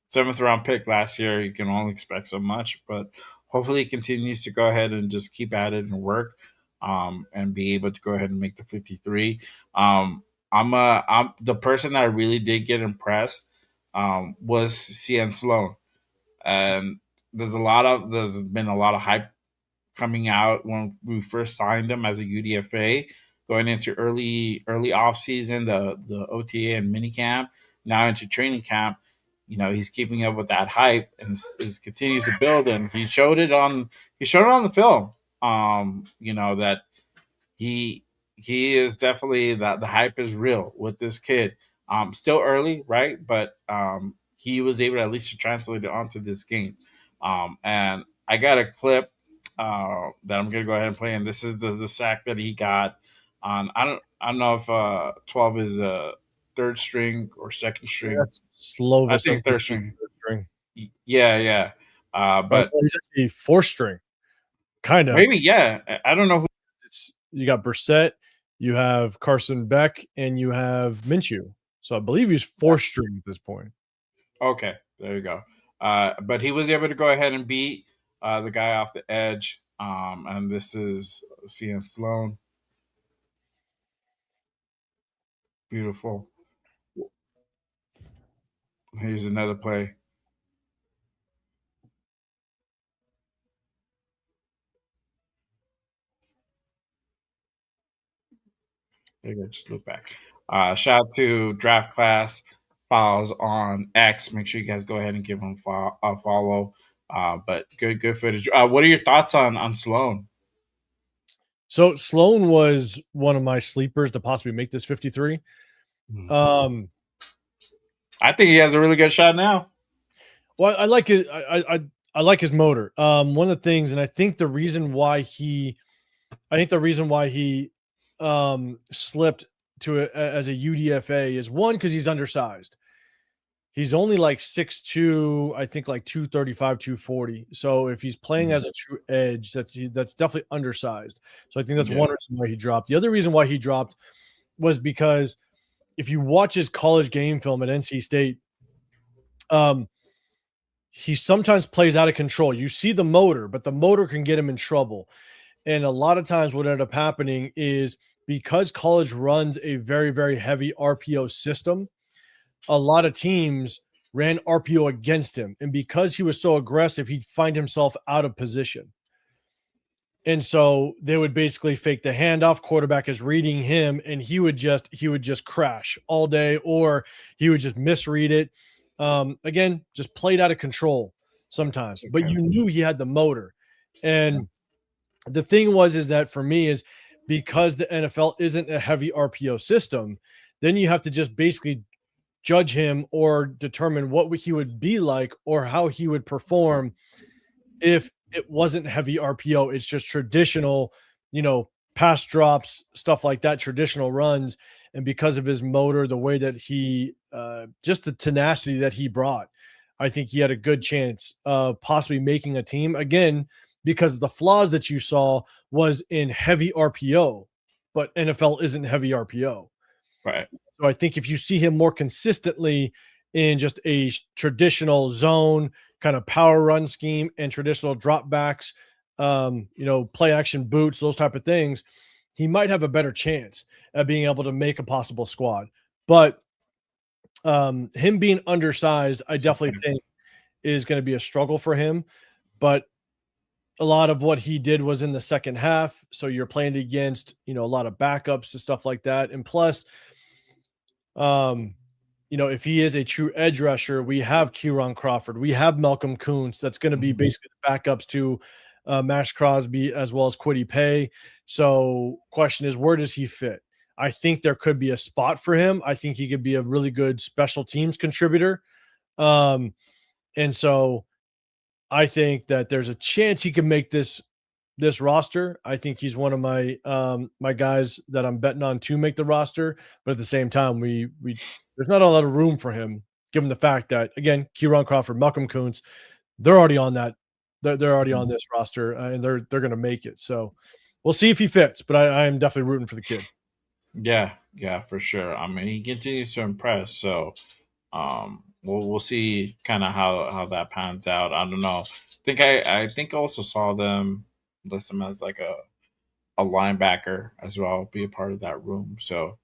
seventh round pick last year, you can only expect so much. But hopefully, he continues to go ahead and just keep at it and work, and be able to go ahead and make the 53. I'm the person that really did get impressed was CN Sloan, and there's been a lot of hype coming out when we first signed him as a UDFA, going into early off season, the OTA and minicamp, now into training camp. He's keeping up with that hype and continues to build, and he showed it on the film. That he is definitely the hype is real with this kid. Still early, right? But he was able to at least to translate it onto this game. And I got a clip that I'm gonna go ahead and play, and this is the sack that he got on. I don't know if 12 is third string or second string. That's I Slovis, I think think, third is string. third string. Yeah, yeah. Or But he's actually fourth string, kinda. maybe, yeah. I don't know who. It's you got Brissett, you have Carson Beck, and you have Minshew. So I believe he's fourth string at this point. Okay, there you go. But he was able to go ahead and beat the guy off the edge. And this is CN Sloan. Beautiful. Here's another play. There you go. Just look back. Shout out to Draft Class. Follows on X. Make sure you guys go ahead and give him a follow. But good footage. What are your thoughts on Sloan? So Sloan was one of my sleepers to possibly make this 53. Um, I think he has a really good shot now. well, I like it. I like his motor. One of the things, and I think the reason why he slipped to as a UDFA is one because he's undersized. He's only like 6'2", I think like 235, 240. So if he's playing as a true edge, that's definitely undersized. So I think that's Yeah. one reason why he dropped. The other reason why he dropped was because if you watch his college game film at NC State, um, he sometimes plays out of control. You see the motor, but the motor can get him in trouble. And a lot of times what ended up happening is because college runs a very, very heavy RPO system, a lot of teams ran RPO against him. And because he was so aggressive, he'd find himself out of position. And so they would basically fake the handoff. Quarterback is reading him, and he would just crash all day, or he would just misread it. Again, just played out of control sometimes. But Okay. you knew he had the motor. And the thing is that for me is because the NFL isn't a heavy RPO system, then you have to just basically judge him or determine what he would be like or how he would perform if it wasn't heavy RPO. It's just traditional, pass drops, stuff like that, traditional runs. And because of his motor, the way that just the tenacity that he brought, I think he had a good chance of possibly making a team again because the flaws that you saw was in heavy RPO, but NFL isn't heavy RPO. Right. So I think if you see him more consistently in just a traditional zone kind of power run scheme and traditional dropbacks, play action boots, those type of things, he might have a better chance at being able to make a possible squad. But him being undersized, I definitely think is going to be a struggle for him. But a lot of what he did was in the second half. So you're playing against, a lot of backups and stuff like that. And plus, um, if he is a true edge rusher, we have Kieran Crawford, we have Malcolm Kuntz. That's going to be basically the backups to Max Crosby as well as Kwity Paye. So, question is, where does he fit? I think there could be a spot for him. I think he could be a really good special teams contributor. And so, I think that there's a chance he can make this roster. I think he's one of my guys that I'm betting on to make the roster. But at the same time, we there's not a lot of room for him, given the fact that again, Kieran Crawford, Malcolm Kuntz, they're already on that. They're already on this roster, and they're going to make it. So we'll see if he fits. But I am definitely rooting for the kid. Yeah, for sure. I mean, he continues to impress. So, we'll see kind of how that pans out. I don't know. I think I also saw them list him as like a linebacker as well, be a part of that room. So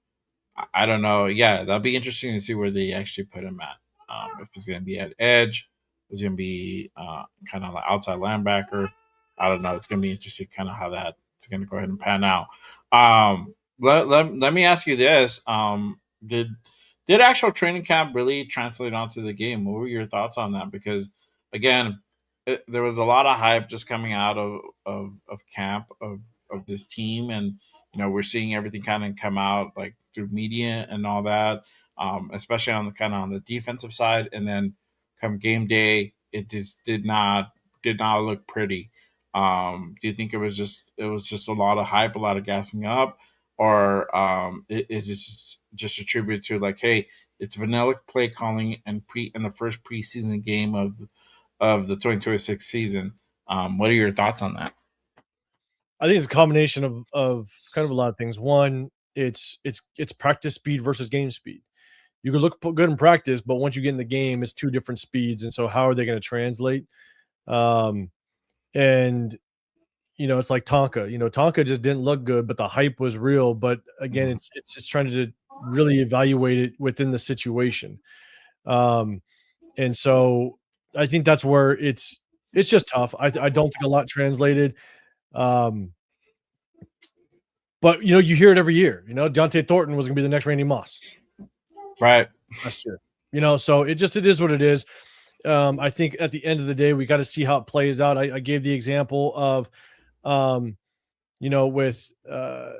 I don't know. Yeah, that'll be interesting to see where they actually put him at. If he's going to be at edge, is going to be kind of like outside linebacker. I don't know. It's going to be interesting, kind of how that's going to go ahead and pan out. Let me ask you this: did actual training camp really translate onto the game? What were your thoughts on that? Because again, there was a lot of hype just coming out of camp of this team, and we're seeing everything kind of come out like through media and all that, especially on the kind of on the defensive side. And then come game day, it just did not look pretty. Do you think it was just a lot of hype, a lot of gassing up, or is it just attributed to like, hey, it's vanilla play calling and in the first preseason game of the 2026 season? What are your thoughts on that? I think it's a combination of kind of a lot of things. One, it's practice speed versus game speed. You can look good in practice, but once you get in the game, it's two different speeds, and so how are they going to translate? Um, and it's like Tonka. Tonka just didn't look good, but the hype was real. But again, Mhm. it's just trying to really evaluate it within the situation. Um, and so I think that's where it's just tough. I don't think a lot translated. Um, but you hear it every year. Dante Thornton was gonna be the next Randy Moss Right. last year. So it is what it is. I think at the end of the day, we got to see how it plays out. I gave the example of um, you know, with uh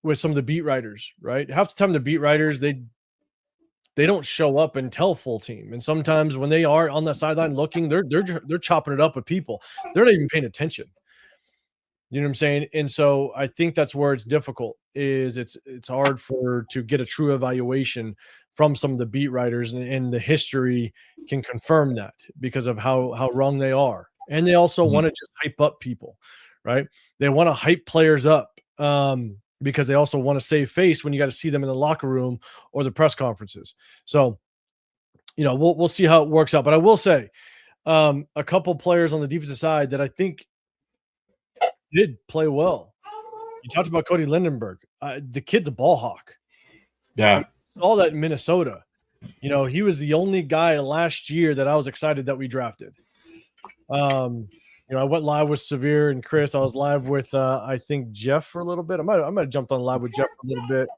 with some of the beat writers, right? Half the time the beat writers, they don't show up and tell full team. And sometimes when they are on the sideline looking, they're chopping it up with people. They're not even paying attention. You know what I'm saying? And so I think that's where it's difficult is it's hard to get a true evaluation from some of the beat writers, and the history can confirm that because of how wrong they are. And they also Mhm. want to just hype up people, right? They want to hype players up because they also want to save face when you got to see them in the locker room or the press conferences. So, we'll see how it works out. But I will say, a couple players on the defensive side that I think did play well. You talked about Cody Lindenberg. The kid's a ball hawk. We Yeah. saw that in Minnesota. He was the only guy last year that I was excited that we drafted. I went live with Severe and Chris. I was live with I think Jeff for a little bit. I might have jumped on live with Jeff for a little bit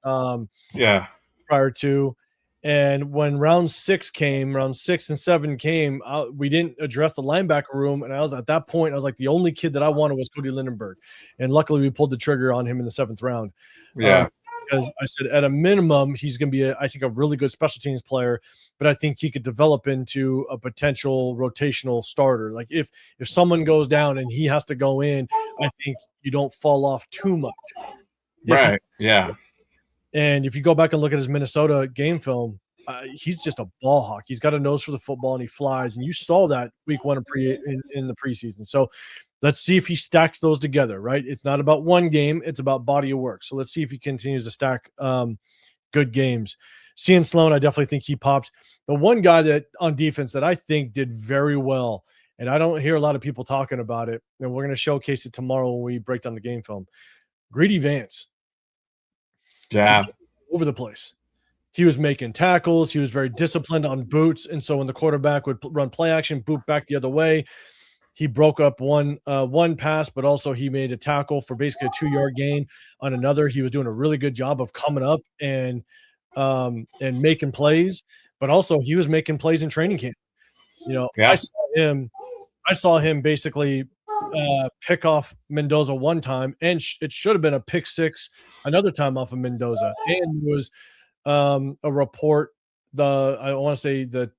Yeah. prior to. And when round 6 and 7 came, we didn't address the linebacker room. And I was at that point, I was like, the only kid that I wanted was Cody Lindenberg. And luckily, we pulled the trigger on him in the 7th round. Um, Yeah. because I said, at a minimum, he's going to be, I think, a really good special teams player. But I think he could develop into a potential rotational starter. Like if someone goes down and he has to go in, I think you don't fall off too much. If he Right. Yeah. and if you go back and look at his Minnesota game film, he's just a ball hawk. He's got a nose for the football and he flies. And you saw that week one in the preseason. So let's see if he stacks those together, right? It's not about one game, it's about body of work. So let's see if he continues to stack good games. Cian Sloan, I definitely think he popped. The one guy that on defense that I think did very well, and I don't hear a lot of people talking about it, and we're going to showcase it tomorrow when we break down the game film. Greedy Vance. He Yeah. was all over the place. He was making tackles. He was very disciplined on boots. And so when the quarterback would run play action, boot back the other way, he broke up one pass, but also he made a tackle for basically a 2-yard gain on another. He was doing a really good job of coming up and making plays, but also he was making plays in training camp. I Yeah. saw him basically pick off Mendoza one time, and it should have been a pick six another time off of Mendoza. And it was a report, I want to say the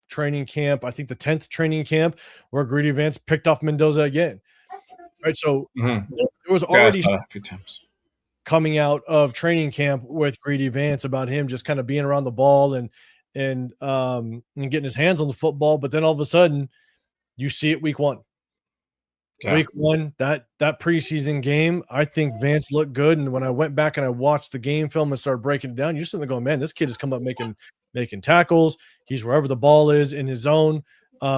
training camp, I think the 10th training camp, where Greedy Vance picked off Mendoza again. Right. So Mhm. there was Yeah. I already saw that a few times. coming out of training camp with Greedy Vance about him just kind of being around the ball and getting his hands on the football. But then all of a sudden you see it week one. Yeah. Week one, that preseason game, I think Vance looked good. And when I went back and I watched the game film and started breaking it down, you're sitting there going, man, this kid has come up making tackles. He's wherever the ball is in his zone,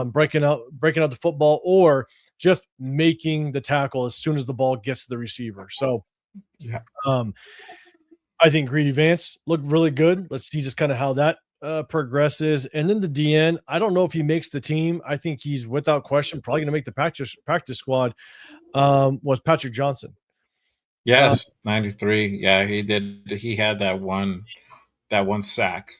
breaking out the football, or just making the tackle as soon as the ball gets to the receiver. So Yeah. um, I think Greedy Vance looked really good. Let's see just kind of how that progresses. And then the DN, I don't know if he makes the team. I think he's without question probably going to make the practice squad. Was Patrick Johnson. Yes. 93. Yeah. He did. He had that one sack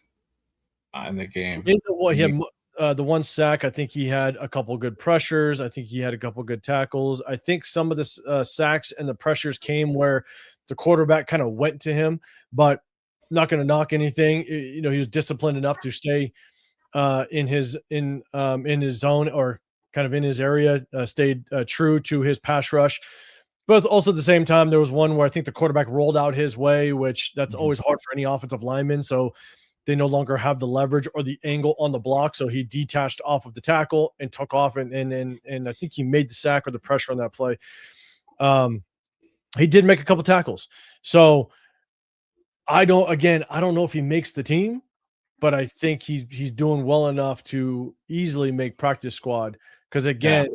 in the game. He had the one sack. I think he had a couple good pressures. I think he had a couple good tackles. I think some of the sacks and the pressures came where the quarterback kind of went to him, but not going to knock anything. He was disciplined enough to stay in his zone, or kind of in his area, stayed true to his pass rush. But also at the same time, there was one where I think the quarterback rolled out his way, which that's Mhm. always hard for any offensive lineman. So they no longer have the leverage or the angle on the block. So he detached off of the tackle and took off, and I think he made the sack or the pressure on that play. Um, he did make a couple tackles. So I don't know if he makes the team, but I think he's doing well enough to easily make practice squad. Because Yeah. again,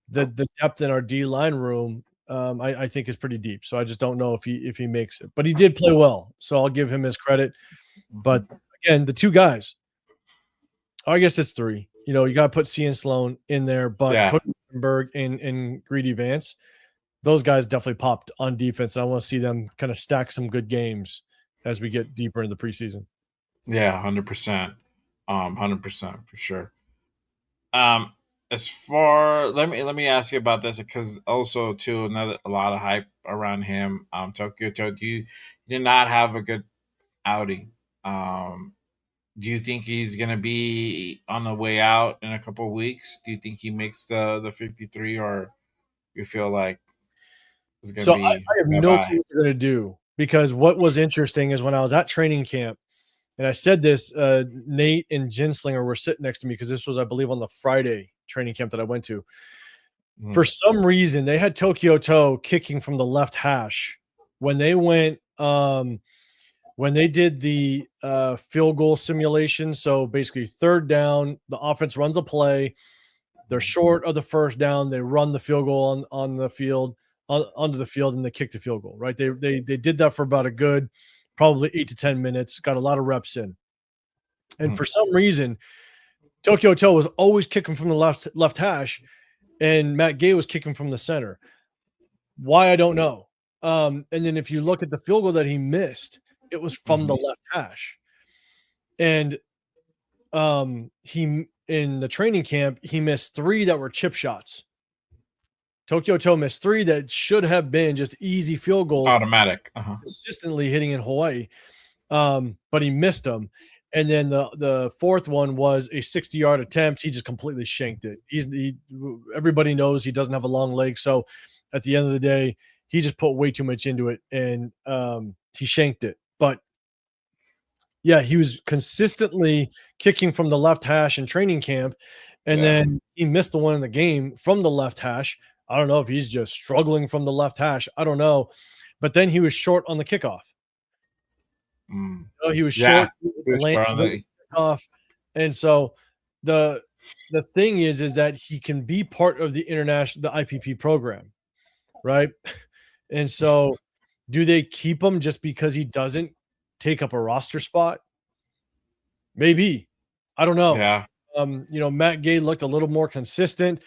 the depth in our D line room, I think is pretty deep. So I just don't know if he makes it. But he did play well, so I'll give him his credit. But Mhm. again, the two guys, I guess it's three. You know, you got to put C and Sloan in there, but Yeah. Cody Berg and Greedy Vance, those guys definitely popped on defense. I want to see them kind of stack some good games as we get deeper in the preseason. Yeah. 100%. 100% for sure. Um, as far let me ask you about this because also too another a lot of hype around him. Tokyo Joe, you did not have a good outing. Um, do you think he's gonna be on the way out in a couple of weeks? Do you think he makes the 53, or you feel like it's gonna So be I have bye no bye? clue what they're going to do because what was interesting is when I was at training camp, and I said this, Nate and Ginslinger were sitting next to me because this was, I believe, on the Friday training camp that I went to. For some reason, they had Tokyo Toe kicking from the left hash when they went when they did the field goal simulation. So basically, third down, the offense runs a play. They're short of the first down. They run the field goal on the field onto the field, and they kick the field goal. Right? They did that for about a good probably 8 to 10 minutes. Got a lot of reps in, and Mhm. for some reason, Tokyo Toe was always kicking from the left hash, and Matt Gay was kicking from the center. Why I don't know. And then if you look at the field goal that he missed, it was from the Mhm. left hash. And he in the training camp, he missed three that were chip shots. Tokyo Toe missed three that should have been just easy field goals, Automatic. consistently hitting in Hawaii. But he missed them. And then the fourth one was a 60-yard attempt. He just completely shanked it. Everybody knows he doesn't have a long leg, so at the end of the day, he just put way too much into it, and he shanked it. But yeah, he was consistently kicking from the left hash in training camp, and Yeah. then he missed the one in the game from the left hash. I don't know if he's just struggling from the left hash. I don't know, but then he was short on the kickoff. Mm. He was Yeah. short with He the was lane throwing with the the kickoff, and so the the thing is that he can be part of the IPP program, right? And so, do they keep him just because he doesn't take up a roster spot? Maybe. I don't know. yeah. Matt Gay looked a little more consistent,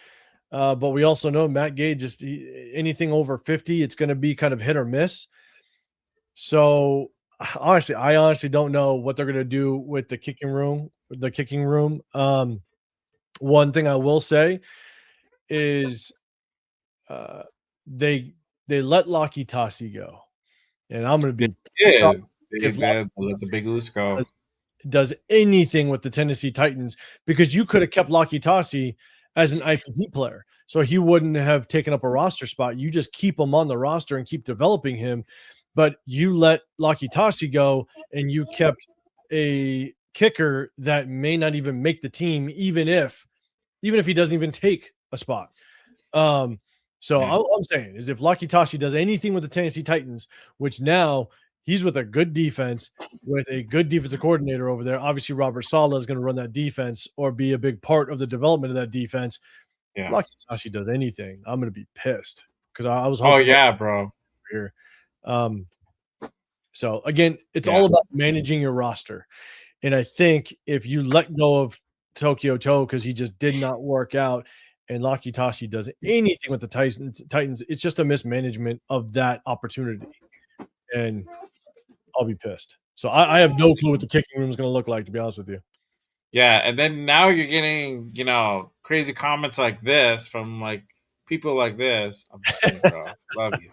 but we also know Matt Gay anything over 50, it's going to be kind of hit or miss. So I honestly don't know what they're going to do with the kicking room. One thing I will say is uh, they they let Laki Tasi go, and I'm going to They be pissed off did. They if did Laki let the big loose go. does anything with the Tennessee Titans because you could have kept Laki Tasi as an IPP player. So he wouldn't have taken up a roster spot. You just keep him on the roster and keep developing him. But you let Laki Tasi go and you kept a kicker that may not even make the team, even if he doesn't even take a spot. Um, so Yeah. all I'm saying is if Lucky Toshi does anything with the Tennessee Titans, which now he's with a good defense, with a good defensive coordinator over there, obviously Robert Sala is going to run that defense or be a big part of the development of that defense. If Yeah. Lucky Toshi does anything, I'm going to be pissed because I was Oh hoping that yeah, bro. here. Um, so again, it's Yeah. all about managing your roster. And I think if you let go of Tokyo Toe because he just did not work out, and Laki Tashi does anything with the Titans, it's just a mismanagement of that opportunity, and I'll be pissed. So I have no clue what the kicking room is going to look like, to be honest with you. Yeah. And then now you're getting, crazy comments like this from like people like this. I'm just kidding, bro. Love you.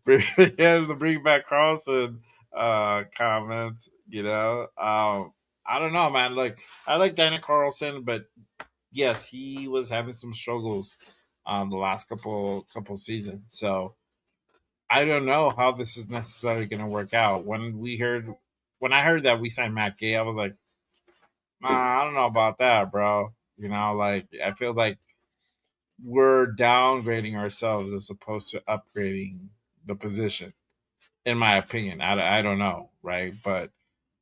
Bring back Carlson comments, I don't know, man. Like I like Danny Carlson, but yes, he was having some struggles the last couple seasons. So I don't know how this is necessarily going to work out. When I heard that we signed Matt Gay, I was like, nah, I don't know about that, bro. You know, like I feel like we're downgrading ourselves as opposed to upgrading the position, in my opinion. I don't know, right? But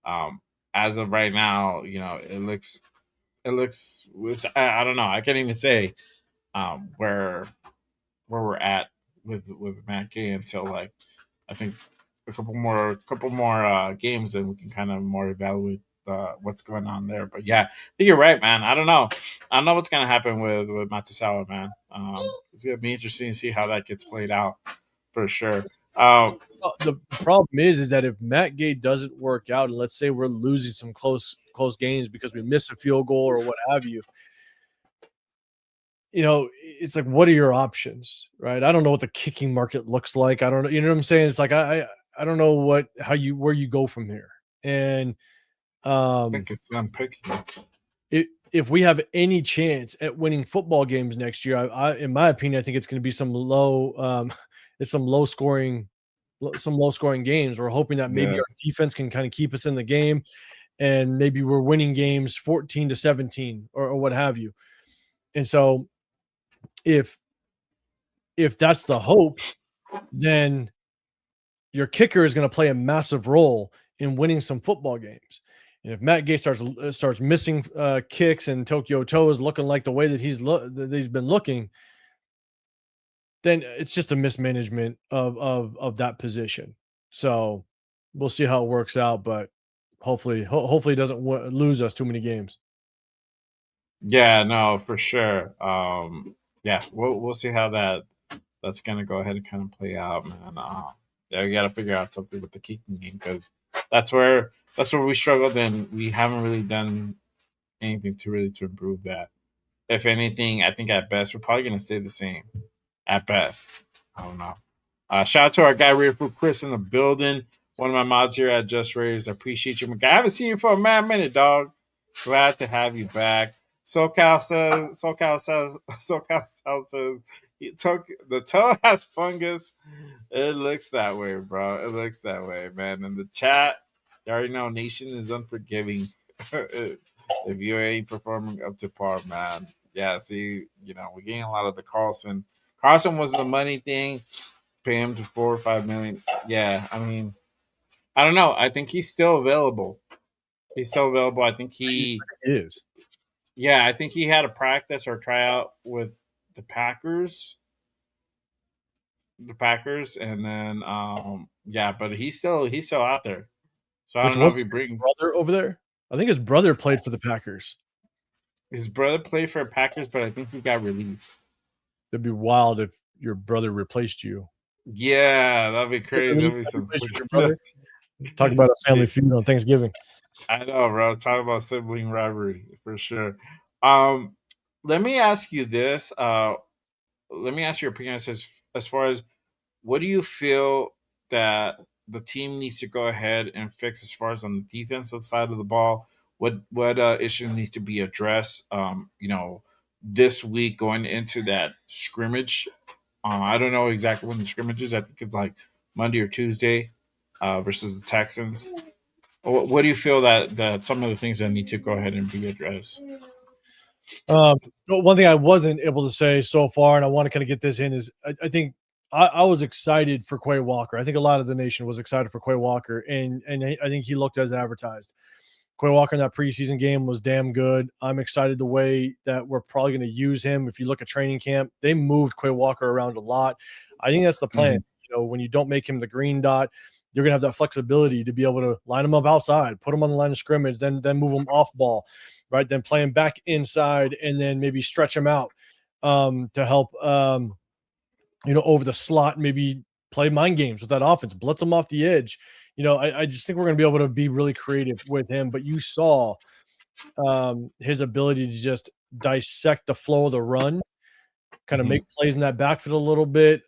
um, as of right now, I don't know. I can't even say where we're at with Matt Gay until like I think a couple more games, and we can kind of more evaluate what's going on there. But yeah, I think you're right, man. I don't know. I don't know what's gonna happen with Matusawa, man. It's gonna be interesting to see how that gets played out for sure. The problem is that if Matt Gay doesn't work out, and let's say we're losing some close games because we miss a field goal or what have you, it's like, what are your options, right? I don't know what the kicking market looks like. I don't know, you know what I'm saying? It's like I don't know where you go from here. And I think it's them picking us. if we have any chance at winning football games next year, in my opinion, I think it's going to be it's some low scoring games. We're hoping that maybe Yeah, our defense can kind of keep us in the game, and maybe we're winning games 14-17 or what have you. And so if that's the hope, then your kicker is going to play a massive role in winning some football games. And if Matt Gay starts missing kicks and Tokyo Toe is looking like the way that he's been looking, then it's just a mismanagement of that position. So we'll see how it works out, but hopefully it doesn't lose us too many games. yeah, no, for sure. Yeah, we'll see how that's gonna go ahead and kind of play out, man. Yeah, we got to figure out something with the kicking game because that's where we struggled, and we haven't really done anything to improve that. If anything, I think at best we're probably gonna stay the same. At best, I don't know. Shout out to our guy Rear Chris in the building. One of my mods here at Just Raised. I appreciate you, my guy. I haven't seen you for a mad minute, dog. Glad to have you back. SoCal says, the toe has fungus. It looks that way, bro. It looks that way, man. In the chat, you already know Nation is unforgiving if you ain't performing up to par, man. Yeah, see, we're getting a lot of the Carlson. Carlson was the money thing. Pay him to 4 or 5 million. Yeah, I mean, I don't know. I think he's still available. He's still available. I think he, It is. yeah, I think he had a practice or tryout with the Packers. The Packers, and then yeah, but he's still out there. So I Which don't know if was he his bring brother over there? I think his brother played for the Packers. his brother played for Packers, but I think he got released. It'd be wild if your brother replaced you. Yeah, that'd be Get crazy. That'd released, be I some replaced with your brother. weirdness. Talk about a family feud on Thanksgiving. I know, bro. Talk about sibling rivalry for sure. Um, Let me ask you this. Let me ask your opinion as far as what do you feel that the team needs to go ahead and fix as far as on the defensive side of the ball? What issue needs to be addressed? This week going into that scrimmage. I don't know exactly when the scrimmage is. I think it's like Monday or Tuesday versus the Texans. What do you feel that some of the things that need to go ahead and be addressed? But one thing I wasn't able to say so far, and I want to kind of get this in, is I think I was excited for Quay Walker. I think a lot of the nation was excited for Quay Walker, and I think he looked as advertised. Quay Walker in that preseason game was damn good. I'm excited the way that we're probably going to use him. If you look at training camp, they moved Quay Walker around a lot. I think that's the plan. Mhm. When you don't make him the green dot, you're going to have that flexibility to be able to line him up outside, put him on the line of scrimmage, then move him off ball, right? Then play him back inside, and then maybe stretch him out to help, over the slot, maybe play mind games with that offense, blitz him off the edge. I just think we're going to be able to be really creative with him. But you saw his ability to just dissect the flow of the run, kind of Mhm. make plays in that backfield a little bit,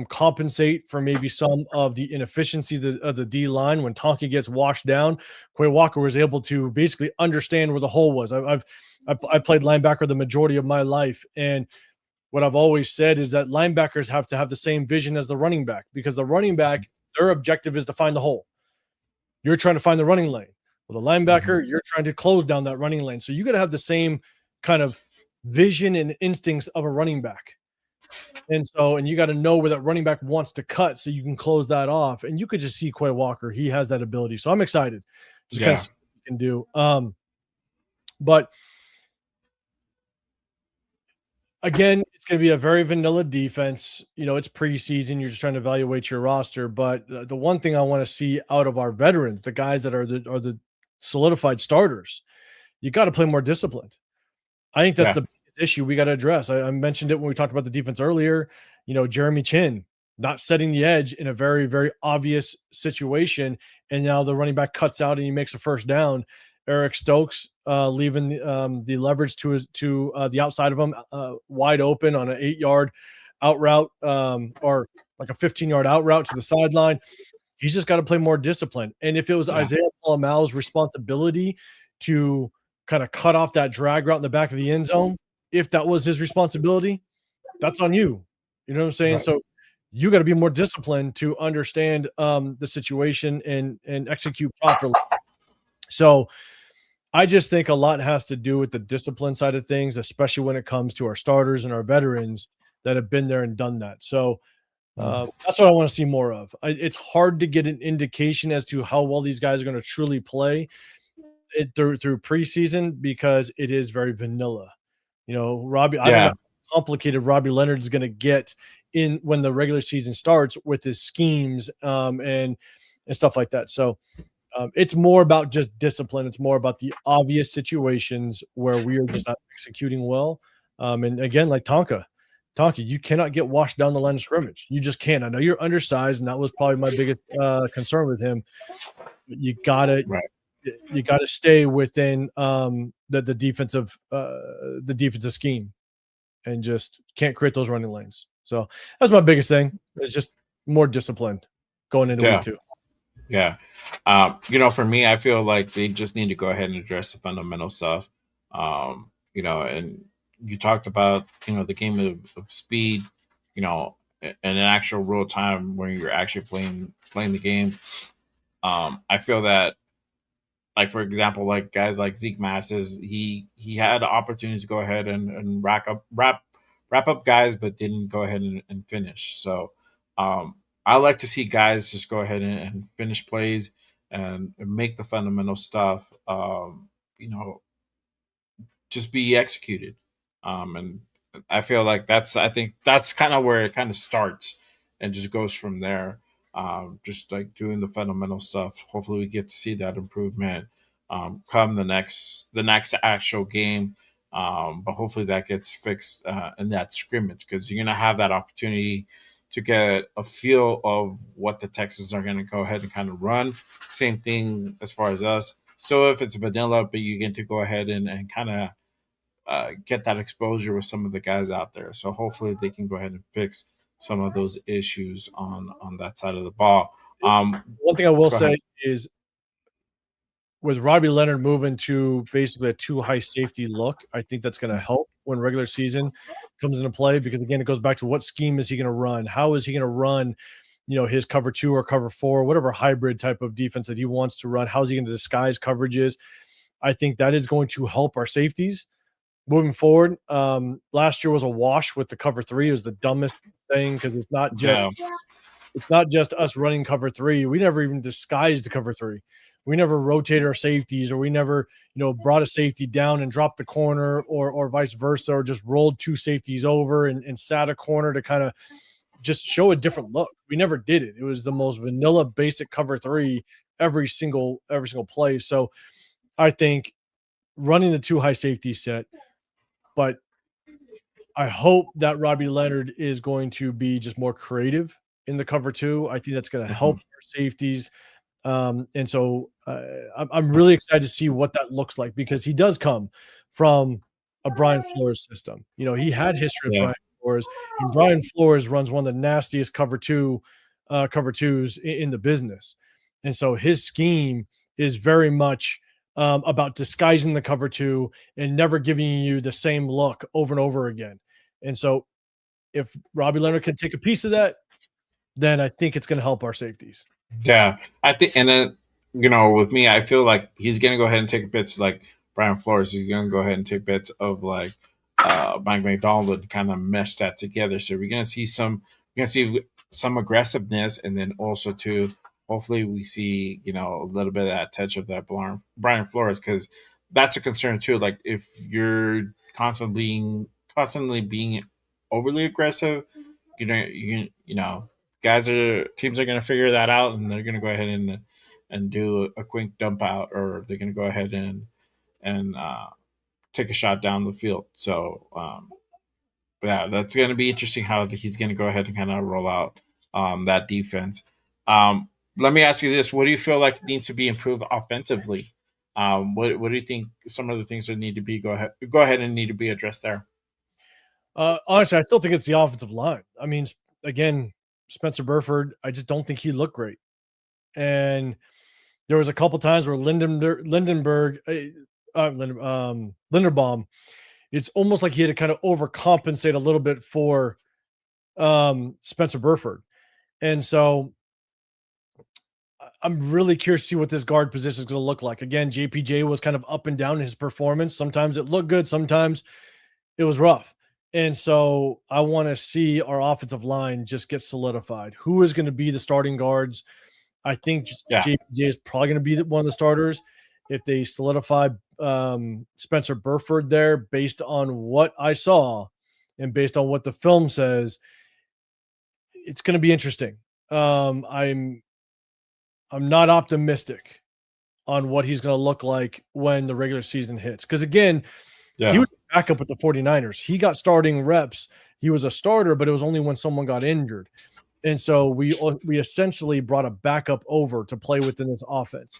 compensate for maybe some of the inefficiencies of the D line when Tonka gets washed down. Quay Walker was able to basically understand where the hole was. I played linebacker the majority of my life, and what I've always said is that linebackers have to have the same vision as the running back, because the running back, their objective is to find the hole. You're trying to find the running lane. Well, the linebacker, you're trying to close down that running lane. So you got to have the same kind of vision and instincts of a running back. And you got to know where that running back wants to cut so you can close that off. And you could just see Quay Walker. He has that ability. So I'm excited. Just kind of see what he can do. But again, it's going to be a very vanilla defense. It's preseason. You're just trying to evaluate your roster. But the one thing I want to see out of our veterans, the guys that are the solidified starters, you got to play more disciplined. I think that's the biggest issue we got to address. I mentioned it when we talked about the defense earlier. Jeremy Chin not setting the edge in a very, very obvious situation, and now the running back cuts out and he makes a first down. Eric Stokes leaving the leverage to the outside of him wide open on an 8-yard out route or like a 15-yard out route to the sideline. He's just got to play more discipline. And if it was Isaiah Palamal's responsibility to kind of cut off that drag route in the back of the end zone, if that was his responsibility, that's on you. You know what I'm saying? Right. So you got to be more disciplined to understand the situation and execute properly. So I just think a lot has to do with the discipline side of things, especially when it comes to our starters and our veterans that have been there and done that. So that's what I want to see more of. It's hard to get an indication as to how well these guys are going to truly play through preseason because it is very vanilla. Robbie, I don't know how complicated Robbie Leonard is going to get in when the regular season starts with his schemes and stuff like that. So it's more about just discipline. It's more about the obvious situations where we are just not executing well. And again, like Tonka, you cannot get washed down the line of scrimmage. You just can't. I know you're undersized, and that was probably my biggest concern with him. But you gotta stay within the defensive scheme, and just can't create those running lanes. So that's my biggest thing. It's just more disciplined going into week 2. Yeah. For me, I feel like they just need to go ahead and address the fundamental stuff. And you talked about, the game of speed, and an actual real time where you're actually playing the game. I feel that, like, for example, like guys like Zeke Masses, he had opportunities to go ahead and wrap up guys, but didn't go ahead and finish. So I like to see guys just go ahead and finish plays and make the fundamental stuff, just be executed. And I feel like I think that's kind of where it kind of starts and just goes from there. Just like doing the fundamental stuff. Hopefully we get to see that improvement come the next actual game. But hopefully that gets fixed in that scrimmage, because you're going to have that opportunity to get a feel of what the Texans are going to go ahead and kind of run. Same thing as far as us. Still, if it's vanilla, but you get to go ahead and kind of get that exposure with some of the guys out there. So hopefully they can go ahead and fix some of those issues on that side of the ball. One thing I will say is, with Robbie Leonard moving to basically a 2 high safety look, I think that's going to help when regular season comes into play, because again, it goes back to what scheme is he going to run? How is he going to run, his cover 2 or cover 4, whatever hybrid type of defense that he wants to run? How's he going to disguise coverages? I think that is going to help our safeties moving forward. Last year was a wash with the cover 3. It was the dumbest thing, because it's not just us running cover 3. We never even disguised the cover 3. We never rotated our safeties, or we never, brought a safety down and dropped the corner, or vice versa, or just rolled 2 safeties over and sat a corner to kind of just show a different look. We never did it. It was the most vanilla, basic cover 3 every single play. So I think running the 2 high safety set, but I hope that Robbie Leonard is going to be just more creative in the cover 2. I think that's going to help our safeties. And so I'm really excited to see what that looks like, because he does come from a Brian Flores system. He had history with Brian Flores, and Brian Flores runs one of the nastiest cover 2s in the business. And so his scheme is very much about disguising the cover 2 and never giving you the same look over and over again. And so If Robbie Leonard can take a piece of that, then I think it's going to help our safeties. Yeah, I think, and then with me, I feel like he's gonna go ahead and take bits like Brian Flores. He's gonna go ahead and take bits of like Mike McDonald and kind of mesh that together. So we're gonna see some aggressiveness, and then also too, hopefully we see a little bit of that touch of that Brian Flores, because that's a concern too. Like if you're constantly being overly aggressive, guys are teams are going to figure that out, and they're going to go ahead and do a quick dump out, or they're going to go ahead and take a shot down the field. So yeah, that's going to be interesting how he's going to go ahead and kind of roll out that defense. Let me ask you this: what do you feel like needs to be improved offensively? What do you think some of the things that need to be go ahead and need to be addressed there? Honestly, I still think it's the offensive line. I mean, again, Spencer Burford, I just don't think he looked great. And there was a couple times where Linderbaum, it's almost like he had to kind of overcompensate a little bit for Spencer Burford. And so I'm really curious to see what this guard position is going to look like. Again, JPJ was kind of up and down in his performance. Sometimes it looked good, sometimes it was rough. And so I want to see our offensive line just get solidified. Who is going to be the starting guards? I think Yeah. JPJ is probably going to be one of the starters. If they solidify Spencer Burford there based on what I saw and based on what the film says, it's going to be interesting. I'm not optimistic on what he's going to look like when the regular season hits. Because again, he Yeah. was a backup with the 49ers. He got starting reps. He was a starter, but it was only when someone got injured. And so we essentially brought a backup over to play within this offense.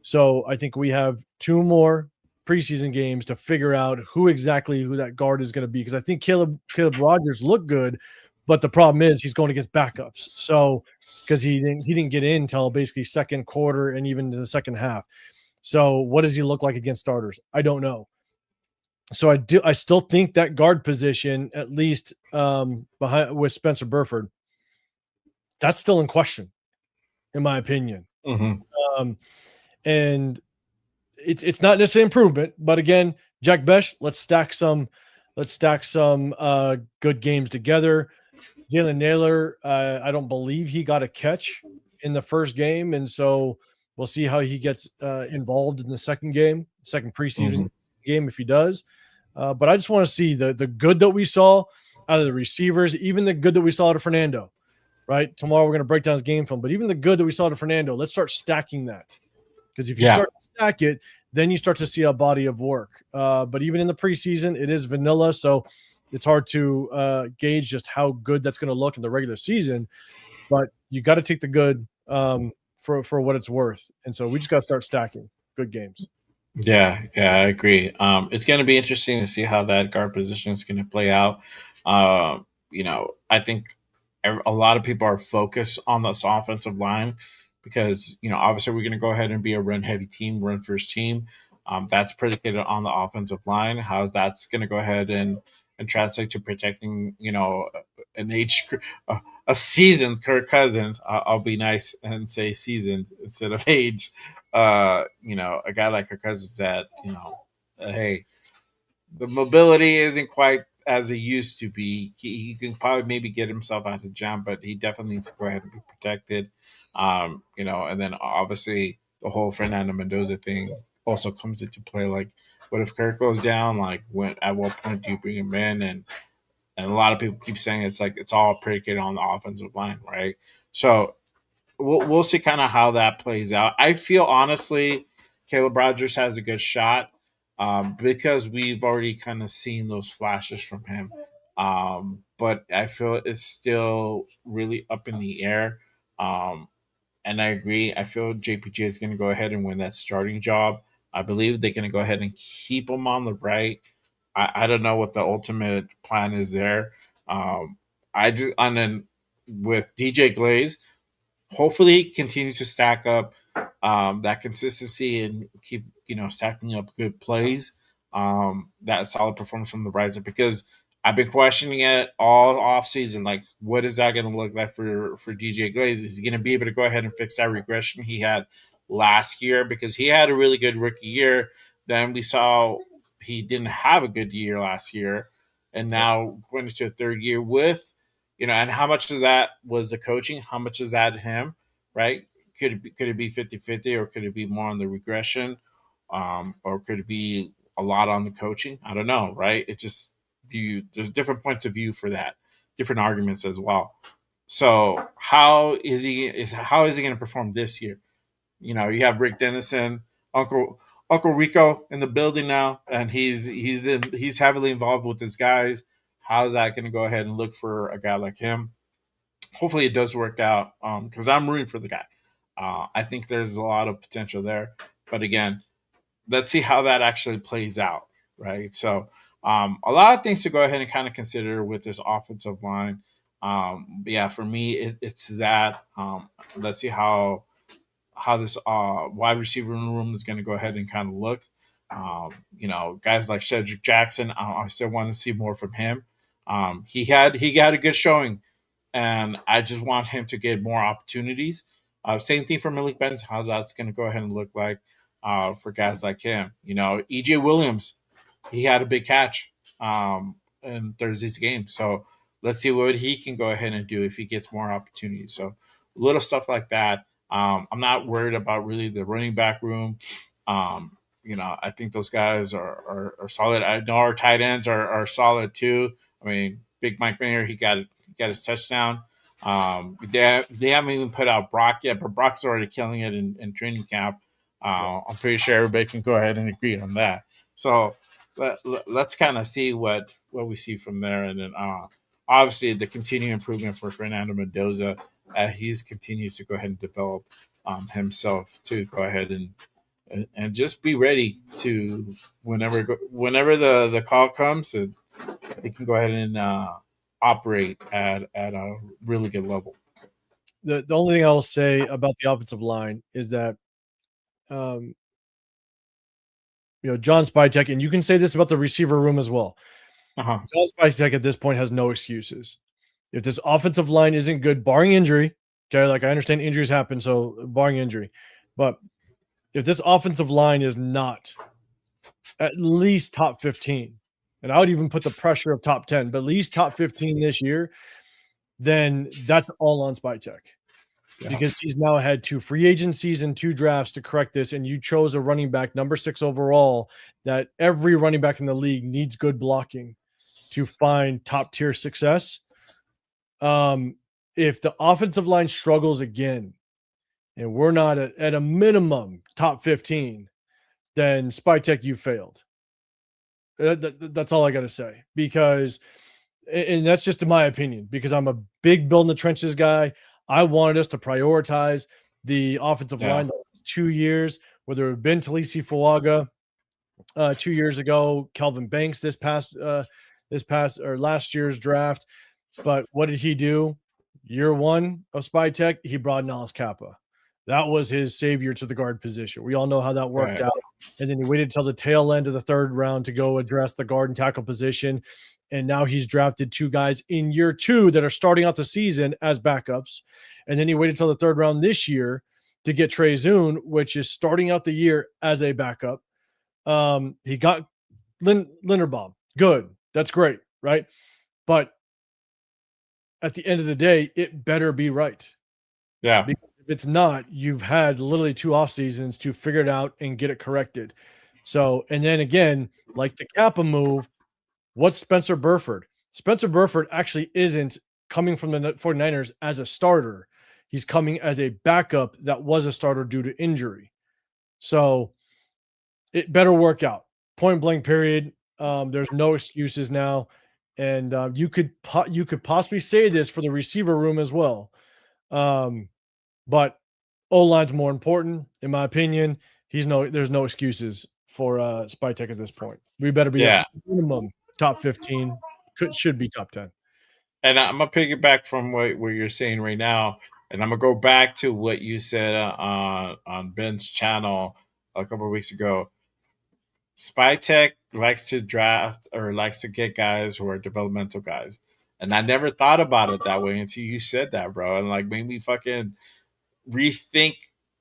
So I think we have 2 more preseason games to figure out who that guard is going to be, because I think Caleb Rogers looked good, but the problem is he's going against backups. So because he didn't get in until basically second quarter and even to the second half. So what does he look like against starters? I don't know. So I still think that guard position, at least behind with Spencer Burford, that's still in question, in my opinion. Mm-hmm. And it's not necessarily improvement, but again, Jack Besh, let's stack some good games together. Jalen Naylor, I don't believe he got a catch in the first game, and so we'll see how he gets involved in the second preseason game if he does. But I just want to see the good that we saw out of the receivers, even the good that we saw out of Fernando. Right, tomorrow we're going to break down his game film, but even the good that we saw out of Fernando, let's start stacking that, because if you Yeah. start to stack it, then you start to see a body of work. But even in the preseason, it is vanilla, so it's hard to gauge just how good that's going to look in the regular season. But you got to take the good for what it's worth, and so we just got to start stacking good games. Yeah, I agree. It's going to be interesting to see how that guard position is going to play out. I think a lot of people are focused on this offensive line because obviously we're going to go ahead and be a run heavy team, run first team. That's predicated on the offensive line. How that's going to go ahead and translate to protecting an age a seasoned Kirk Cousins. I'll be nice and say seasoned instead of age. A guy like Kirk Cousins that, hey, the mobility isn't quite as it used to be. He can probably maybe get himself out of jam, but he definitely needs to go ahead and be protected. And then obviously the whole Fernando Mendoza thing also comes into play. Like, what if Kirk goes down? Like, at what point do you bring him in? And a lot of people keep saying it's like it's all predicated on the offensive line, right? So we'll see kind of how that plays out. I feel honestly, Caleb Rogers has a good shot because we've already kind of seen those flashes from him. But I feel it's still really up in the air. And I agree. I feel JPJ is going to go ahead and win that starting job. I believe they're going to go ahead and keep him on the right. I don't know what the ultimate plan is there. And then with DJ Glaze, hopefully he continues to stack up that consistency and keep stacking up good plays, that solid performance from the right side, because I've been questioning it all off season. Like, what is that going to look like for DJ Glaze? Is he going to be able to go ahead and fix that regression he had last year? Because he had a really good rookie year. Then we saw he didn't have a good year last year, and now going into a third year with, and how much of that was the coaching? How much is that him? Right? Could it be 50-50, or could it be more on the regression, or could it be a lot on the coaching? I don't know. Right? It just there's different points of view for that, different arguments as well. So how is he going to perform this year? You have Rick Dennison, Uncle Rico in the building now, and he's heavily involved with his guys. How's that going to go ahead and look for a guy like him? Hopefully it does work out, because I'm rooting for the guy. I think there's a lot of potential there, but again, let's see how that actually plays out, right? So, a lot of things to go ahead and kind of consider with this offensive line. Yeah, for me, it's that. Let's see how this wide receiver room is going to go ahead and kind of look. Guys like Cedric Jackson, I still want to see more from him. He had a good showing, and I just want him to get more opportunities. Same thing for Malik Benz, how that's going to go ahead and look like for guys like him. EJ Williams, he had a big catch in Thursday's game. So let's see what he can go ahead and do if he gets more opportunities. So little stuff like that. I'm not worried about really the running back room. I think those guys are solid. I know our tight ends are solid too. I mean, Big Mike Mayer, he got his touchdown. They haven't even put out Brock yet, but Brock's already killing it in training camp. I'm pretty sure everybody can go ahead and agree on that. So let's kind of see what we see from there, and then obviously the continued improvement for Fernando Mendoza. He's continues to go ahead and develop himself to go ahead and just be ready to whenever the call comes, and he can go ahead and operate at a really good level. The only thing I'll say about the offensive line is that, um, John Spytek, and you can say this about the receiver room as well. Uh-huh. John Spytek at this point has no excuses. If this offensive line isn't good, barring injury, okay, like I understand injuries happen, so barring injury, but if this offensive line is not at least top 15, and I would even put the pressure of top 10, but at least top 15 this year, then that's all on Spytek. Yeah. Because he's now had 2 free agencies and 2 drafts to correct this, and you chose a running back, number 6 overall, that every running back in the league needs good blocking to find top-tier success. If the offensive line struggles again, and we're not at a minimum top 15, then Spytek, you failed. That's all I got to say, because, and that's just in my opinion, because I'm a big build in the trenches guy. I wanted us to prioritize the offensive line the last 2 years, whether it had been Talisi Fuaga 2 years ago, Kelvin Banks this past or last year's draft. But what did he do? Year 1 of Spytek, he brought in Alice Kappa. That was his savior to the guard position. We all know how that worked out. And then he waited till the tail end of the 3rd round to go address the guard and tackle position. And now he's drafted 2 guys in year 2 that are starting out the season as backups. And then he waited till the 3rd round this year to get Trey Zune, which is starting out the year as a backup. He got Linderbaum. Good. That's great, right? But at the end of the day, it better be right. Yeah. Because if it's not, you've had literally 2 off seasons to figure it out and get it corrected. So, and then again, like the Kappa move, what's Spencer Burford? Spencer Burford actually isn't coming from the 49ers as a starter. He's coming as a backup that was a starter due to injury. So it better work out. Point blank period. There's no excuses now. And you could possibly say this for the receiver room as well. But O-line's more important, in my opinion. There's no excuses for Spytek at this point. We better be at minimum top 15. Should be top 10. And I'm gonna piggyback from what you're saying right now, and I'm gonna go back to what you said on Ben's channel a couple of weeks ago. Spytech likes to draft or likes to get guys who are developmental guys. And I never thought about it that way until you said that, bro. And like made me fucking rethink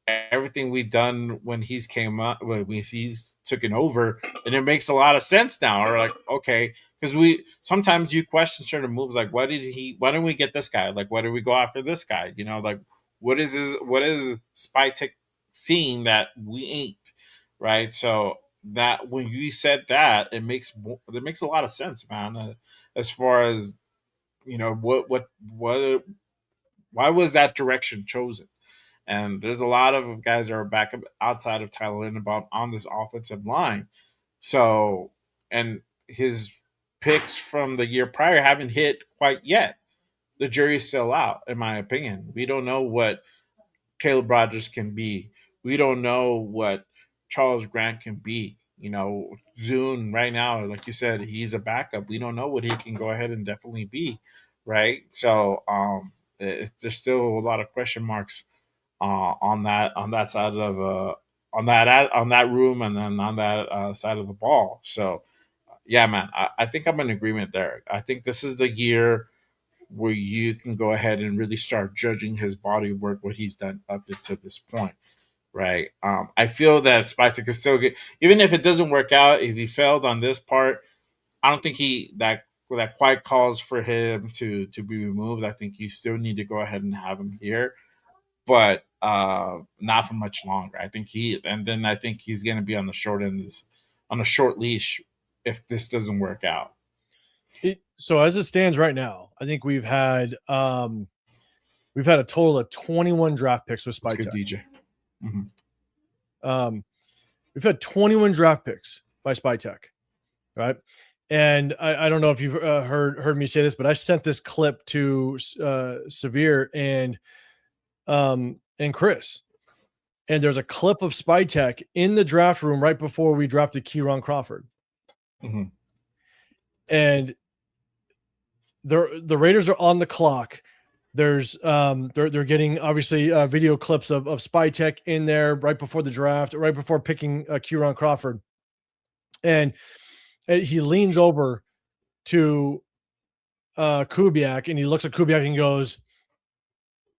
everything we've done when he's came up when he's taken over, and it makes a lot of sense now. Or like, okay, because we sometimes you question certain moves, like why didn't we get this guy? Like, why did we go after this guy? Like what is Spy Tech seeing that we ain't, right? So that when you said that, it makes a lot of sense, man. As far as what why was that direction chosen? And there's a lot of guys that are back outside of Tyler Lindenbaum on this offensive line. So, and his picks from the year prior haven't hit quite yet. The jury's still out, in my opinion. We don't know what Caleb Rogers can be. We don't know what Charles Grant can be. Zune right now, like you said, he's a backup. We don't know what he can go ahead and definitely be, right? So, there's still a lot of question marks on that side of on that room, and then on that side of the ball. So yeah, man, I think I'm in agreement there. I think this is the year where you can go ahead and really start judging his body of work, what he's done up to this point, right? I feel that Spike could still get, even if it doesn't work out, if he failed on this part, I don't think that quite calls for him to be removed. I think you still need to go ahead and have him here, but not for much longer. I think he's going to be on the short end, on a short leash, if this doesn't work out. So as it stands right now, I think we've had a total of 21 draft picks with Spy Tech. DJ. Mm-hmm. We've had 21 draft picks by Spy Tech, right? And I don't know if you've heard me say this, but I sent this clip to Severe and Chris. And there's a clip of Spy Tech in the draft room right before we drafted Kieran Crawford. Mm-hmm. And the Raiders are on the clock. There's they're getting obviously video clips of Spy Tech in there right before the draft, right before picking Kieran Crawford. And he leans over to Kubiak, and he looks at Kubiak and goes,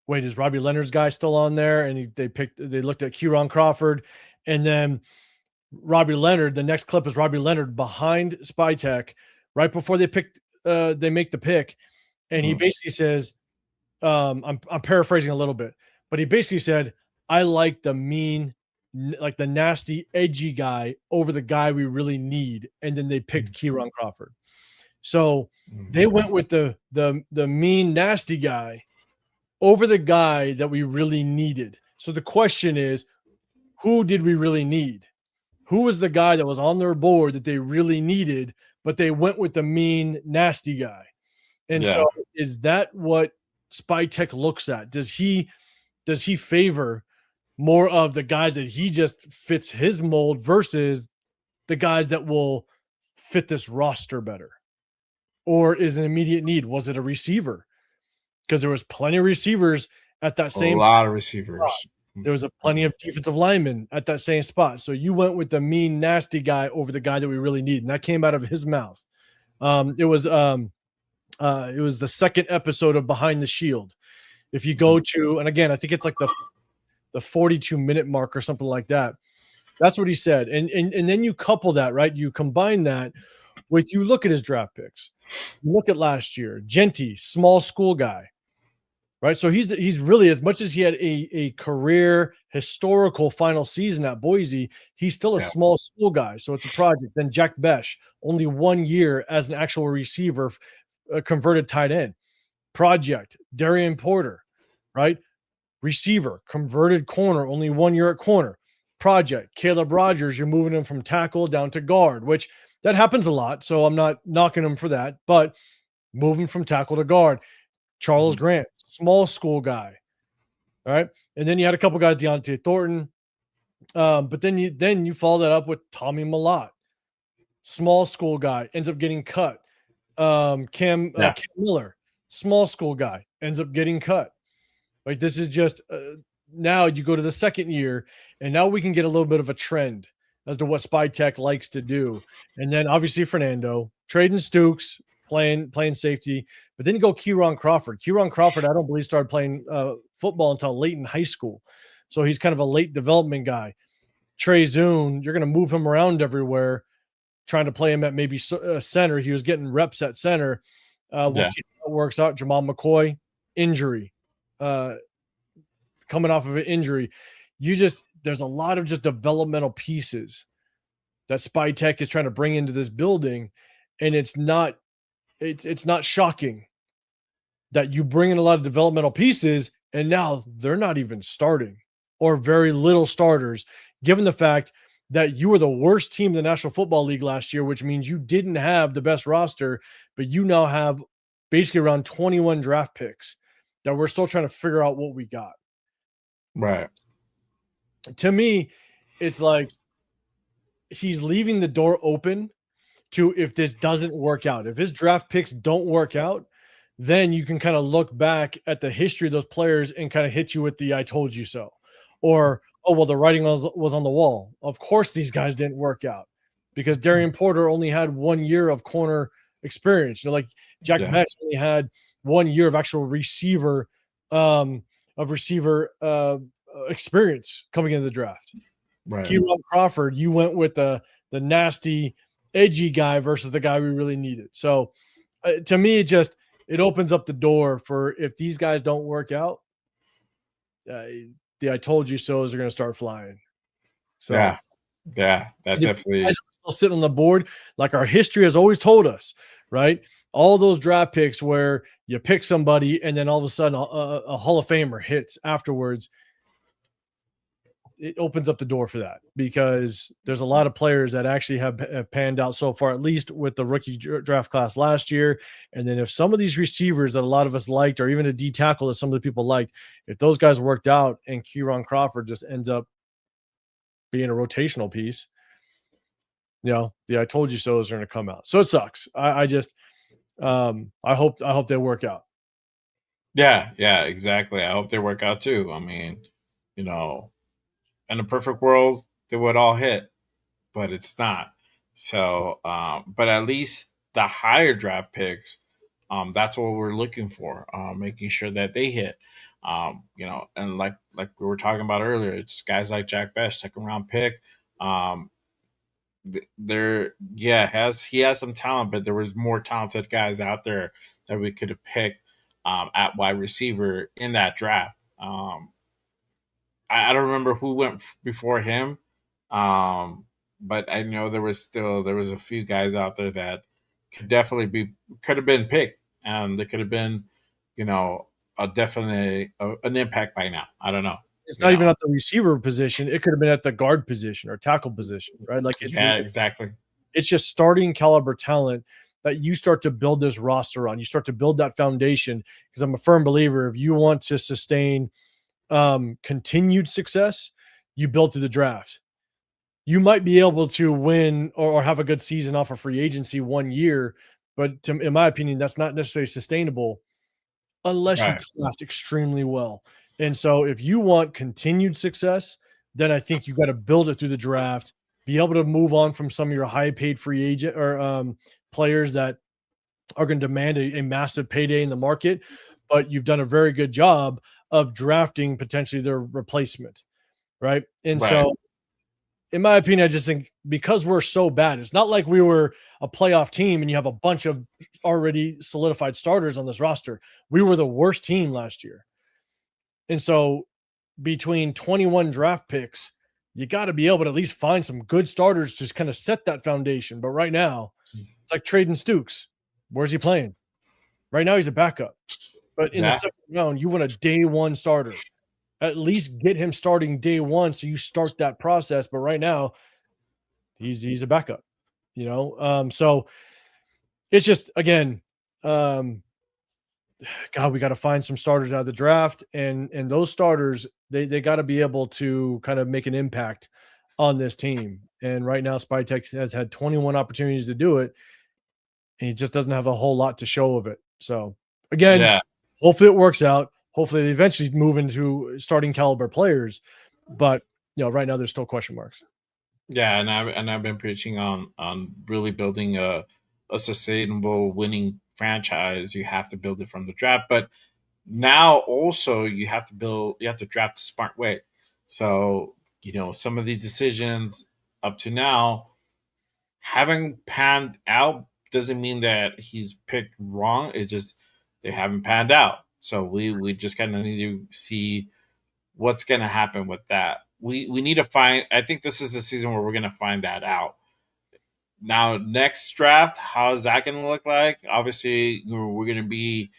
wait, is Robbie Leonard's guy still on there? And they looked at Kieran Crawford, and then Robbie Leonard, the next clip is Robbie Leonard behind Spy Tech right before they make the pick. And he basically says, I'm paraphrasing a little bit, but he basically said, I like the mean, like the nasty, edgy guy over the guy we really need. And then they picked Kieran Crawford. So they went with the mean, nasty guy over the guy that we really needed. So the question is, who did we really need? Who was the guy that was on their board that they really needed, but they went with the mean, nasty guy? And so is that what Spy Tech looks at? Does he favor more of the guys that he just fits his mold versus the guys that will fit this roster better? Or is an immediate need? Was it a receiver? Because there was plenty of receivers at that same. A lot of receivers. Spot. There was plenty of defensive linemen at that same spot. So you went with the mean, nasty guy over the guy that we really need, and that came out of his mouth. It was the second episode of Behind the Shield. If you go to, and again, I think it's like the 42-minute mark or something like that. That's what he said. And then you couple that, right? You combine that with, you look at his draft picks. You look at last year, Genty, small school guy, right? So he's really, as much as he had a career historical final season at Boise, he's still a small school guy. So it's a project. Then Jack Besh, only 1 year as an actual receiver, converted tight end. Project, Darian Porter, right? Receiver, converted corner, only 1 year at corner. Project, Caleb Rogers, you're moving him from tackle down to guard, which that happens a lot. So I'm not knocking him for that, but moving from tackle to guard. Charles Grant, small school guy. All right. And then you had a couple guys, Deontay Thornton. But then you follow that up with Tommy Malott, small school guy, ends up getting cut. Cam Miller, small school guy, ends up getting cut. Like, this is just now you go to the second year, and now we can get a little bit of a trend. as to what Spy Tech likes to do. And then obviously Fernando, trading Stukes, playing safety, but then you go Kieron Crawford. Kieron Crawford, I don't believe started playing football until late in high school. So he's kind of a late development guy. Trey Zune, you're going to move him around everywhere, trying to play him at maybe center. He was getting reps at center. We'll see how it works out. Jamal McCoy, injury. Coming off of an injury. There's a lot of just developmental pieces that Spy Tech is trying to bring into this building. And it's not shocking that you bring in a lot of developmental pieces and now they're not even starting or very little starters, given the fact that you were the worst team in the National Football League last year, which means you didn't have the best roster, but you now have basically around 21 draft picks that we're still trying to figure out what we got. Right. To me, it's like he's leaving the door open to, if this doesn't work out, if his draft picks don't work out, then you can kind of look back at the history of those players and kind of hit you with the "I told you so," or "Oh, well, the writing was on the wall." Of course, these guys didn't work out because Darian Porter only had 1 year of corner experience. Like Jack Bech only had 1 year of actual receiver experience coming into the draft. Right. Kieron Crawford, you went with the nasty, edgy guy versus the guy we really needed. So to me, it opens up the door for, if these guys don't work out, the "I told you so's" are going to start flying. So that definitely is still sitting on the board, like our history has always told us, right? All those draft picks where you pick somebody and then all of a sudden a Hall of Famer hits afterwards. It opens up the door for that because there's a lot of players that actually have panned out so far, at least with the rookie draft class last year. And then if some of these receivers that a lot of us liked, or even a D tackle that some of the people liked, if those guys worked out and Kieron Crawford just ends up being a rotational piece, the "I told you so" is going to come out. So it sucks. I hope they work out. Yeah, exactly. I hope they work out too. I mean, in a perfect world, they would all hit, but it's not. So, but at least the higher draft picks, that's what we're looking for, making sure that they hit. And like we were talking about earlier, it's guys like Jack Bech, second round pick. He has some talent, but there was more talented guys out there that we could have picked at wide receiver in that draft. I don't remember who went before him, but I know there was a few guys out there that could have been picked, and they could have been, definitely an impact by now. I don't know. It's not even at the receiver position. It could have been at the guard position or tackle position, right? Like exactly. It's just starting caliber talent that you start to build this roster on. You start to build that foundation, because I'm a firm believer, if you want to sustain continued success, you build through the draft. You might be able to win or have a good season off of free agency 1 year, but in my opinion, that's not necessarily sustainable unless you draft extremely well. And so if you want continued success, then I think you got to build it through the draft, be able to move on from some of your high paid free agent or players that are going to demand a massive payday in the market, but you've done a very good job of drafting potentially their replacement. Right. And so in my opinion, I just think because we're so bad, it's not like we were a playoff team and you have a bunch of already solidified starters on this roster. We were the worst team last year. And so between 21 draft picks, you got to be able to at least find some good starters to kind of set that foundation. But right now, it's like trading Stukes. Where's he playing? Right now, he's a backup. But in the second round, you want a day one starter. At least get him starting day one so you start that process. But right now, he's a backup, So it's just, again, God, we got to find some starters out of the draft, and those starters, they got to be able to kind of make an impact on this team. And right now, Spy Tech has had 21 opportunities to do it, and he just doesn't have a whole lot to show of it. So again, hopefully it works out. Hopefully they eventually move into starting caliber players, but right now there's still question marks. Yeah, and I've been preaching on really building a sustainable winning franchise. You have to build it from the draft, but now also you have to draft the smart way. So, some of these decisions up to now having panned out doesn't mean that he's picked wrong. It's just they haven't panned out. So we just kind of need to see what's going to happen with that. We need to find. I think this is the season where we're going to find that out. Now, next draft, how is that going to look like? Obviously, we're going to be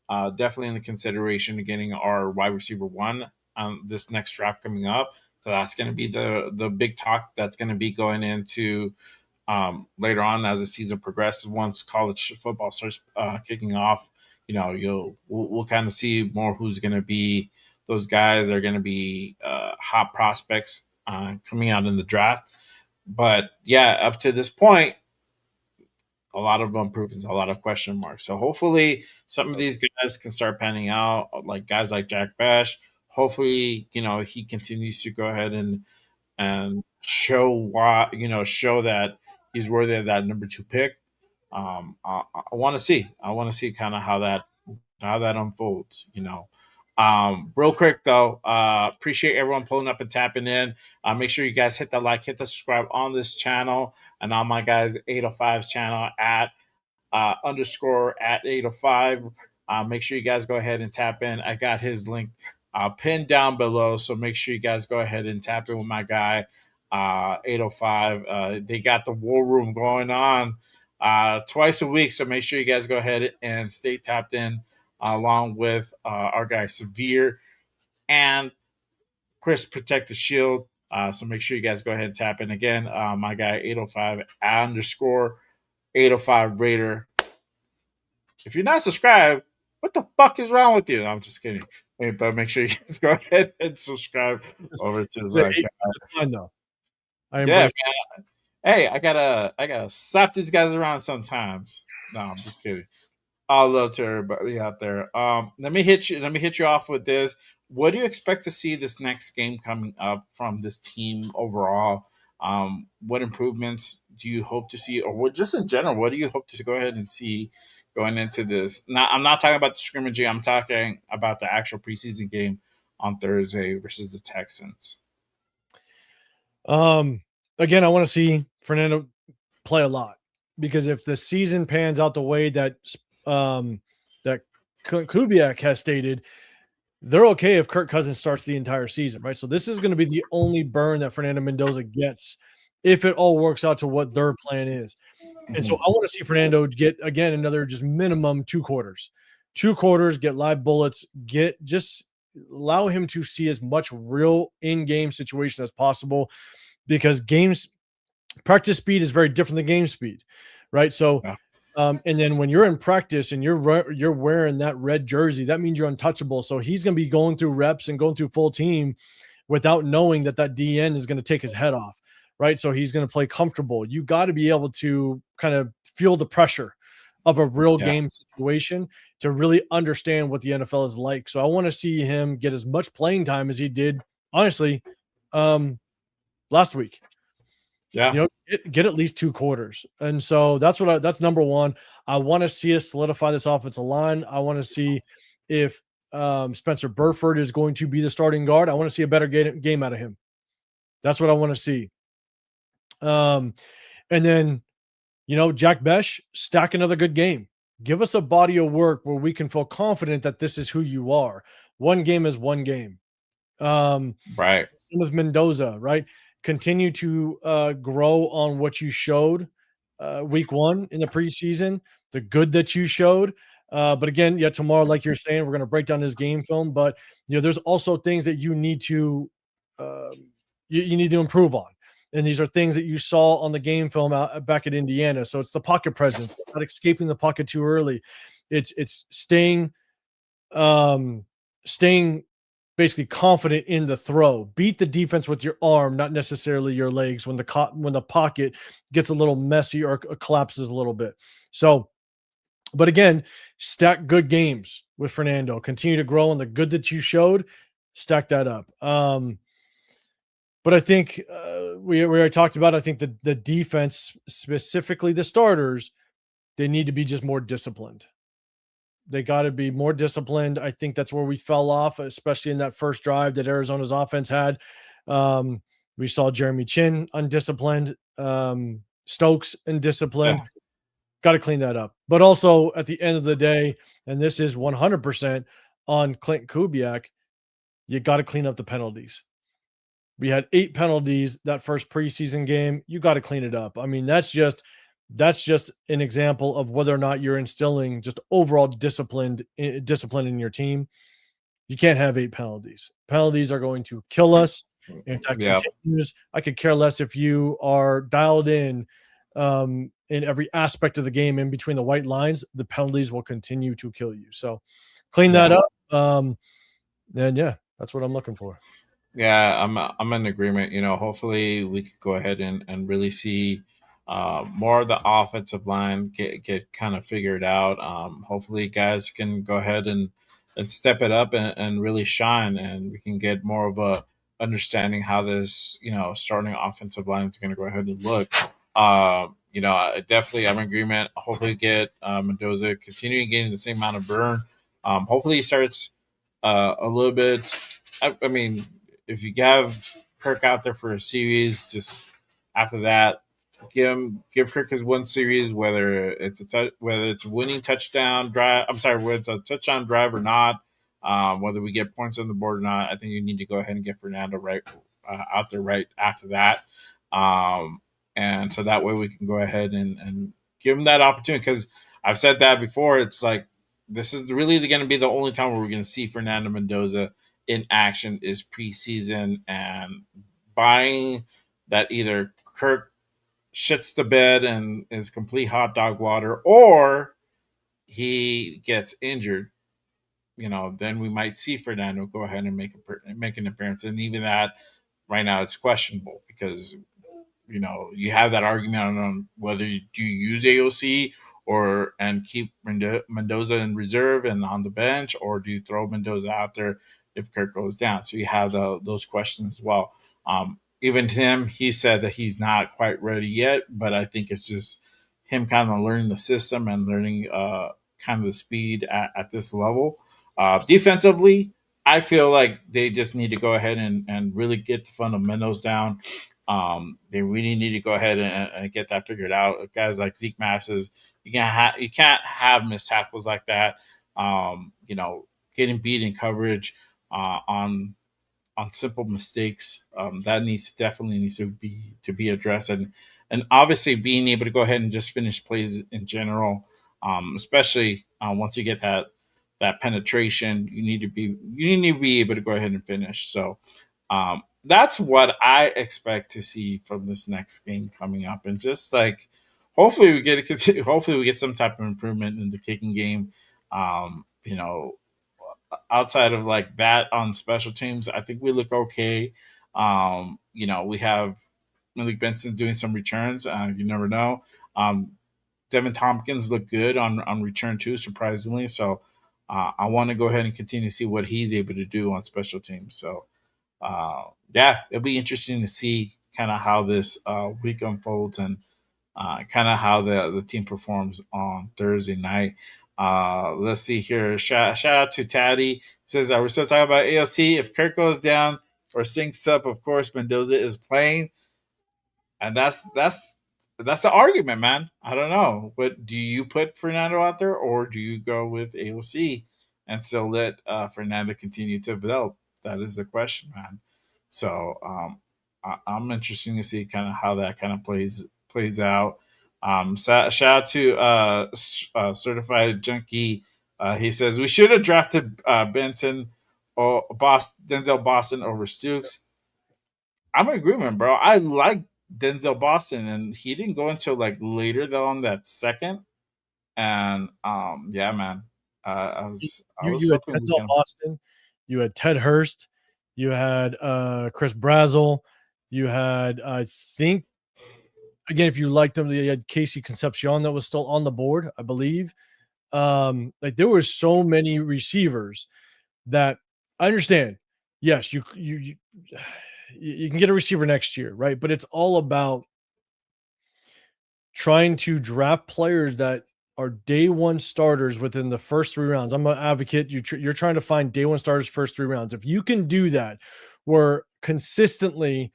definitely in the consideration of getting our wide receiver one on this next draft coming up. So that's going to be the big talk that's going to be going into later on as the season progresses. Once college football starts kicking off, we'll kind of see more who's going to be those guys are going to be hot prospects coming out in the draft. But yeah, up to this point, a lot of improvements, a lot of question marks. So hopefully, some of these guys can start panning out, like guys like Jack Bash. Hopefully, he continues to go ahead and show why, show that he's worthy of that number two pick. I want to see. I want to see kind of how that unfolds. Real quick though, appreciate everyone pulling up and tapping in. Make sure you guys hit the like, hit the subscribe on this channel and on my guys 805's channel at underscore at 805. Make sure you guys go ahead and tap in. I got his link pinned down below, so make sure you guys go ahead and tap in with my guy 805. They got the war room going on twice a week, so make sure you guys go ahead and stay tapped in along with our guy Severe and Chris Protect the Shield. So make sure you guys go ahead and tap in again. My guy 805 underscore 805 Raider. If you're not subscribed, what the fuck is wrong with you? No, I'm just kidding. Hey, but make sure you guys go ahead and subscribe over to It's the it's fine though. I yeah, embrace. man. Hey, I gotta slap these guys around sometimes. No, I'm just kidding. All love to everybody out there. Let me hit you off with this. What do you expect to see this next game coming up from this team overall? What improvements do you hope to see, or just in general, what do you hope to go ahead and see going into this? Now, I'm not talking about the scrimmaging. I'm talking about the actual preseason game on Thursday versus the Texans. Um, Again, I want to see Fernando play a lot because if the season pans out the way um that Kubiak has stated, they're okay if Kirk Cousins starts the entire season, right? So this is going to be the only burn that Fernando Mendoza gets if it all works out to what their plan is. And so Mhm. I want to see Fernando get again another just minimum 2 quarters. 2 quarters, get live bullets, get just allow him to see as much real in-game situation as possible because games practice speed is very different than game speed, right? So Yeah. and then when you're in practice and you're wearing that red jersey, that means you're untouchable. So he's going to be going through reps and going through full team without knowing that DN is going to take his head off, right? So he's going to play comfortable. You got to be able to kind of feel the pressure of a real Yeah. game situation to really understand what the NFL is like. So I want to see him get as much playing time as he did, honestly, um, last week. Yeah. Get at least 2 quarters. And so that's number one. I want to see us solidify this offensive line. I want to see if Spencer Burford is going to be the starting guard. I want to see a better game out of him. That's what I want to see. Um, and then, Jack Besh, stack another good game. Give us a body of work where we can feel confident that this is who you are. One game is one game. Right. Same with Mendoza, right? Continue to grow on what you showed week one in the preseason, the good that you showed. But again, yeah, tomorrow, like you're saying, we're going to break down his game film. But there's also things that you need to you need to improve on, and these are things that you saw on the game film back at Indiana. So it's the pocket presence, it's not escaping the pocket too early. It's um, staying basically confident in the throw. Beat the defense with your arm, not necessarily your legs when the pocket gets a little messy or collapses a little bit. So, but again, stack good games with Fernando. Continue to grow on the good that you showed. Stack that up. But I think we already talked about it. I think the defense, specifically the starters, they need to be just more disciplined. They got to be more disciplined. I think that's where we fell off, especially in that first drive that Arizona's offense had. Um, we saw Jeremy Chin undisciplined, Stokes undisciplined. Yeah. Got to clean that up. But also at the end of the day, and this is 100% on Clint Kubiak, you got to clean up the penalties. We had 8 penalties that first preseason game. You got to clean it up. I mean, that's just an example of whether or not you're instilling just overall discipline in your team. You can't have 8 penalties. Penalties are going to kill us. And if that Yeah. continues, I could care less if you are dialed in every aspect of the game in between the white lines. The penalties will continue to kill you. So clean that up. And yeah, that's what I'm looking for. Yeah, I'm in agreement. Hopefully we could go ahead and really see more of the offensive line get kind of figured out. Hopefully guys can go ahead and step it up and really shine, and we can get more of a understanding how this starting offensive line is going to go ahead and look. Definitely I'm in agreement. Hopefully get Mendoza continuing getting the same amount of burn. Hopefully he starts a little bit. I mean, if you have Kirk out there for a series, just after that, give Kirk his one series, whether it's whether it's a winning touchdown drive. I'm sorry, whether it's a touchdown drive or not. Whether we get points on the board or not, I think you need to go ahead and get Fernando right out there right after that, um, and so that way we can go ahead and give him that opportunity. Because I've said that before. It's like this is really going to be the only time where we're going to see Fernando Mendoza in action is preseason, and buying that either Kirk shits the bed and is complete hot dog water, or he gets injured. Then we might see Fernando go ahead and make an appearance, and even that right now it's questionable because you have that argument on whether you do use AOC or and keep Mendoza in reserve and on the bench, or do you throw Mendoza out there if Kirk goes down? So you have those questions as well. Even him, he said that he's not quite ready yet, but I think it's just him kind of learning the system and learning kind of the speed at this level. Defensively, I feel like they just need to go ahead and really get the fundamentals down. They really need to go ahead and get that figured out. Guys like Zeke Masses, you can't have missed tackles like that. Getting beat in coverage on simple mistakes, that definitely needs to be addressed, and obviously being able to go ahead and just finish plays in general, especially once you get that penetration, you need to be able to go ahead and finish. So that's what I expect to see from this next game coming up, and just like hopefully hopefully we get some type of improvement in the kicking game. Outside of like that on special teams, I think we look okay. We have Malik Benson doing some returns. You never know. Devin Tompkins looked good on return too, surprisingly. So I want to go ahead and continue to see what he's able to do on special teams. So yeah, it'll be interesting to see kind of how this week unfolds, and kind of how the team performs on Thursday night. Let's see here. Shout out to Taddy. He says, we're still talking about AOC. If Kirk goes down or sinks up, of course, Mendoza is playing. And that's the argument, man. I don't know. But do you put Fernando out there, or do you go with AOC and still let Fernando continue to develop? That is the question, man. So I'm interested to see kind of how that kind of plays out. Shout out to Certified Junkie. He says we should have drafted Benson or Denzel Boston over Stukes. I'm in agreement, bro. I like Denzel Boston, and he didn't go until like later though on that second. And yeah, man, I was You had hoping we Denzel can. Boston, you had Ted Hurst, you had Chris Brazel, you had I think again if you liked them, you had Casey Concepcion that was still on the board, I believe. Like there were so many receivers that I understand. Yes, you you can get a receiver next year, right? But it's all about trying to draft players that are day one starters within the first 3 rounds. I'm an advocate. You're trying to find day one starters first 3 rounds. If you can do that, where consistently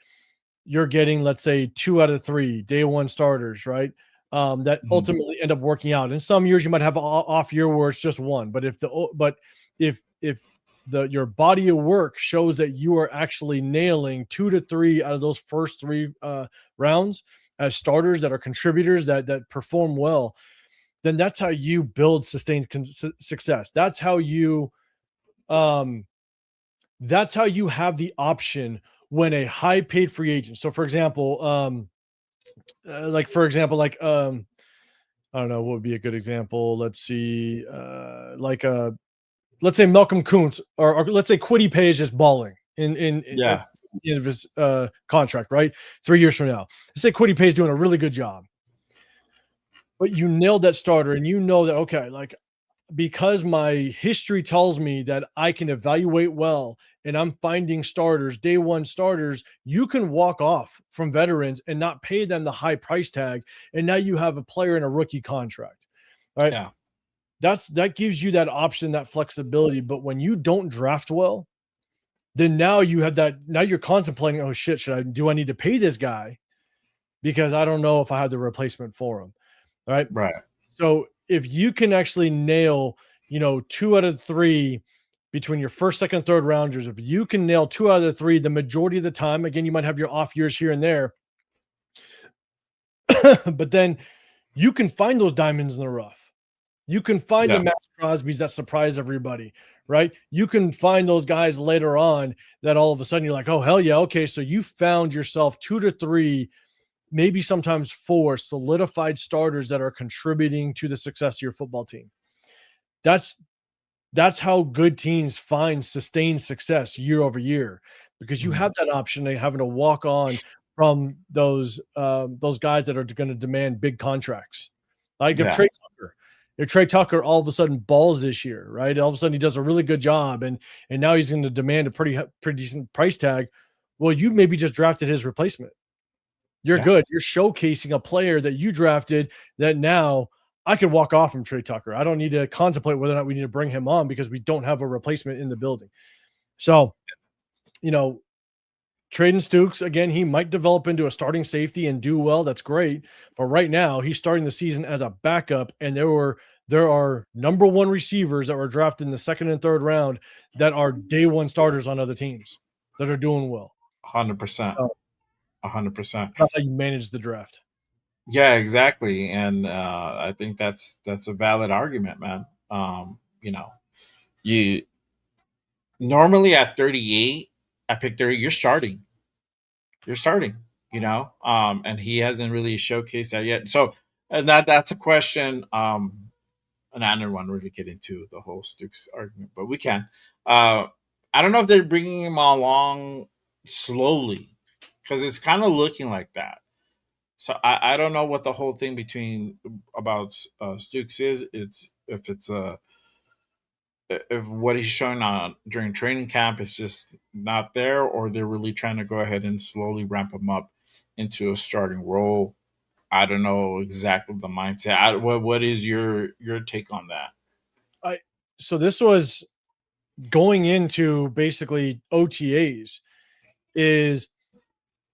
you're getting, let's say, 2 out of 3 day one starters, right? That Mhm. ultimately end up working out. In some years, you might have an off year where it's just one. But if the your body of work shows that you are actually nailing 2 to 3 out of those first 3 rounds as starters that are contributors that perform well, then that's how you build sustained success. Um, that's how you have the option when a high paid free agent. So, for example, I don't know what would be a good example. Let's see, let's say Malcolm Kuntz, or let's say Quiddy Pay is just balling at Yeah. the end of his contract, right? 3 years from now, let's say Quiddy Pay is doing a really good job, but you nailed that starter, and you know that, okay, like, because my history tells me that I can evaluate well and I'm finding starters, day one starters, you can walk off from veterans and not pay them the high price tag. And now you have a player in a rookie contract. All right. Yeah. That gives you that option, that flexibility. But when you don't draft well, then now you have that. Now you're contemplating, oh shit, I need to pay this guy? Because I don't know if I have the replacement for him. All right. Right. So if you can actually nail, 2 out of 3 between your first, second, third rounders, if you can nail 2 out of 3 the majority of the time, again, you might have your off years here and there, but then you can find those diamonds in the rough. You can find the Yeah. Max Crosbys that surprise everybody, right? You can find those guys later on that all of a sudden you're like, oh, hell yeah. Okay. So you found yourself 2 to 3, maybe sometimes 4 solidified starters that are contributing to the success of your football team. That's how good teams find sustained success year over year, because you Mhm. have that option of having to walk on from those guys that are going to demand big contracts. Like Yeah. If Trey Tucker all of a sudden balls this year, right? All of a sudden he does a really good job, and now he's going to demand a pretty decent price tag. Well, you maybe just drafted his replacement. You're Yeah. good. You're showcasing a player that you drafted that now I could walk off from Trey Tucker. I don't need to contemplate whether or not we need to bring him on because we don't have a replacement in the building. So, you know, trading Stooks, again, he might develop into a starting safety and do well. That's great. But right now, he's starting the season as a backup, and there are number one receivers that were drafted in the second and third round that are day one starters on other teams that are doing well. 100%. So 100%. that's how you manage the draft. Yeah, exactly. And I think that's a valid argument, man. You normally at 38, I pick 30, you're starting. You're starting, and he hasn't really showcased that yet. So and that's a question. And I don't want to really get into the whole Stukes argument, but we can. Uh, I don't know if they're bringing him along slowly because it's kind of looking like that. So I don't know what the whole thing between about Stukes is. It's if what he's showing on during training camp is just not there, or they're really trying to go ahead and slowly ramp him up into a starting role. I don't know exactly the mindset. What is your take on that? I so this was going into basically OTAs. Is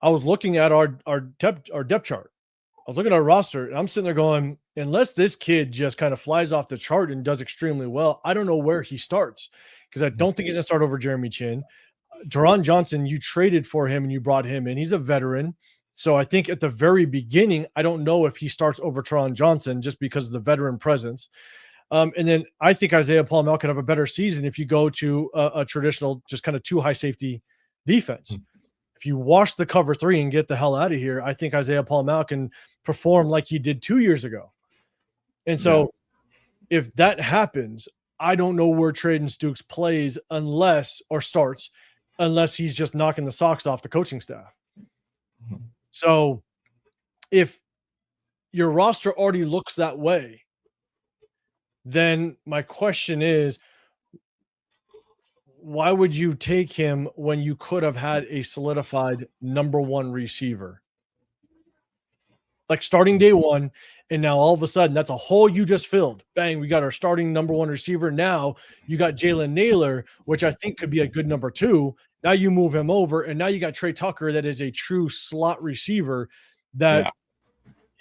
I was looking at our depth chart. I was looking at our roster, and I'm sitting there going, unless this kid just kind of flies off the chart and does extremely well, I don't know where he starts, because I don't think he's gonna start over Jeremy Chin. Teron Johnson, you traded for him and you brought him in. He's a veteran. So I think at the very beginning, I don't know if he starts over Teron Johnson just because of the veteran presence. And then I think Isaiah Paul Mel could have a better season if you go to a traditional, just kind of two high safety defense. If you wash the cover three and get the hell out of here, I think Isaiah Paul Mal can perform like he did 2 years ago. And Yeah, so if that happens, I don't know where Traden Stukes plays starts unless he's just knocking the socks off the coaching staff. So if your roster already looks that way, then my question is, why would you take him when you could have had a solidified number one receiver? Like starting day one, and now all of a sudden that's a hole you just filled. Bang, we got our starting number one receiver. Now you got Jalen Naylor, which I think could be a good number two. Now you move him over, and now you got Trey Tucker, that is a true slot receiver. That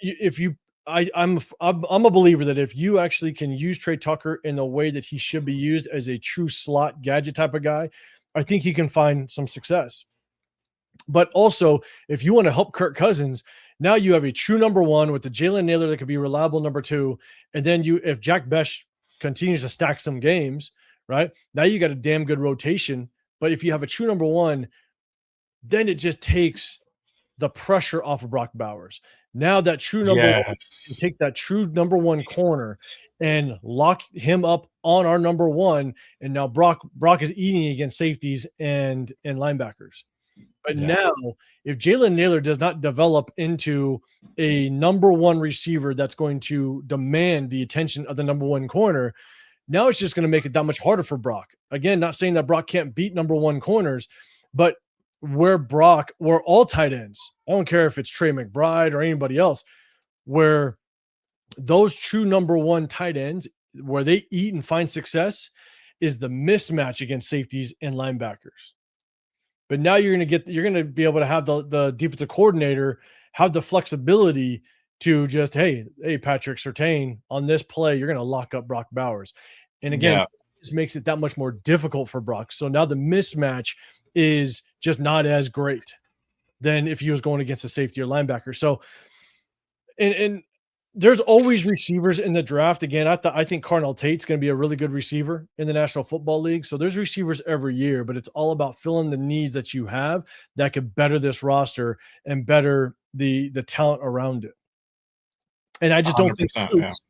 Yeah. if you, I'm a believer that if you actually can use Trey Tucker in the way that he should be used as a true slot gadget type of guy, I think he can find some success. But also, if you want to help Kirk Cousins, now you have a true number one with the Jalen Naylor that could be reliable number two. And then if Jack Besh continues to stack some games, right? Now you got a damn good rotation. But if you have a true number one, then it just takes the pressure off of Brock Bowers. Now that true number one, you Yes. take that true number one corner and lock him up on our number one. And now Brock is eating against safeties and linebackers. But Yeah. now, if Jalen Naylor does not develop into a number one receiver that's going to demand the attention of the number one corner, now it's just going to make it that much harder for Brock. Again, not saying that Brock can't beat number one corners, but where all tight ends, I don't care if it's Trey McBride or anybody else, where those true number one tight ends, where they eat and find success, is the mismatch against safeties and linebackers. But now you're going to be able to have the defensive coordinator have the flexibility to just, hey, Patrick Surtain, on this play, you're going to lock up Brock Bowers. And again, Yeah. this makes it that much more difficult for Brock. So now the mismatch is just not as great than if he was going against a safety or linebacker. So, and there's always receivers in the draft. Again, I think Carnell Tate's going to be a really good receiver in the National Football League. So there's receivers every year, but it's all about filling the needs that you have that could better this roster and better the talent around it. And I just don't think 100%. Yeah. Stooks,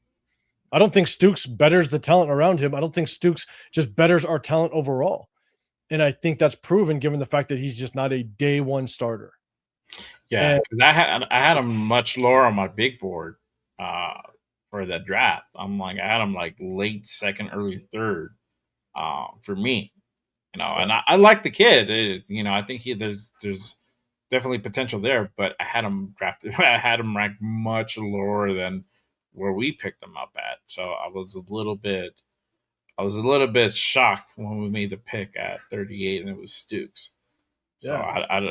I don't think Stooks betters the talent around him. I don't think Stooks just betters our talent overall. And I think that's proven given the fact that he's just not a day one starter. Yeah. And Because I had him much lower on my big board uh, for that draft. I'm like, I had him like late second, early third for me. And I like the kid. I think there's definitely potential there, but I had him drafted. I had him ranked much lower than where we picked him up at. So I was a little bit shocked when we made the pick at 38, and it was Stooks. So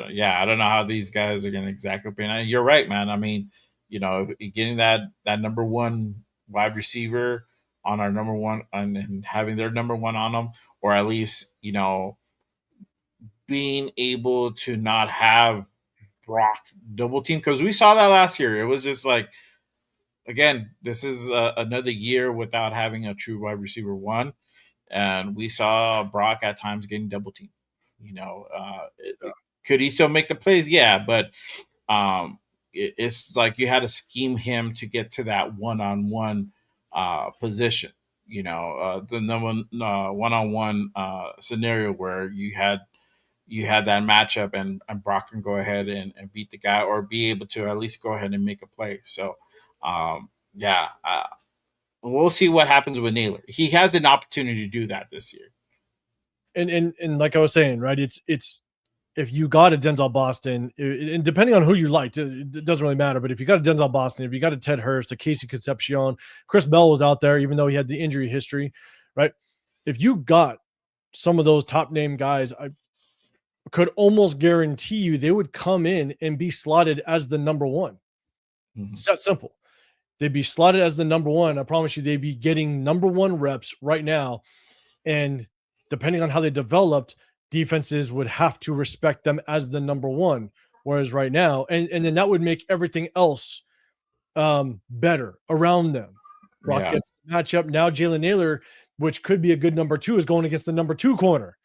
yeah, I don't know how these guys are going to exactly pay. And you're right, man. I mean, getting that number one wide receiver on our number one and having their number one on them, or at least being able to not have Brock double team, because we saw that last year. It was just like, again, this is another year without having a true wide receiver one, and we saw Brock at times getting double teamed. Could he still make the plays? Yeah, but it's like you had to scheme him to get to that one-on-one position. The number one-on-one scenario where you had that matchup, and Brock can go ahead and beat the guy, or be able to at least go ahead and make a play. So, yeah, we'll see what happens with Naylor. He has an opportunity to do that this year. and like I was saying, right? It's if you got a Denzel Boston, and depending on who you liked, it doesn't really matter. But if you got a Denzel Boston, if you got a Ted Hurst, a Casey Concepcion, Chris Bell was out there, even though he had the injury history, right? If you got some of those top name guys, I could almost guarantee you they would come in and be slotted as the number one. Mhm. It's that simple. They'd be slotted as the number one. I promise you, they'd be getting number one reps right now. And depending on how they developed, defenses would have to respect them as the number one. Whereas right now, and then that would make everything else better around them. Brock Yeah, gets the matchup. Now Jalen Naylor, which could be a good number two, is going against the number two corner,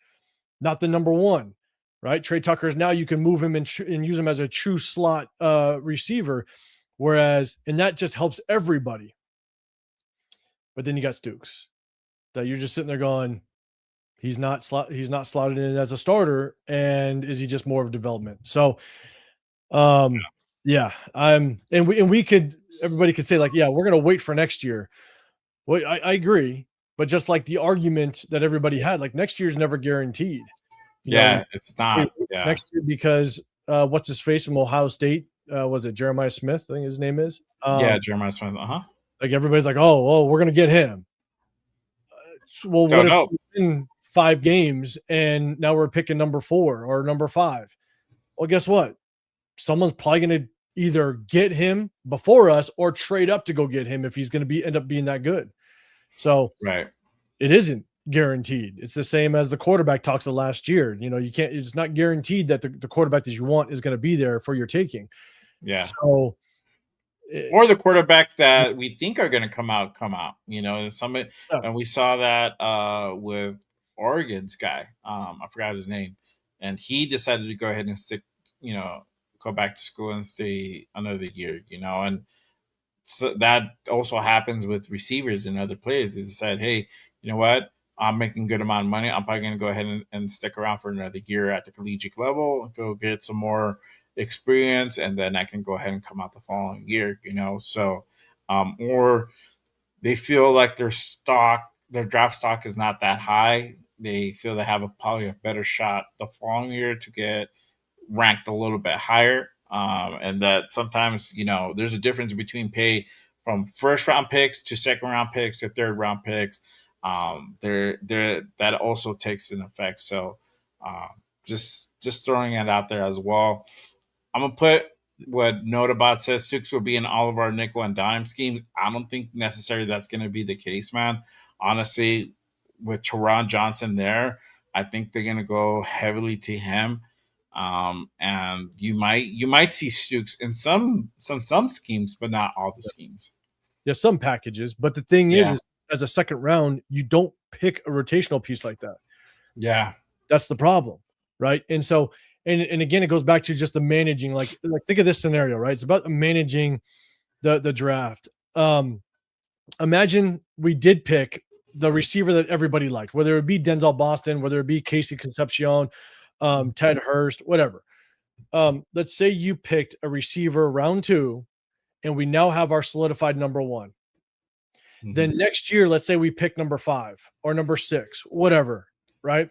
not the number one. Right? Trey Tucker is now you can move him and use him as a true slot receiver. Whereas, and that just helps everybody. But then you got Stooks that you're just sitting there going, he's not slotted in as a starter, and is he just more of development? So, yeah, and we could everybody could say like, yeah, we're gonna wait for next year. Well, I agree, But just like the argument that everybody had, like next year's never guaranteed. Yeah, it's Wait, not. Yeah. next year because what's his face from Ohio State? Was it Jeremiah Smith? I think his name is. Yeah, Jeremiah Smith. Like everybody's like, oh, we're gonna get him. Well, what Don't if know. we win 5 games and now we're picking number 4 or number 5? Well, guess what? Someone's probably gonna either get him before us or trade up to go get him if he's gonna end up being that good. So Right. it isn't guaranteed. It's the same as the quarterback talks of last year. You can't, it's not guaranteed that the quarterback that you want is going to be there for your taking. Yeah. So, Or the quarterbacks that we think are going to come out. yeah, And we saw that with Oregon's guy. I forgot his name, and he decided to go ahead and you know, go back to school and stay another year. And so that also happens with receivers and other players. They decide, hey, you know what? I'm making good amount of money. I'm probably going to go ahead and stick around for another year at the collegiate level, go get some more experience, and then I can go ahead and come out the following year. So, or they feel like their draft stock is not that high. They feel they have probably a better shot the following year to get ranked a little bit higher. And that sometimes, there's a difference between pay from first round picks to second round picks to third round picks. There that also takes an effect. So, just throwing it out there as well. I'm gonna put what Notabot says Stooks will be in all of our nickel and dime schemes. I don't think necessarily that's going to be the case, man. Honestly, with Teron Johnson there, I think they're going to go heavily to him. And you might see Stooks in some schemes, but not all the schemes. yeah, some packages. But the thing Yeah, is as a second round, you don't pick a rotational piece like that. yeah, That's the problem, right? And so, and again, it goes back to just the managing. Like think of this scenario, right? It's about managing the draft. Imagine we did pick the receiver that everybody liked, whether it be Denzel Boston, whether it be Casey Concepcion, Ted Hurst, whatever. Let's say you picked a receiver round 2, and we now have our solidified number 1. Then mhm, next year, let's say we pick number 5 or number 6, whatever, right?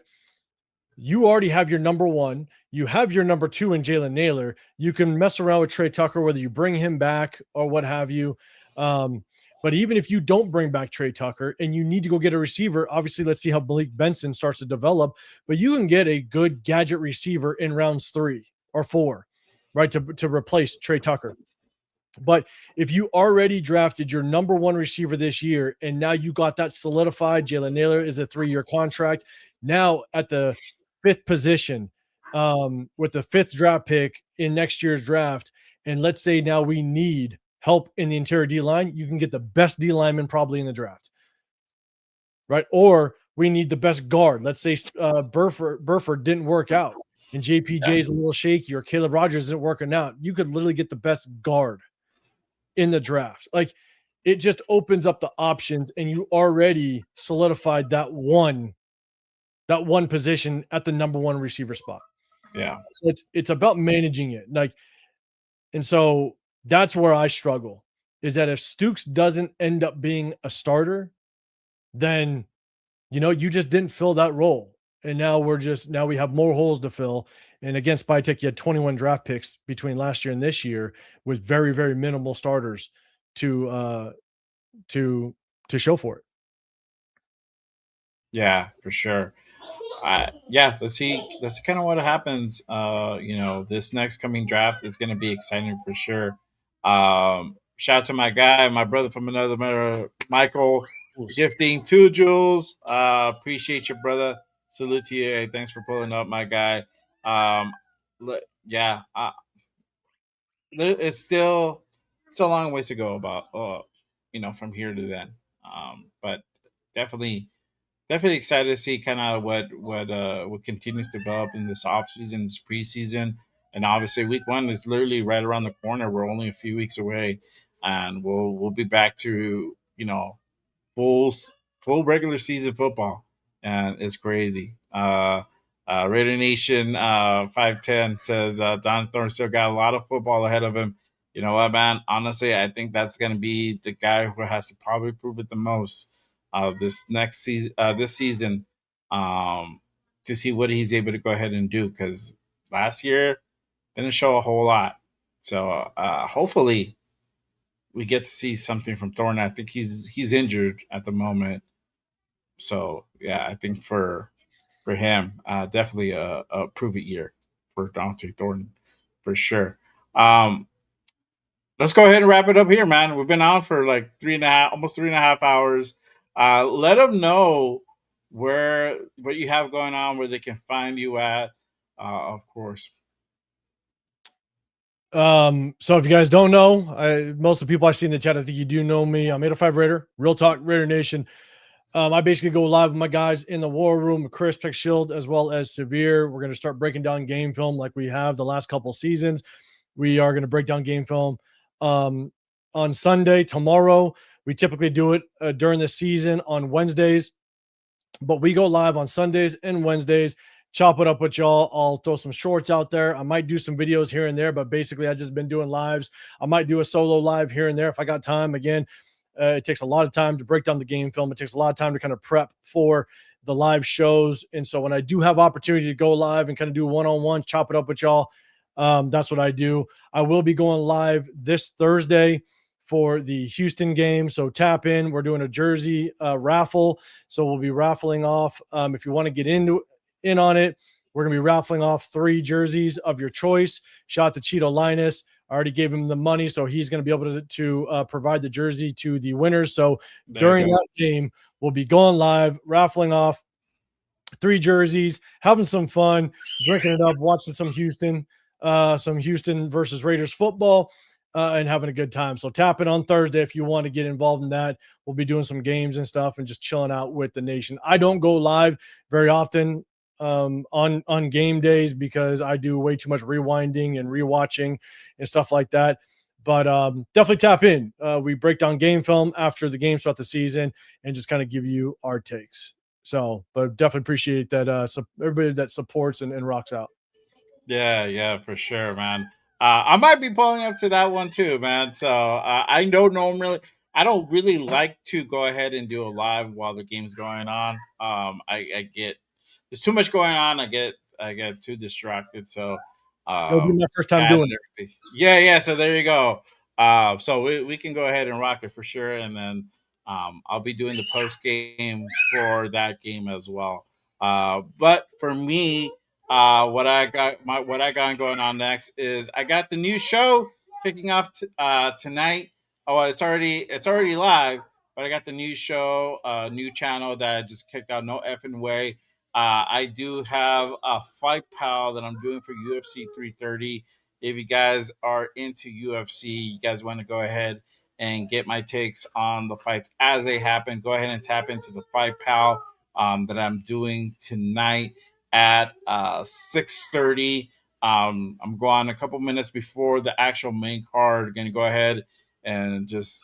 You already have your number 1. You have your number 2 in Jalen Naylor. You can mess around with Trey Tucker, whether you bring him back or what have you. But even if you don't bring back Trey Tucker and you need to go get a receiver, obviously, let's see how Malik Benson starts to develop. But you can get a good gadget receiver in rounds 3 or 4, right, to replace Trey Tucker. But if you already drafted your number 1 receiver this year and now you got that solidified, Jalen Naylor is a 3-year contract. Now at the 5th position, with the 5th draft pick in next year's draft, and let's say now we need help in the interior D line, you can get the best D lineman probably in the draft, right? Or we need the best guard. Let's say Burford didn't work out, and JPJ is a little shaky, or Caleb Rogers isn't working out. You could literally get the best guard in the draft. Like it just opens up the options, and you already solidified that one position at the number 1 receiver spot. yeah, So it's about managing it. Like, and so that's where I struggle, is that if Stooks doesn't end up being a starter, then you just didn't fill that role. And now we have more holes to fill. And against Spytek, you had 21 draft picks between last year and this year with very, very minimal starters to to show for it. yeah, for sure. Yeah, let's see. That's kind of what happens. This next coming draft is going to be exciting for sure. Shout out to my guy, my brother from another mother, Michael, gifting 2 jewels. Appreciate you, brother. Salute to you. Hey, thanks for pulling up, my guy. Yeah, it's still a long ways to go about, from here to then. But definitely definitely excited to see kind of what continues to develop in this offseason, this preseason, and obviously week 1 is literally right around the corner. We're only a few weeks away, and we'll be back to full full regular season football, and it's crazy. Raider Nation 510 says Don Thorne still got a lot of football ahead of him. You know what, man? Honestly, I think that's going to be the guy who has to probably prove it the most. this season, to see what he's able to go ahead and do because last year didn't show a whole lot. So hopefully we get to see something from Thornton. I think he's injured at the moment. So yeah, I think for him, definitely a prove it year for Dante Thornton for sure. Um, let's go ahead and wrap it up here, man. We've been on for like almost 3.5 hours. Let them know what you have going on, where they can find you at, of course. So if you guys don't know, most of the people I see in the chat, I think you do know me. I'm 805 Raider, Real Talk Raider Nation. I basically go live with my guys in the war room, Chris Pick Shield, as well as Severe. We're going to start breaking down game film like we have the last couple seasons. We are going to break down game film um, on Sunday, tomorrow. We typically do it during the season on Wednesdays, but we go live on Sundays and Wednesdays. Chop it up with y'all. I'll throw some shorts out there. I might do some videos here and there, but basically, I just been doing lives. I might do a solo live here and there if I got time. Again, it takes a lot of time to break down the game film. It takes a lot of time to kind of prep for the live shows. And so when I do have opportunity to go live and kind of do one-on-one, chop it up with y'all, that's what I do. I will be going live this Thursday for the Houston game. So tap in. We're doing a jersey raffle. So we'll be raffling off. If you want to get in on it, we're going to be raffling off 3 jerseys of your choice. Shout out to Cheeto Linus. I already gave him the money, so he's going to be able to provide the jersey to the winners. So There you during go. that game, we'll be going live, raffling off 3 jerseys, having some fun, drinking it up, watching some Houston versus Raiders football, and having a good time. So tap in on Thursday if you want to get involved in that. We'll be doing some games and stuff and just chilling out with the nation. I don't go live very often on game days because I do way too much rewinding and rewatching and stuff like that. But definitely tap in. We break down game film after the games throughout the season and just kind of give you our takes. So, but definitely appreciate that. Everybody that supports and rocks out. Yeah, yeah, for sure, man. I might be pulling up to that one too, man. So I know normally I don't really like to go ahead and do a live while the game's going on. I get there's too much going on. I get too distracted. So It'll be my first time chat doing and it. everything. Yeah, yeah. So there you go. So we can go ahead and rock it for sure, and then I'll be doing the post game for that game as well. But for me, what I got going on next is I got the new show kicking off tonight. Oh, it's already live, but I got the new show, new channel that I just kicked out. No effing way. I do have a fight pal that I'm doing for UFC 330. If you guys are into UFC, you guys want to go ahead and get my takes on the fights as they happen, go ahead and tap into the fight pal that I'm doing tonight at 6:30. I'm going a couple minutes before the actual main card. Going to go ahead and just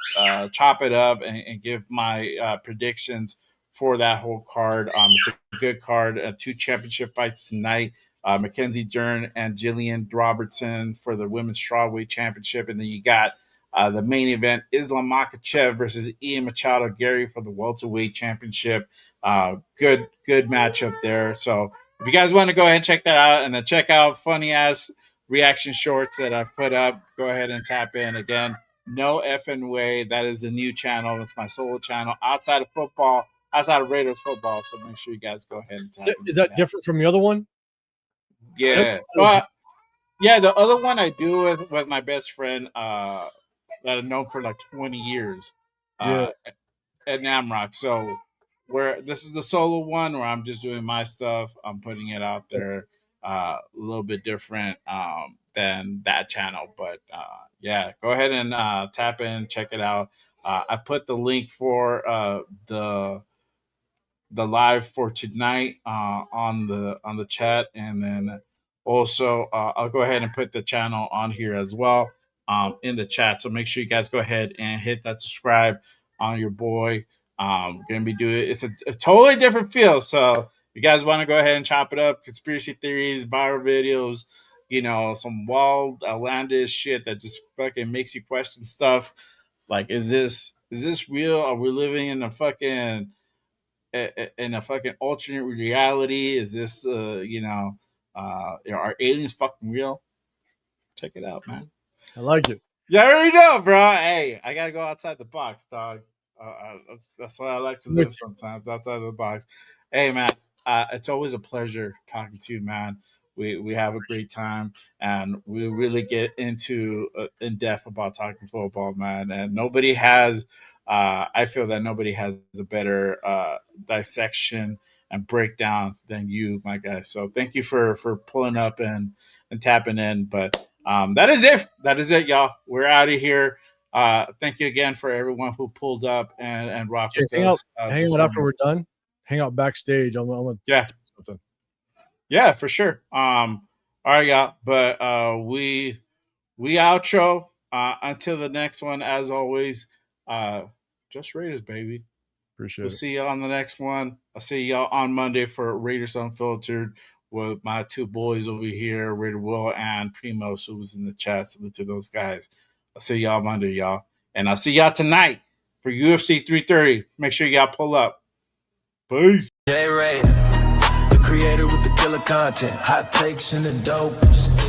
chop it up and give my predictions for that whole card. It's a good card. 2 championship fights tonight. Mackenzie Dern and Jillian Robertson for the women's strawweight championship, and then you got the main event: Islam Makhachev versus Ian Machado Gary for the welterweight championship. Good matchup there. So if you guys want to go ahead and check that out, and then check out funny ass reaction shorts that I've put up, go ahead and tap in again. No effing way. That is a new channel. It's my solo channel outside of football, outside of Raiders football. So make sure you guys go ahead and tap Is into that that. different from the other one? I know Yeah. it was- Yeah, the other one I do with my best friend that I've known for like 20 years. yeah. Uh at Namrock. So where this is the solo one where I'm just doing my stuff. I'm putting it out there a little bit different than that channel. But yeah, go ahead and tap in, check it out. I put the link for the live for tonight on the chat, and then also I'll go ahead and put the channel on here as well in the chat. So make sure you guys go ahead and hit that subscribe on your boy. Gonna be doing it's a totally different feel. So you guys want to go ahead and chop it up, conspiracy theories, viral videos, some wild outlandish shit that just fucking makes you question stuff like is this real? Are we living in a fucking in a fucking alternate reality? Is this are aliens fucking real? Check it out, man. I like it. You already know, bro. Hey, I gotta go outside the box, dog. That's why I like to live sometimes, outside of the box. Hey, man, it's always a pleasure talking to you, man. We have a great time, and we really get into in depth about talking football, man. And nobody has, I feel that nobody has a better dissection and breakdown than you, my guy. So thank you for pulling up and tapping in. But that is it. That is it, y'all. We're out of here. Thank you again for everyone who pulled up and rocked Okay, with us. hang This out after morning. we're done. Hang out backstage. I'm gonna Yeah, do something. yeah, for sure. All right, y'all. But we outro. Until the next one, as always, just Raiders, baby. Appreciate We'll it. see y'all on the next one. I'll see y'all on Monday for Raiders Unfiltered with my two boys over here, Raider Will and Primos, who was in the chat. Salute to those guys. I'll see y'all Monday, y'all. And I'll see y'all tonight for UFC 330. Make sure y'all pull up. Peace. J Ray, the creator with the killer content, hot takes and the dopest.